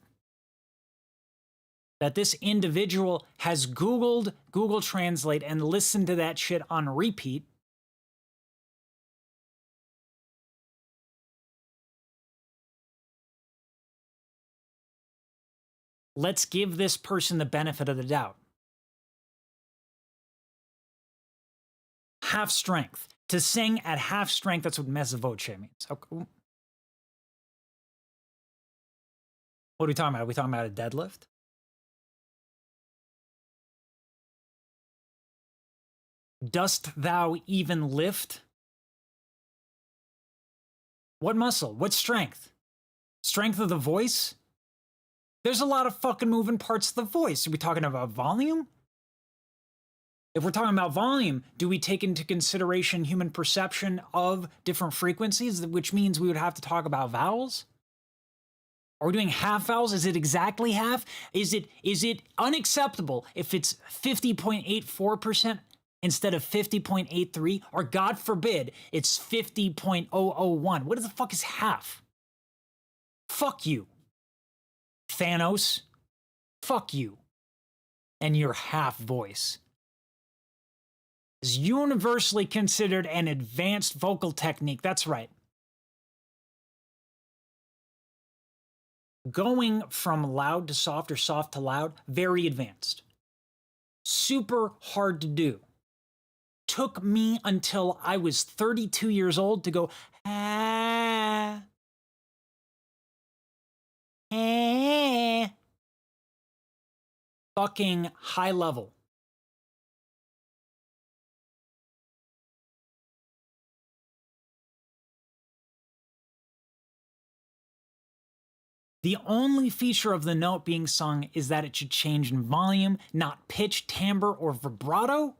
that this individual has Googled Google Translate and listened to that shit on repeat. Let's give this person the benefit of the doubt. Half strength. To sing at half strength, that's what mezza voce means. Okay. What are we talking about? Are we talking about a deadlift? Dost thou even lift? What muscle? What strength? Strength of the voice? There's a lot of fucking moving parts of the voice. Are we talking about volume? If we're talking about volume, do we take into consideration human perception of different frequencies, which means we would have to talk about vowels? Are we doing half vowels? Is it exactly half? Is it unacceptable if it's 50.84% instead of 50.83? Or God forbid, it's 50.001. What the fuck is half? Fuck you, Thanos. Fuck you. And your half voice is universally considered an advanced vocal technique. That's right. Going from loud to soft or soft to loud, very advanced. Super hard to do. Took me until I was 32 years old to go, ah, eh, fucking high level. The only feature of the note being sung is that it should change in volume, not pitch, timbre, or vibrato.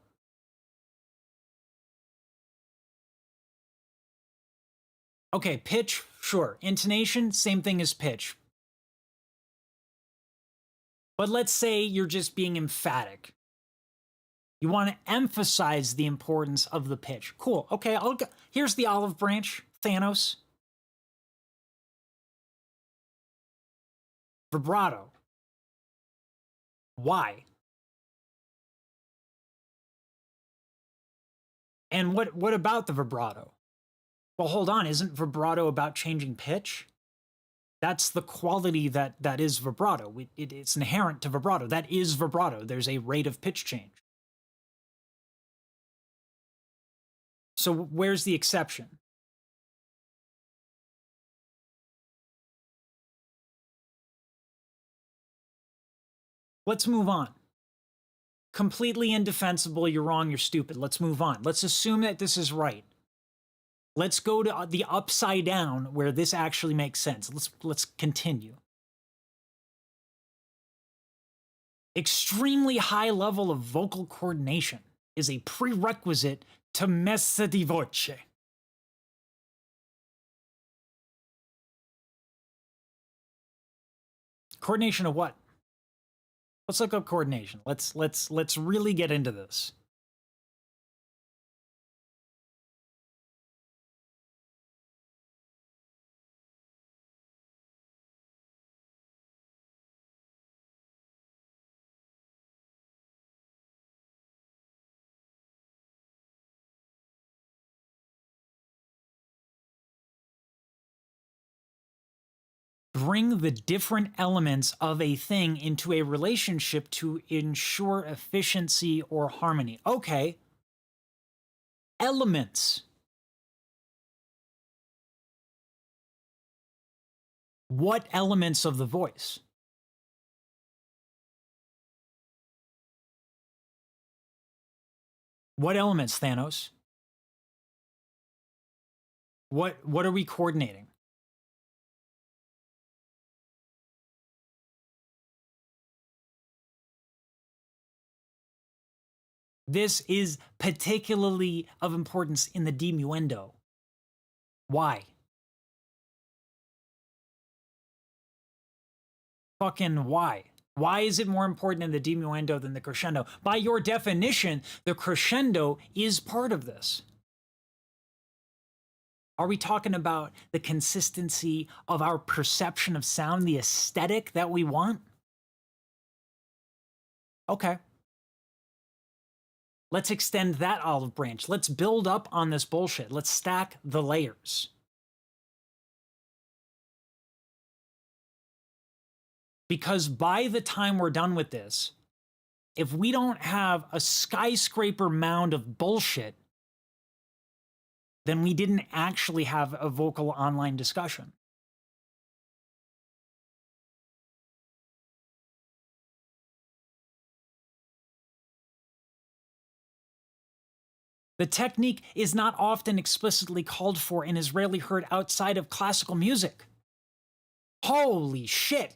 Okay, pitch, sure. Intonation, same thing as pitch. But let's say you're just being emphatic. You want to emphasize the importance of the pitch. Cool. Okay, here's the olive branch, Thanos. Vibrato. Why? And what about the vibrato? Well, hold on, isn't vibrato about changing pitch? That's the quality that is vibrato. It's inherent to vibrato. That is vibrato. There's a rate of pitch change. So where's the exception? Let's move on. Completely indefensible, you're wrong, you're stupid. Let's move on. Let's assume that this is right. Let's go to the upside down where this actually makes sense. Let's continue. Extremely high level of vocal coordination is a prerequisite to messa di voce. Coordination of what? Let's look up coordination. Let's really get into this. Bring the different elements of a thing into a relationship to ensure efficiency or harmony. Okay. Elements. What elements of the voice? What elements, Thanos? What are we coordinating? This is particularly of importance in the diminuendo. Why? Fucking why? Why is it more important in the diminuendo than the crescendo? By your definition, the crescendo is part of this. Are we talking about the consistency of our perception of sound, the aesthetic that we want? Okay. Let's extend that olive branch. Let's build up on this bullshit. Let's stack the layers. Because by the time we're done with this, if we don't have a skyscraper mound of bullshit, then we didn't actually have a vocal online discussion. The technique is not often explicitly called for and is rarely heard outside of classical music. Holy shit.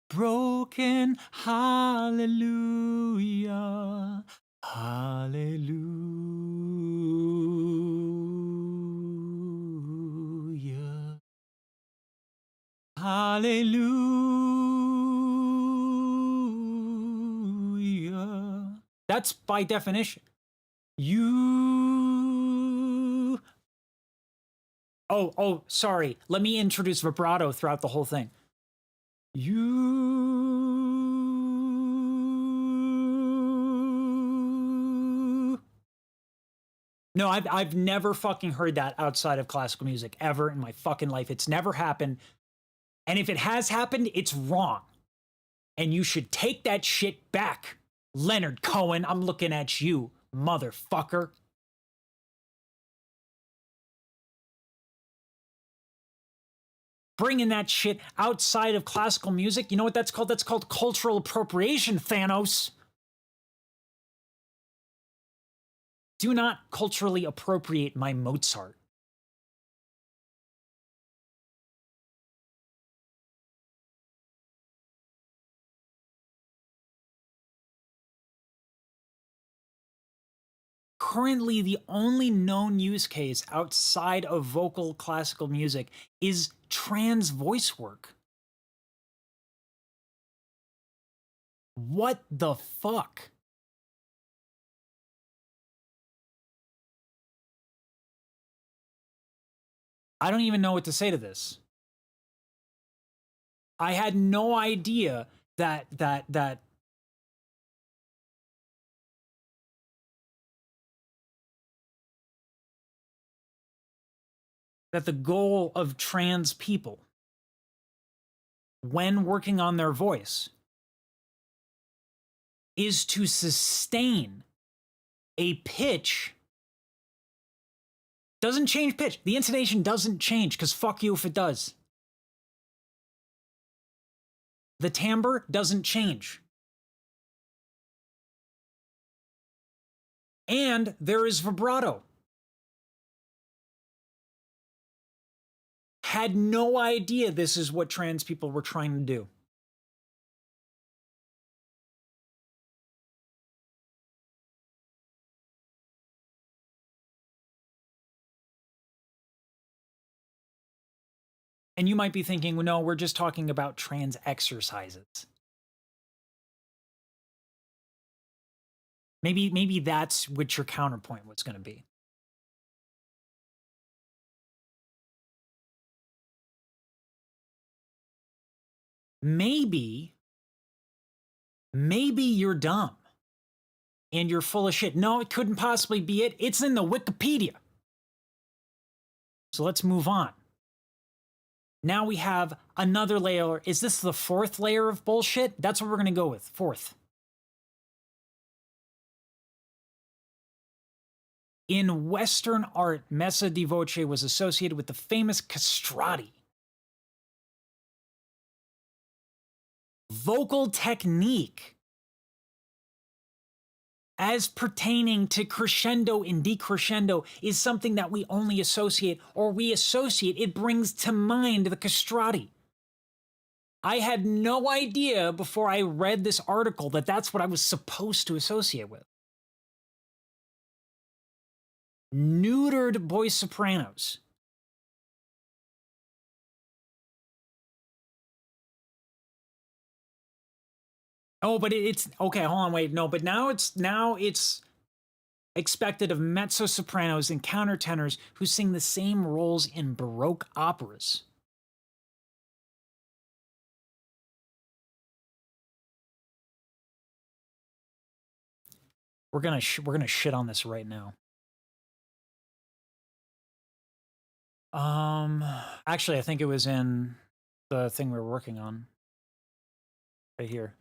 Broken hallelujah, hallelujah, hallelujah. That's by definition. Oh, sorry. Let me introduce vibrato throughout the whole thing. No, I've never fucking heard that outside of classical music ever in my fucking life. It's never happened. And if it has happened, it's wrong. And you should take that shit back. Leonard Cohen, I'm looking at you, motherfucker. Bringing that shit outside of classical music. You know what that's called? That's called cultural appropriation, Thanos. Do not culturally appropriate my Mozart. Currently, the only known use case outside of vocal classical music is trans voice work. What the fuck? I don't even know what to say to this. I had no idea that the goal of trans people when working on their voice is to sustain a pitch. Doesn't change pitch. The intonation doesn't change because fuck you if it does. The timbre doesn't change. And there is vibrato. Had no idea this is what trans people were trying to do. And you might be thinking, well, no, we're just talking about trans exercises. Maybe that's what your counterpoint was going to be. Maybe you're dumb and you're full of shit. No, it couldn't possibly be it. It's in the Wikipedia. So let's move on. Now we have another layer. Is this the fourth layer of bullshit? That's what we're going to go with. Fourth. In Western art, messa di voce was associated with the famous castrati. Vocal technique as pertaining to crescendo and decrescendo is something that we only associate, it brings to mind the castrati. I had no idea before I read this article that that's what I was supposed to associate with. Neutered voice sopranos. Oh, but it's okay. Hold on, wait. No, but now it's expected of mezzo sopranos and countertenors who sing the same roles in Baroque operas. We're gonna shit on this right now. Actually, I think it was in the thing we were working on. Right here.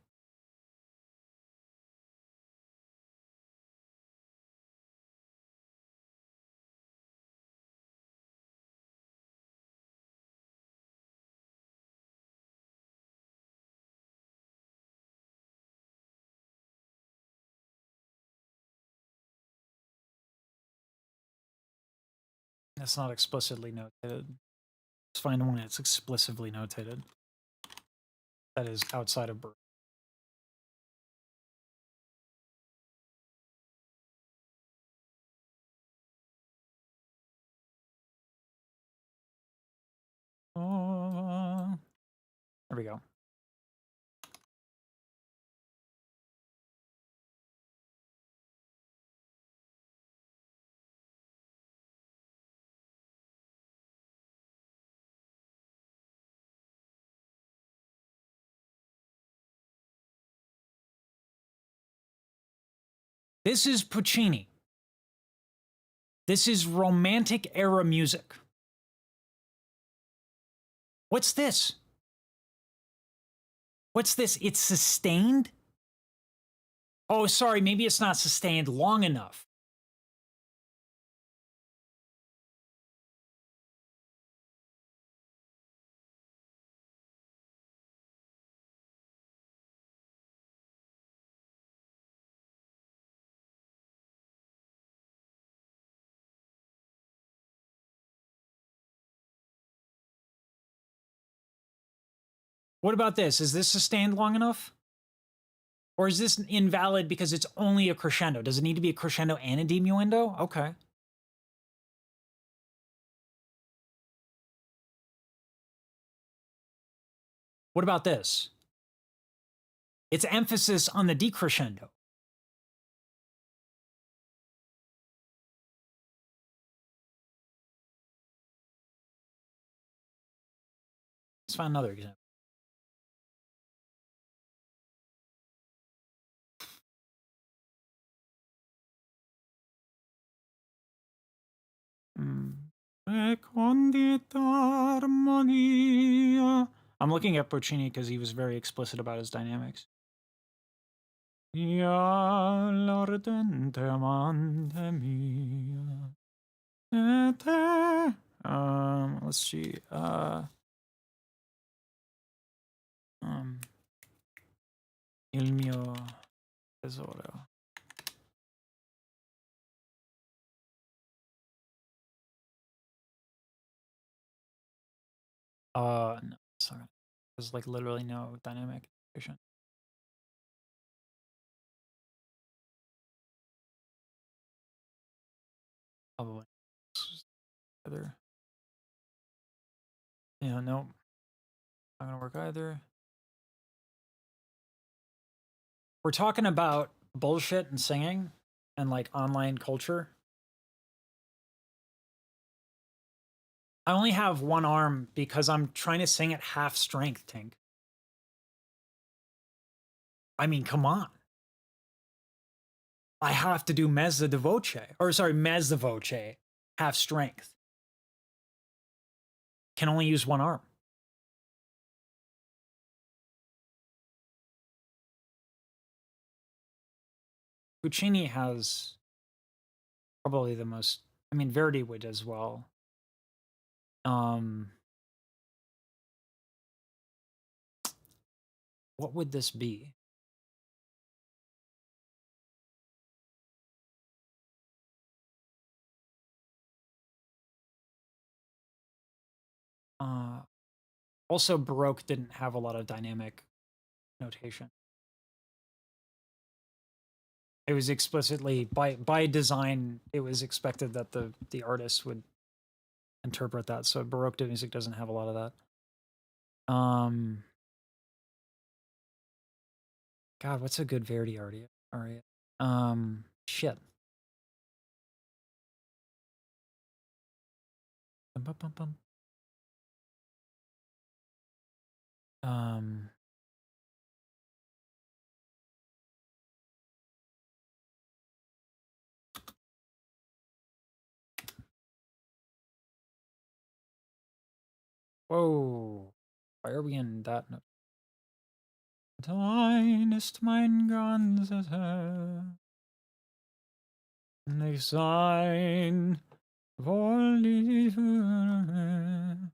That's not explicitly notated. Let's find one that's explicitly notated. That is outside of birth. There we go. This is Puccini. This is Romantic era music. What's this? What's this? It's sustained? Oh, sorry, maybe it's not sustained long enough. What about this? Is this sustained long enough? Or is this invalid because it's only a crescendo? Does it need to be a crescendo and a diminuendo? Okay. What about this? It's emphasis on the decrescendo. Let's find another example. I'm looking at Puccini because he was very explicit about his dynamics. Let's see. Il mio tesoro. No, sorry. There's like literally no dynamic efficient. Probably. Other. Yeah, no. Not gonna work either. We're talking about bullshit and singing and like online culture. I only have one arm because I'm trying to sing at half strength, Tink. I mean, come on. I have to do mezza de voce, or sorry, mezza voce, half strength. Can only use one arm. Puccini has probably the most, I mean, Verdi would as well. What would this be? Also, Baroque didn't have a lot of dynamic notation. It was explicitly by design. It was expected that the artist would interpret that. So Baroque music doesn't have a lot of that. God, what's a good Verdi aria? Shit. Bum, bum, bum, bum. Whoa. Why are we in that note? Dein ist mein ganzes Herz. Nicht sein wohl die Höhe.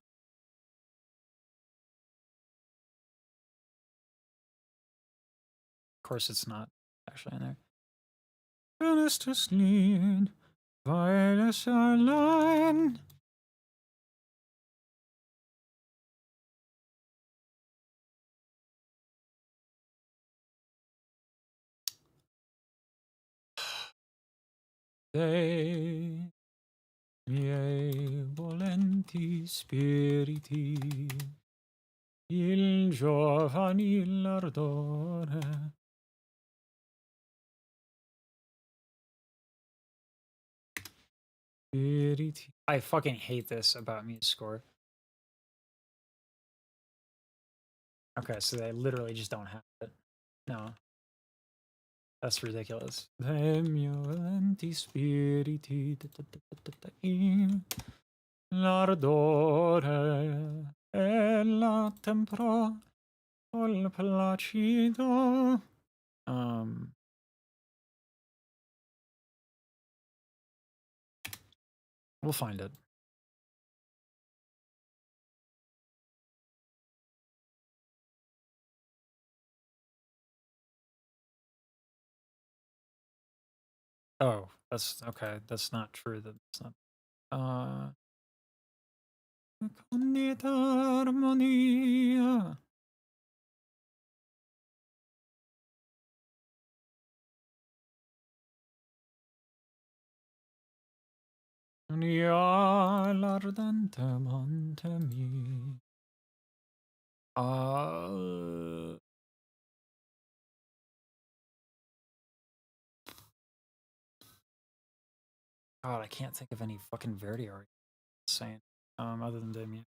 Of course it's not actually in there. Schönstes Lied, weil es allein dei miei volenti spiriti, il giovanile ardore. Spiriti. I fucking hate this about music score. Okay, so they literally just don't have it. No. That's ridiculous. Dei miei volenti spiriti, l'ardore e la tempra col placido. We'll find it. Oh, that's okay. That's not true. That's not. Connetta armonia. Nia l'ardente monte mi. God, I can't think of any fucking Verdi art. Insane. Other than Damien.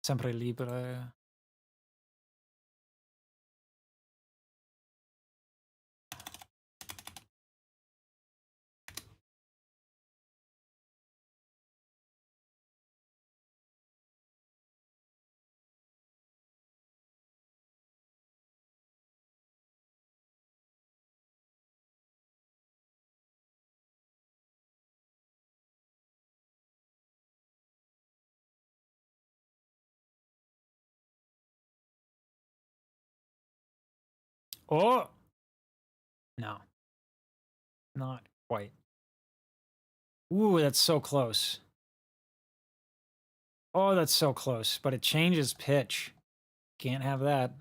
Sempre Libre. Oh! No. Not quite. Ooh, that's so close. Oh, that's so close. But it changes pitch. Can't have that.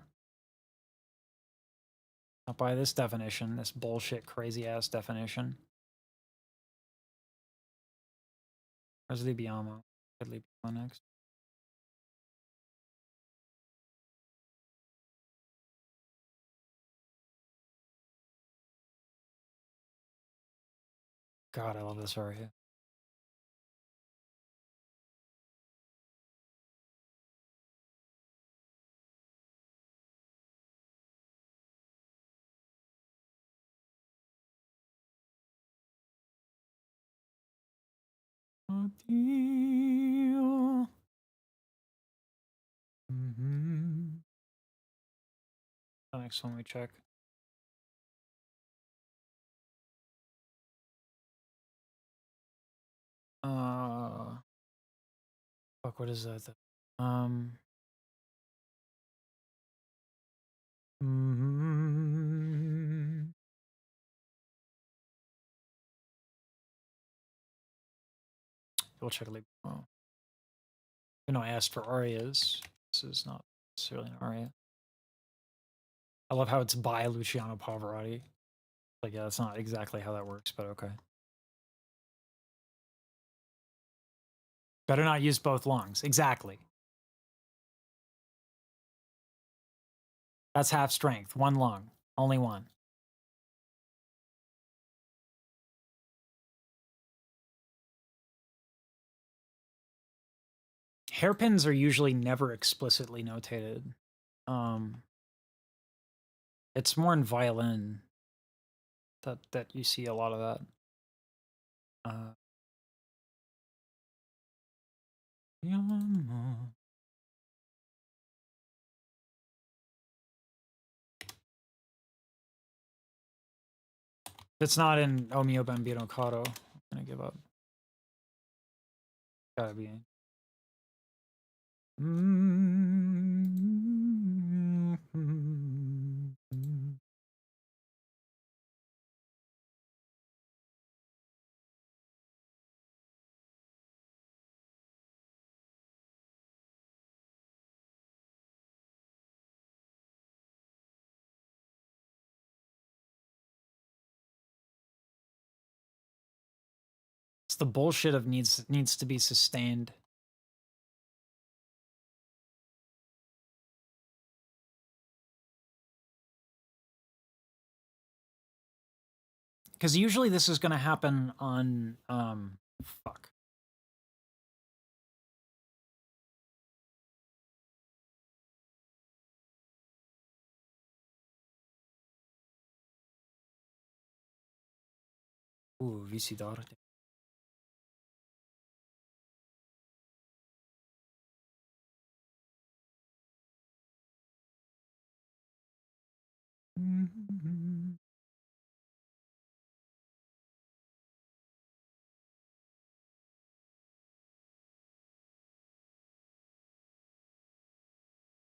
Not by this definition. This bullshit, crazy ass definition. Where's Libiamo? Get Libiamo next. God, I love this aria. Addio. The next one we check. Fuck, what is that? We'll check it. Oh. You know, I asked for arias. This is not necessarily an aria. I love how it's by Luciano Pavarotti. Like, yeah, that's not exactly how that works, but okay. Better not use both lungs. Exactly. That's half strength. One lung. Only one. Hairpins are usually never explicitly notated. It's more in violin that you see a lot of that. It's not in O Mio Bambino Caro. I'm gonna give up. Gotta be. It's the bullshit of needs to be sustained. Because usually this is gonna happen on fuck. Ooh, Visidor.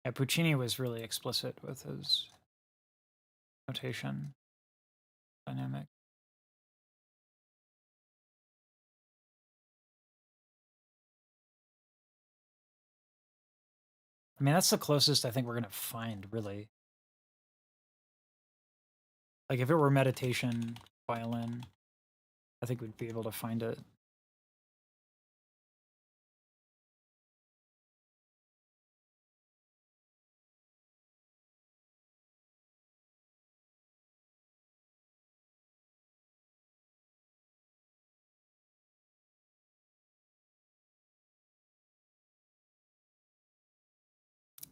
Yeah, Puccini was really explicit with his notation dynamic. I mean, that's the closest I think we're gonna find, really. Like, if it were meditation violin, I think we'd be able to find it.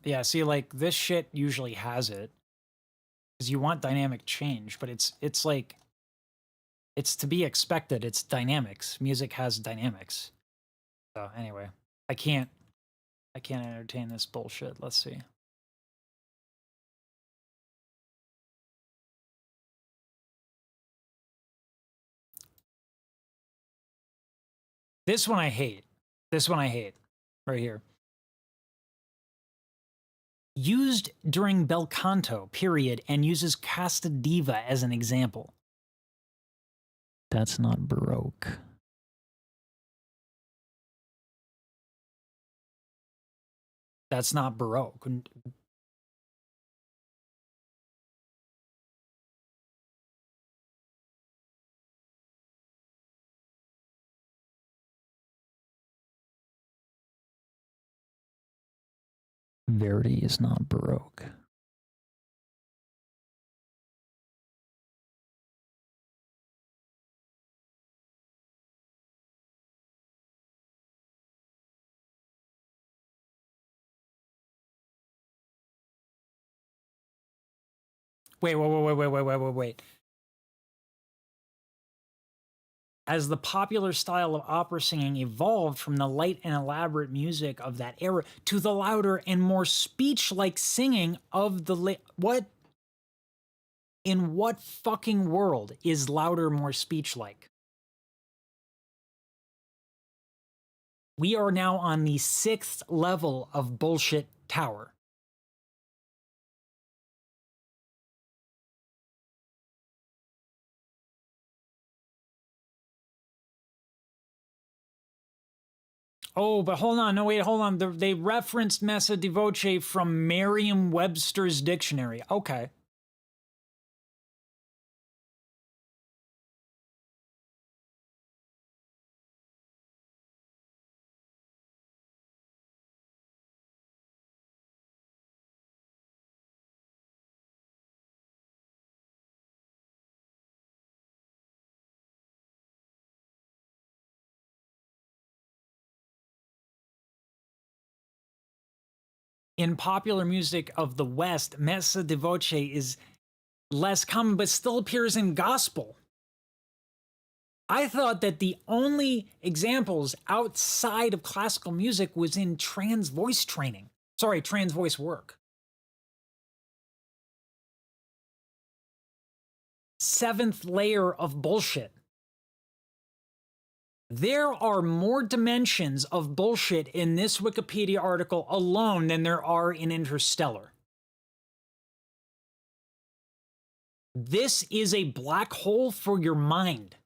Yeah, see, like, this shit usually has it. Because you want dynamic change, but it's like, it's to be expected. It's dynamics. Music has dynamics. So anyway, I can't entertain this bullshit. Let's see. This one I hate. This one I hate. Right here. Used during bel canto, period, and uses Casta Diva as an example. That's not Baroque. That's not Baroque. Verdi is not Baroque. Wait. As the popular style of opera singing evolved from the light and elaborate music of that era to the louder and more speech-like singing of the what? In what fucking world is louder more speech-like? We are now on the 6th level of bullshit tower. Oh, but hold on. No, wait, hold on. They referenced Messa di Voce from Merriam-Webster's dictionary. Okay. In popular music of the West, Messa di Voce is less common, but still appears in gospel. I thought that the only examples outside of classical music was in trans voice training. Sorry, trans voice work. 7th layer of bullshit. There are more dimensions of bullshit in this Wikipedia article alone than there are in Interstellar. This is a black hole for your mind.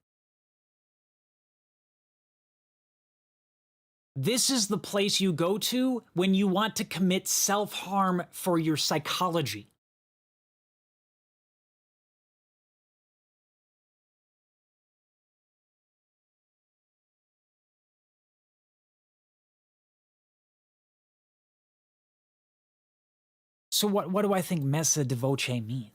This is the place you go to when you want to commit self-harm for your psychology. So what do I think Messa di Voce mean?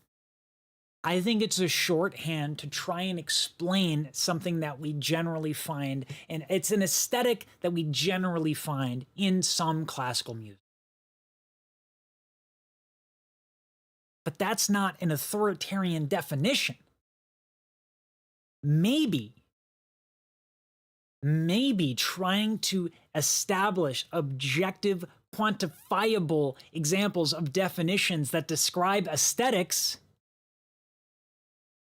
I think it's a shorthand to try and explain something that we generally find, and it's an aesthetic that we generally find in some classical music. But that's not an authoritarian definition. Maybe trying to establish objective, quantifiable examples of definitions that describe aesthetics,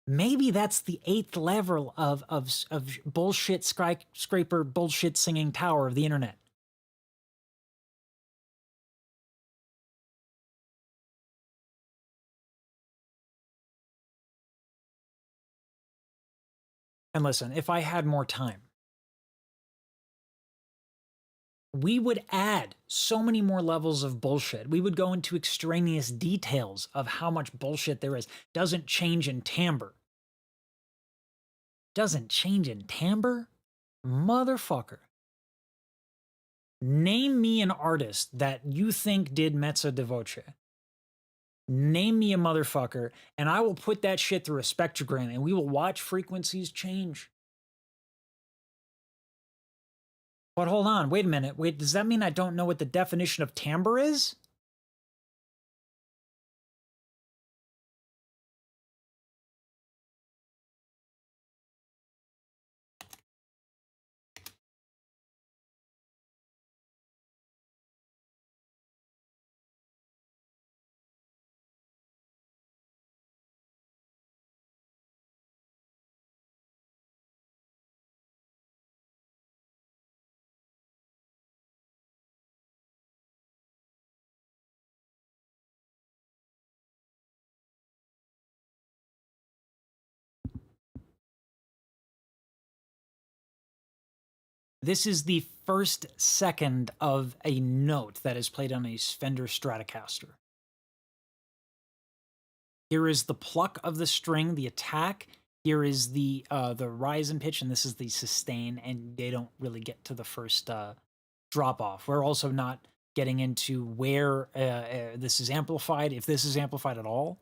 maybe that's the 8th level of bullshit skyscraper, bullshit singing tower of the internet. And listen, if I had more time, we would add so many more levels of bullshit. We would go into extraneous details of how much bullshit there is. Doesn't change in timbre. Doesn't change in timbre? Motherfucker. Name me an artist that you think did Mezza di Voce. Name me a motherfucker, and I will put that shit through a spectrogram, and we will watch frequencies change. But hold on, wait a minute. Wait, does that mean I don't know what the definition of timbre is? This is the first second of a note that is played on a Fender Stratocaster. Here is the pluck of the string, the attack. Here is the rise in pitch, and this is the sustain, and they don't really get to the first drop off. We're also not getting into where this is amplified, if this is amplified at all.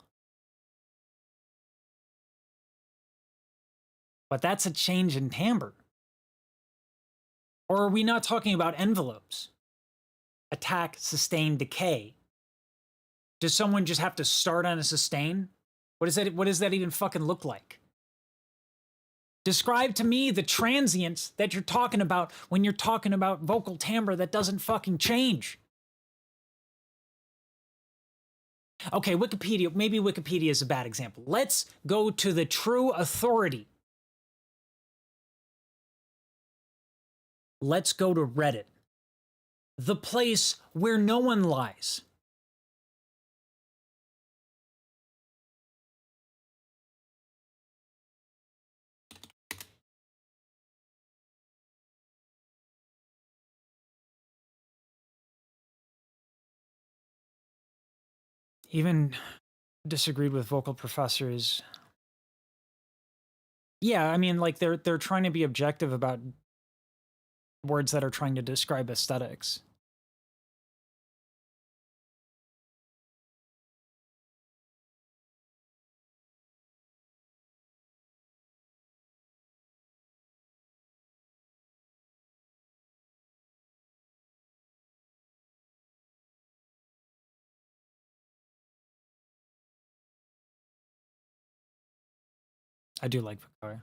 But that's a change in timbre. Or are we not talking about envelopes? Attack, sustain, decay. Does someone just have to start on a sustain? What does that even fucking look like? Describe to me the transients that you're talking about when you're talking about vocal timbre that doesn't fucking change. Okay, Wikipedia, maybe Wikipedia is a bad example. Let's go to the true authority. Let's go to Reddit, the place where no one lies. Even disagreed with vocal professors. Yeah, I mean, like they're trying to be objective about words that are trying to describe aesthetics. I do like Victoria.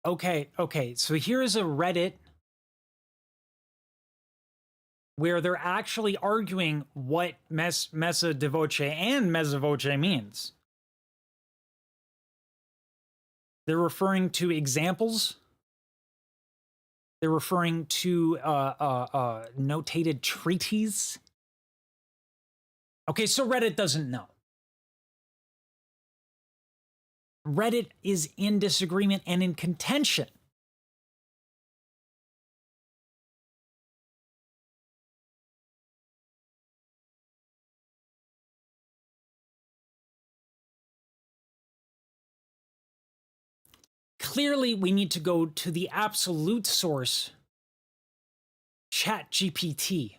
Okay, so here is a Reddit where they're actually arguing what messa de voce and mezza voce means. They're referring to examples. They're referring to notated treaties. Okay, so Reddit doesn't know. Reddit is in disagreement and in contention. Clearly, we need to go to the absolute source, ChatGPT.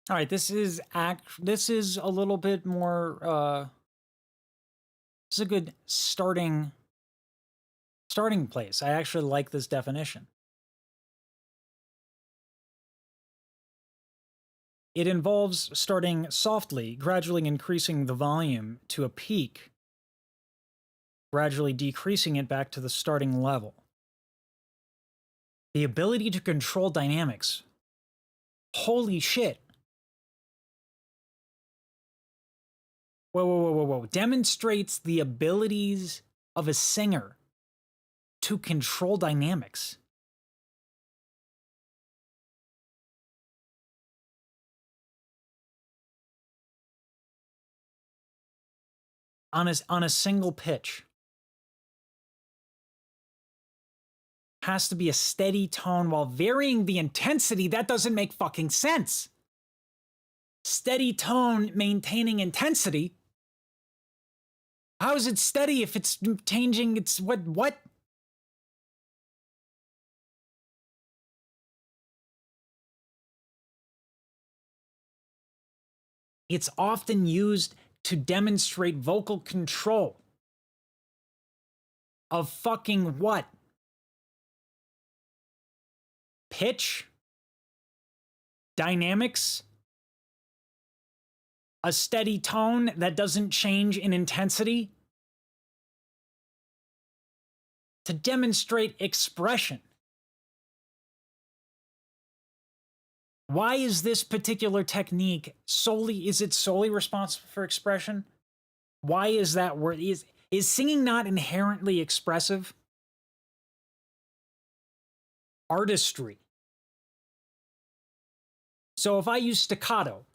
All right, this is a little bit more this is a good starting place. I actually like this definition. It involves starting softly, gradually increasing the volume to a peak, gradually decreasing it back to the starting level. The ability to control dynamics. Holy shit. Whoa. Demonstrates the abilities of a singer to control dynamics. On a single pitch. has to be a steady tone while varying the intensity. That doesn't make fucking sense. Steady tone maintaining intensity. How is it steady if it's changing? It's what? It's often used to demonstrate vocal control of fucking what? Pitch? Dynamics? A steady tone that doesn't change in intensity? To demonstrate expression. Why is this particular technique is it solely responsible for expression? Why is that word? Is singing not inherently expressive? Artistry. So if I use staccato,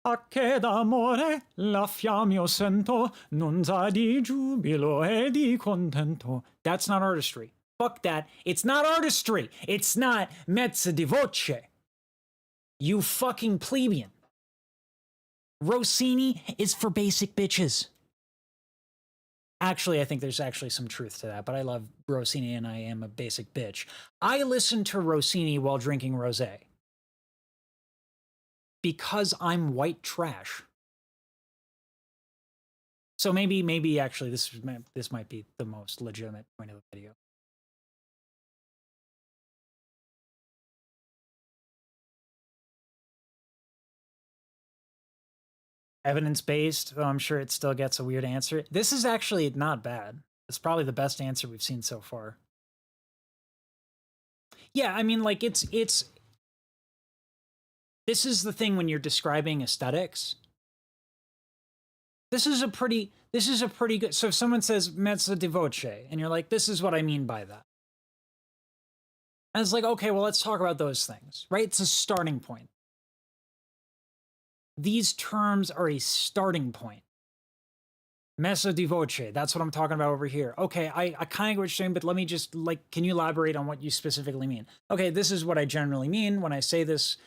a che d'amore la fiamma io sento, non sa di giubilo e di contento. That's not artistry. Fuck that. It's not artistry. It's not mezza di voce. You fucking plebeian. Rossini is for basic bitches. Actually, I think there's actually some truth to that, but I love Rossini and I am a basic bitch. I listen to Rossini while drinking rosé. Because I'm white trash. So maybe actually this might be the most legitimate point of the video. Evidence-based, I'm sure it still gets a weird answer. This is actually not bad. It's probably the best answer we've seen so far. Yeah, I mean, like, this is the thing when you're describing aesthetics. This is a pretty good, so if someone says mezza di voce, and you're like, this is what I mean by that. And it's like, okay, well, let's talk about those things, right? It's a starting point. These terms are a starting point. Mezza di voce, that's what I'm talking about over here. Okay, I kind of get what you're saying, but let me just, like, can you elaborate on what you specifically mean? Okay, this is what I generally mean when I say this.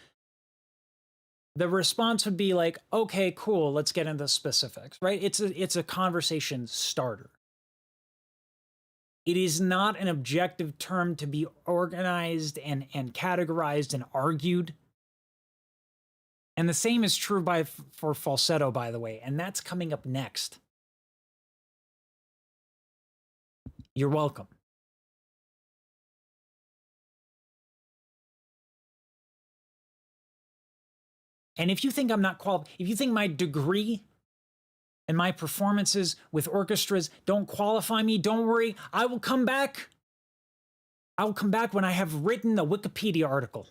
The response would be like, okay, cool, let's get into specifics, right? It's a conversation starter. It is not an objective term to be organized and categorized and argued. And the same is true for falsetto, by the way, and that's coming up next. You're welcome. And if you think I'm not qualified, if you think my degree and my performances with orchestras don't qualify me, don't worry, I will come back. I will come back when I have written a Wikipedia article.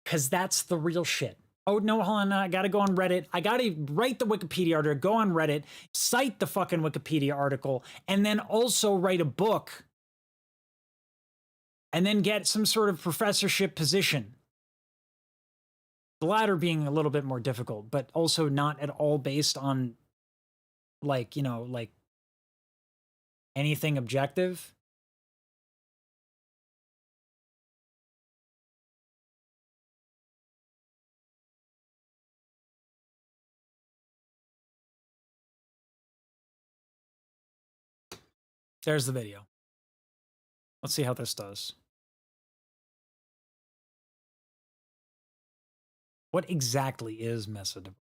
Because that's the real shit. Oh, no, hold on, I gotta go on Reddit. I gotta write the Wikipedia article, go on Reddit, cite the fucking Wikipedia article, and then also write a book. And then get some sort of professorship position. The latter being a little bit more difficult, but also not at all based on, like, you know, like anything objective. There's the video. Let's see how this does. What exactly is mezza di voce?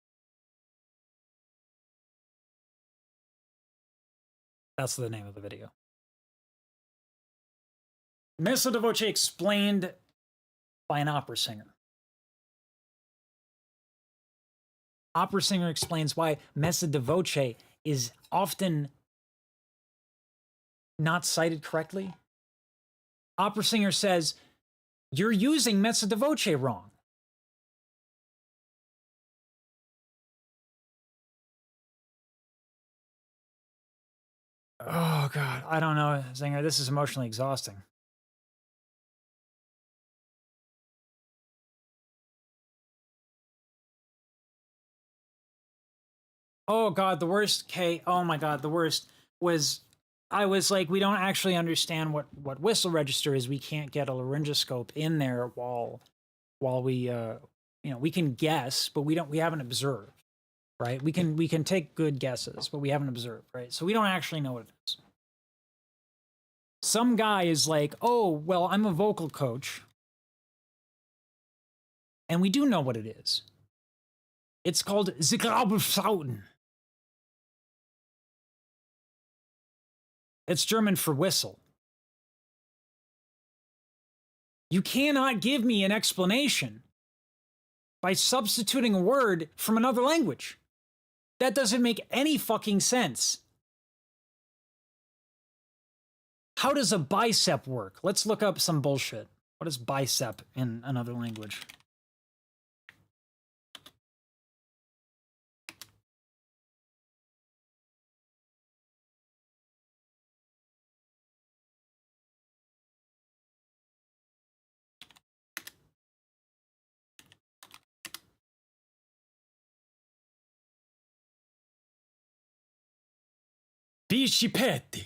That's the name of the video. Mezza di voce explained by an opera singer. Opera singer explains why mezza di voce is often not cited correctly. Opera singer says, you're using mezza di voce wrong. Oh, God, I don't know, Zinger. This is emotionally exhausting. Oh, God, the worst. Okay, oh, my God, the worst. was I was like, we don't actually understand what whistle register is. We can't get a laryngoscope in there while we we can guess, but we haven't observed, right? We can take good guesses, but we haven't observed, right? So we don't actually know what it is. Some guy is like, oh, well, I'm a vocal coach. And we do know what it is. It's called Zigrabelflauten. It's German for whistle. You cannot give me an explanation by substituting a word from another language. That doesn't make any fucking sense. How does a bicep work? Let's look up some bullshit. What is bicep in another language? Bicipeti.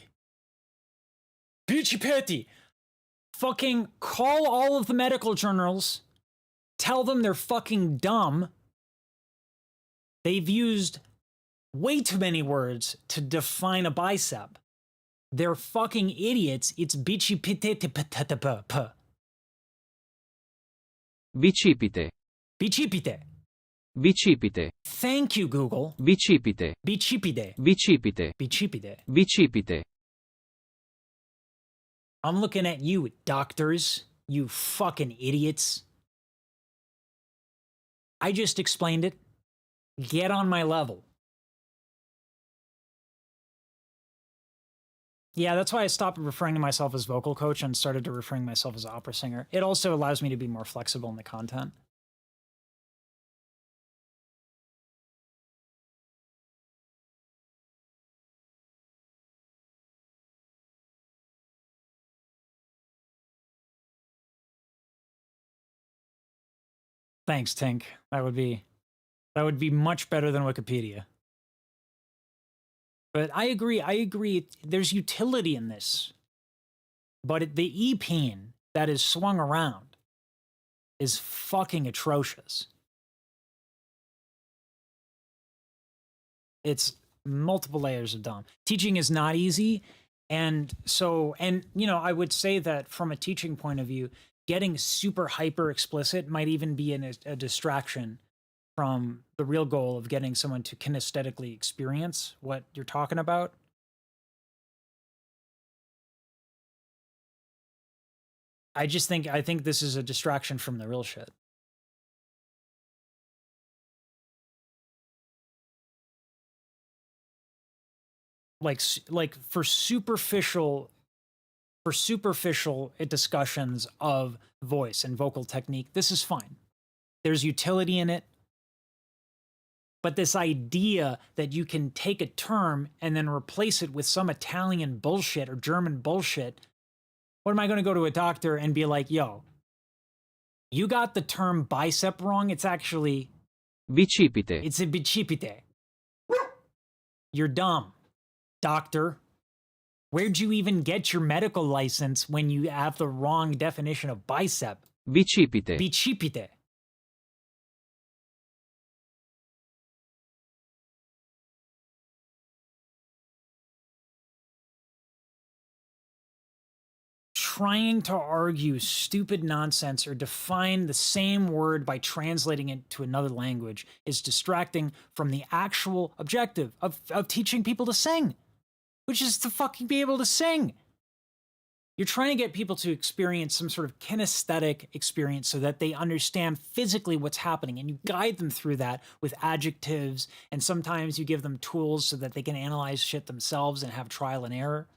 Bicipeti. Fucking call all of the medical journals. Tell them they're fucking dumb. They've used way too many words to define a bicep. They're fucking idiots. It's bicipite. Bicipite. Bicipite. Bicipite. Thank you, Google. Bicipite. Bicipite. Bicipite. Bicipite. Bicipite. I'm looking at you, doctors. You fucking idiots. I just explained it. Get on my level. Yeah, that's why I stopped referring to myself as vocal coach and started to referring to myself as opera singer. It also allows me to be more flexible in the content. Thanks, Tink. That would be much better than Wikipedia. But I agree. There's utility in this. But the E-peen that is swung around is fucking atrocious. It's multiple layers of dumb. Teaching is not easy. And so, I would say that from a teaching point of view, getting super hyper explicit might even be a distraction from the real goal of getting someone to kinesthetically experience what you're talking about. I think this is a distraction from the real shit. Like for superficial discussions of voice and vocal technique, this is fine. There's utility in it. But this idea that you can take a term and then replace it with some Italian bullshit or German bullshit, what am I going to go to a doctor and be like, yo, you got the term bicep wrong? It's actually... Bicipite. It's a bicipite. You're dumb, doctor. Where'd you even get your medical license when you have the wrong definition of bicep? Bicipite. Bicipite. Trying to argue stupid nonsense or define the same word by translating it to another language is distracting from the actual objective of teaching people to sing, which is to fucking be able to sing. You're trying to get people to experience some sort of kinesthetic experience so that they understand physically what's happening, and you guide them through that with adjectives, and sometimes you give them tools so that they can analyze shit themselves and have trial and error.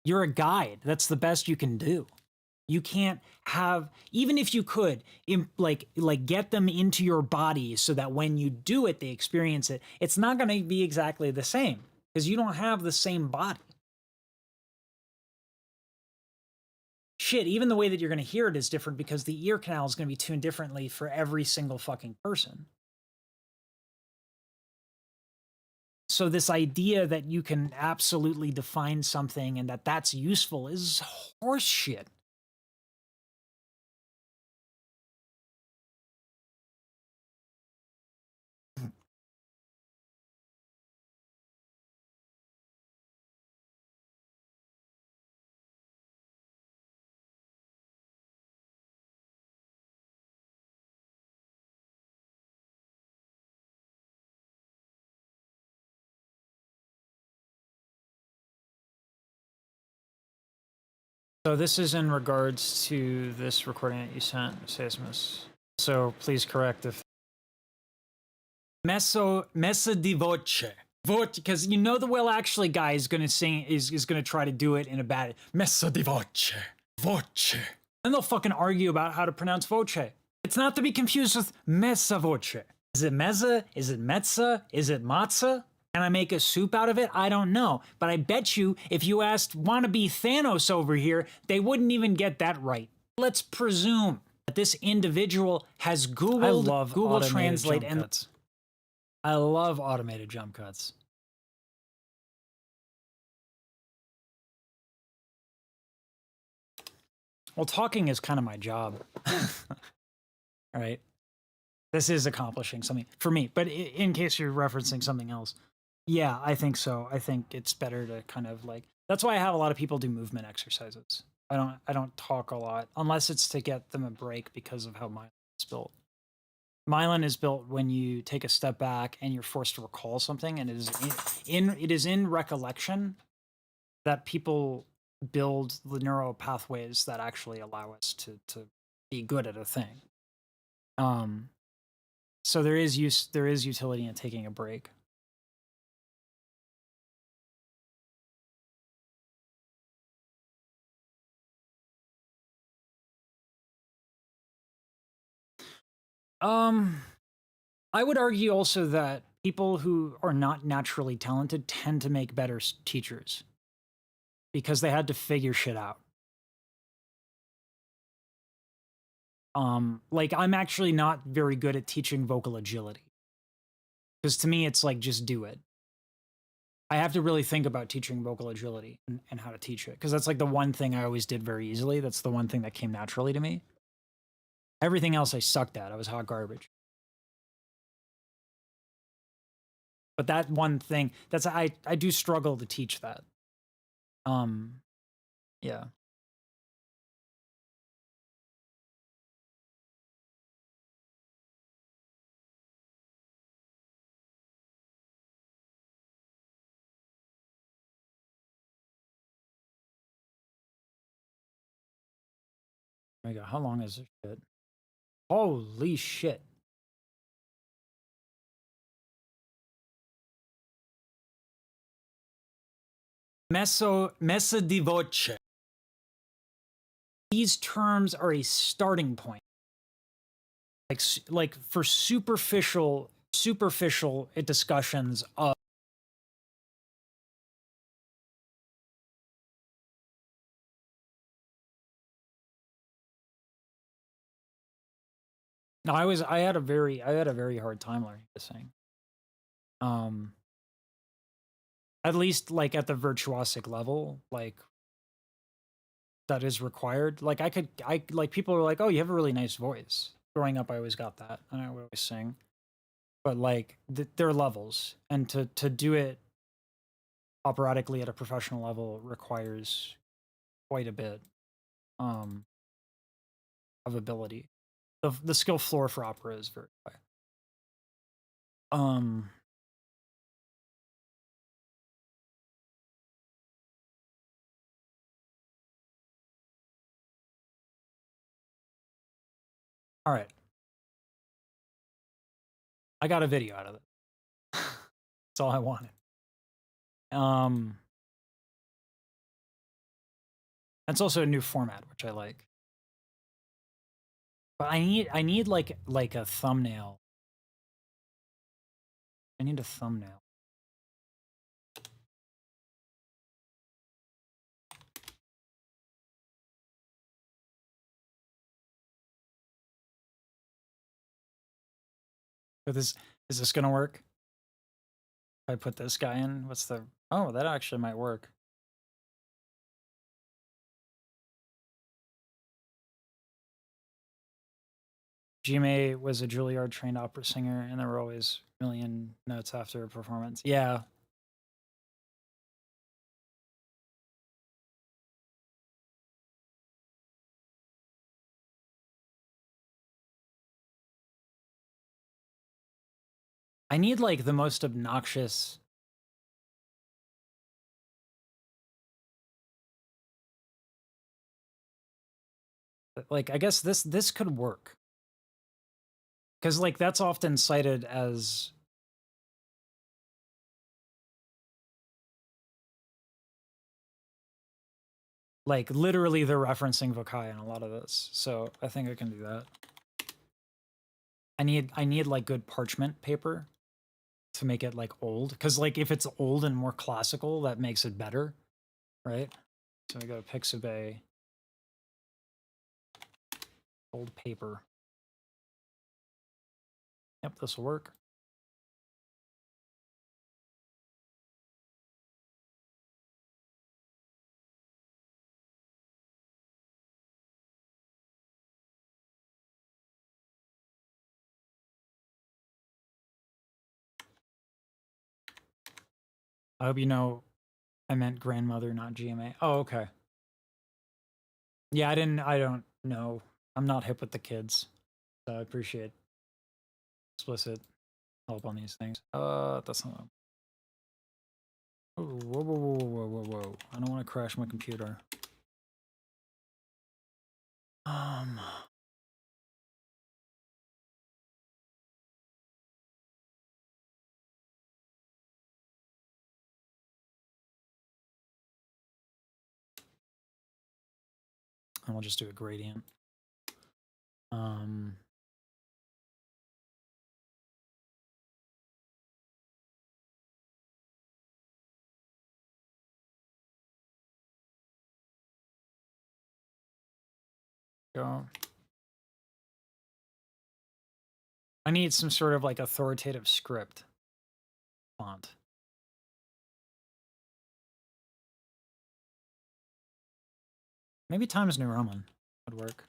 You're a guide. That's the best you can do. You can't have, even if you could, like get them into your body so that when you do it, they experience it. It's not going to be exactly the same because you don't have the same body. Shit, even the way that you're going to hear it is different because the ear canal is going to be tuned differently for every single fucking person. So this idea that you can absolutely define something and that that's useful is horseshit. So this is in regards to this recording that you sent, Seismus. So please correct if messa di voce. Voce, because you know the Will Actually guy is gonna sing is gonna try to do it in a bad messa di voce. Voce. Then they'll fucking argue about how to pronounce voce. It's not to be confused with messa voce. Is it mezza? Is it mezza? Is it matza? Can I make a soup out of it? I don't know. But I bet you if you asked wannabe Thanos over here, they wouldn't even get that right. Let's presume that this individual has Googled Google Translate and cuts. I love automated jump cuts. Well, talking is kind of my job. All right. This is accomplishing something for me, but in case you're referencing something else. Yeah, I think so. I think it's better to kind of like that's why I have a lot of people do movement exercises. I don't talk a lot unless it's to get them a break because of how myelin is built. Myelin is built when you take a step back and you're forced to recall something, and it is in recollection that people build the neural pathways that actually allow us to be good at a thing. So there is utility in taking a break. I would argue also that people who are not naturally talented tend to make better teachers because they had to figure shit out. Like I'm actually not very good at teaching vocal agility because to me it's like just do it. I have to really think about teaching vocal agility and how to teach it because that's like the one thing I always did very easily. That's the one thing that came naturally to me. Everything else I sucked at. I was hot garbage. But that one thing, that's I do struggle to teach that. Yeah. Oh my god, how long is this shit? Holy shit. Messa di voce. These terms are a starting point. Like for superficial discussions of no, I had a very hard time learning to sing. At least like at the virtuosic level, like that is required. Like I like people are like, oh, you have a really nice voice. Growing up, I always got that, and I would always sing. But like there are levels, and to do it operatically at a professional level requires quite a bit of ability. The skill floor for opera is very high. All right. I got a video out of it. That's all I wanted. That's also a new format, which I like. But I need like a thumbnail. I need a thumbnail. But is this gonna work? I put this guy in. What's the... Oh, that actually might work. GMA was a Juilliard trained opera singer, and there were always a million notes after a performance. Yeah. I need like the most obnoxious... Like, I guess this could work. Because like that's often cited as... Like literally they're referencing Vokai in a lot of this. So I think I can do that. I need like good parchment paper to make it like old. Because like if it's old and more classical, that makes it better. Right? So we go to Pixabay. Old paper. Yep, this will work. I hope you know I meant grandmother, not GMA. Oh, okay. Yeah, I don't know. I'm not hip with the kids. So I appreciate explicit help on these things. That's not... Oh, whoa. I don't want to crash my computer. And we'll just do a gradient. Go. I need some sort of like authoritative script font. Maybe Times New Roman would work.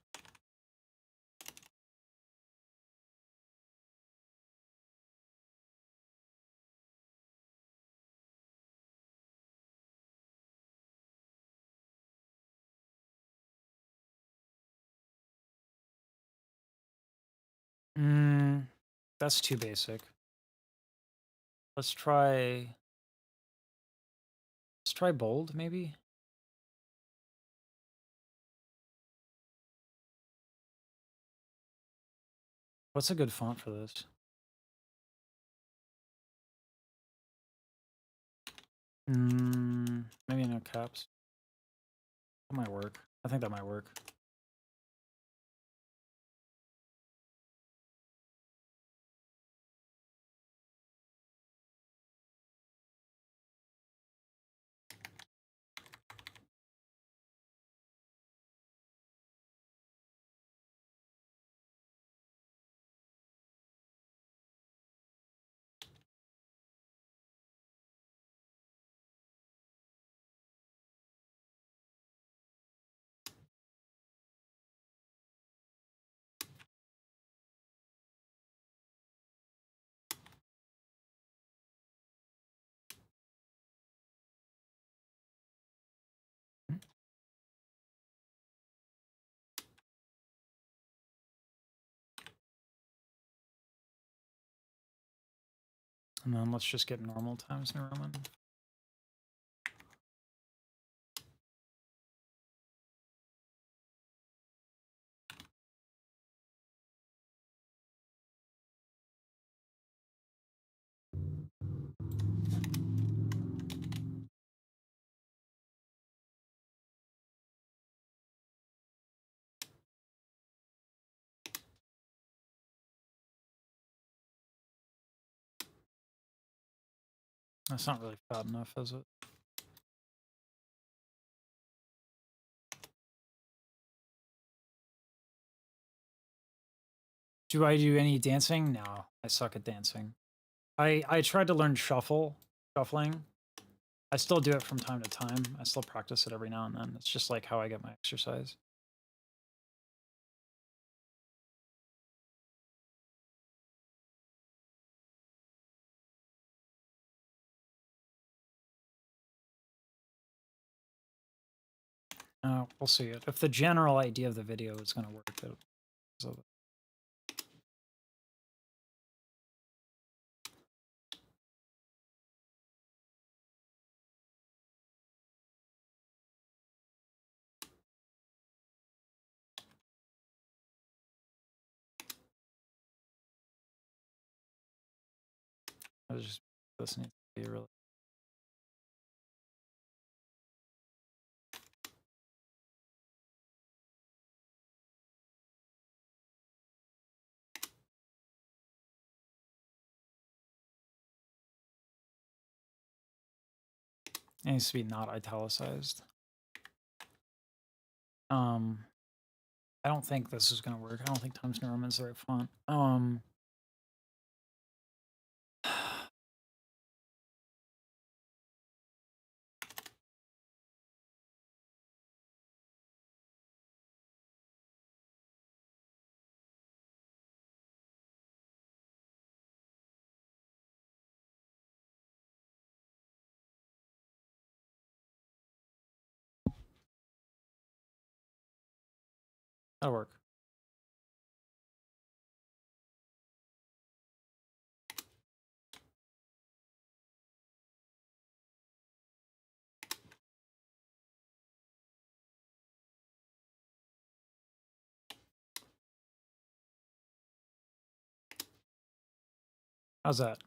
That's too basic. Let's try bold, maybe? What's a good font for this? Maybe no caps. That might work. I think that might work. And then let's just get normal Times New Roman. That's not really fat enough, is it? Do I do any dancing? No, I suck at dancing. I tried to learn shuffling. I still do it from time to time. I still practice it every now and then. It's just like how I get my exercise. We'll see it. If the general idea of the video is going to work, so I was just this needs to be really. It needs to be not italicized. I don't think this is gonna work. I don't think Times New Roman's the right font. That'll work. How's that?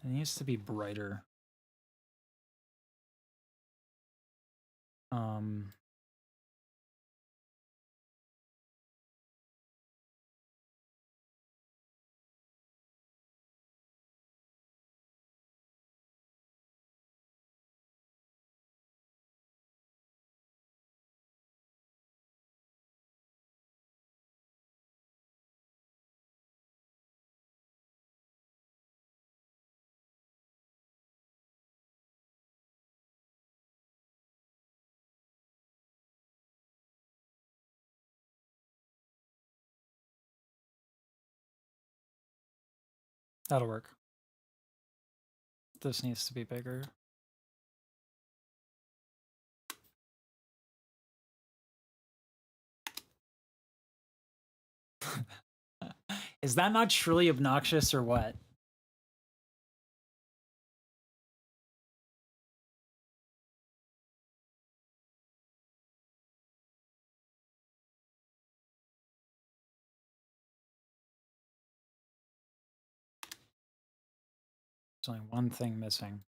It needs to be brighter. That'll work. This needs to be bigger. Is that not truly obnoxious or what? There's only one thing missing.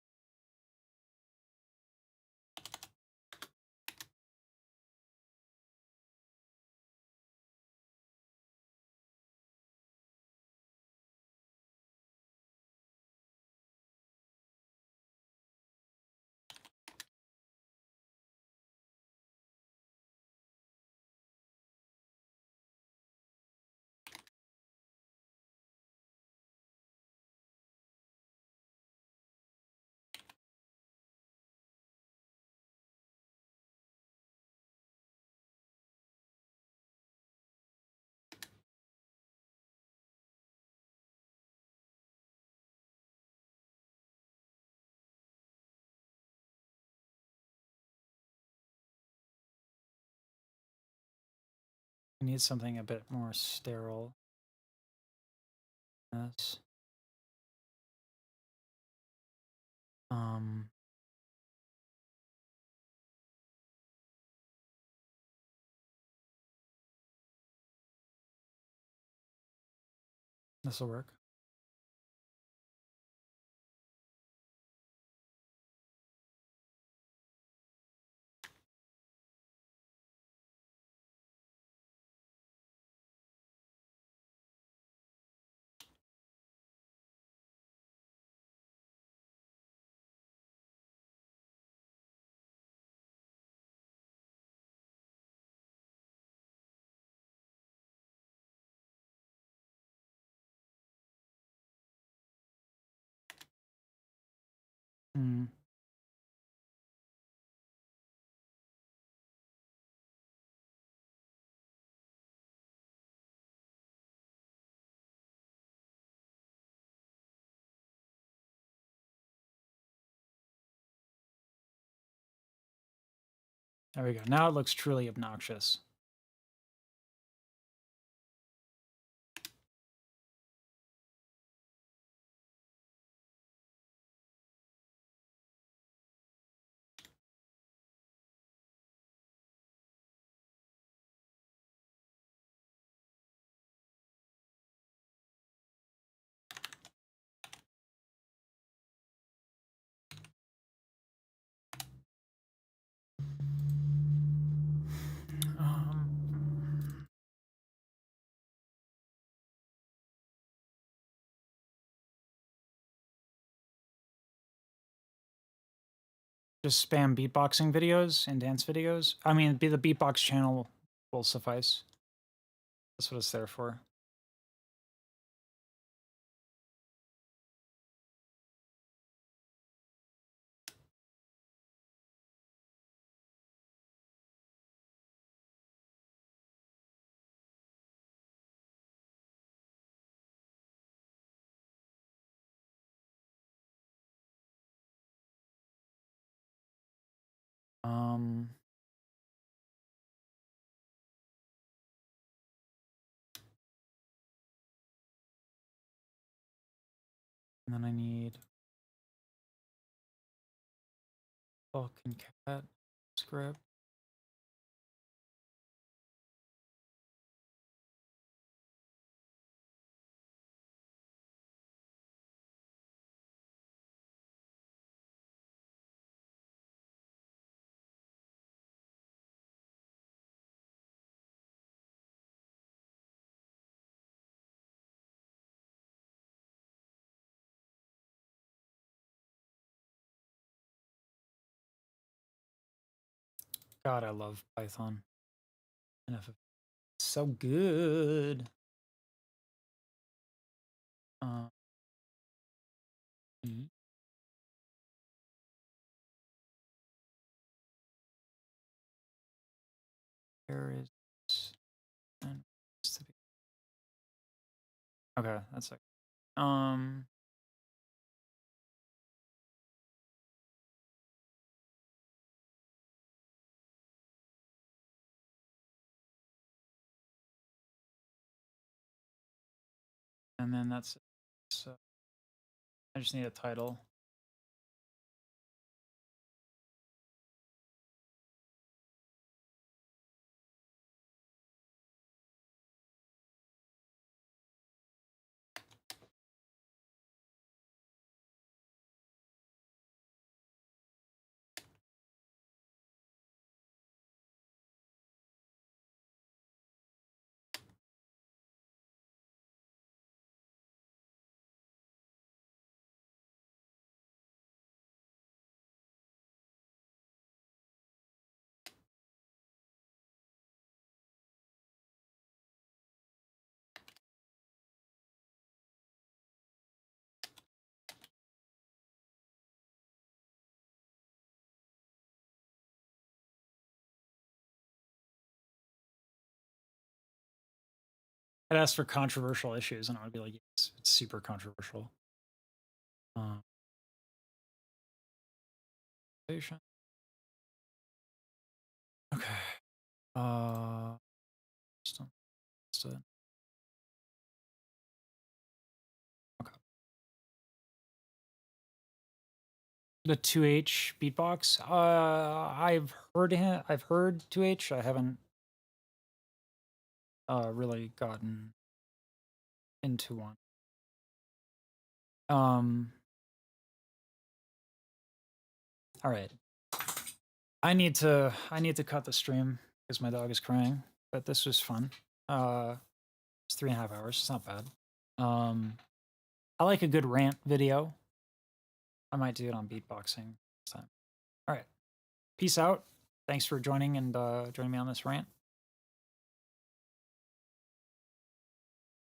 We need something a bit more sterile. Yes. This will work. There we go. Now it looks truly obnoxious. Just spam beatboxing videos and dance videos. I mean, the beatbox channel will suffice. That's what it's there for. And then I need fucking cat script. God, I love Python. NFF. So good. Mm. Where is and okay, that's like and then that's it. So I just need a title. I'd ask for controversial issues, and I would be like, yes, it's super controversial. Okay. Okay. The 2H beatbox. I've heard 2H. I haven't really gotten into one. All right. I need to cut the stream because my dog is crying. But this was fun. It's 3.5 hours. It's not bad. I like a good rant video. I might do it on beatboxing this time. All right. Peace out. Thanks for joining and joining me on this rant.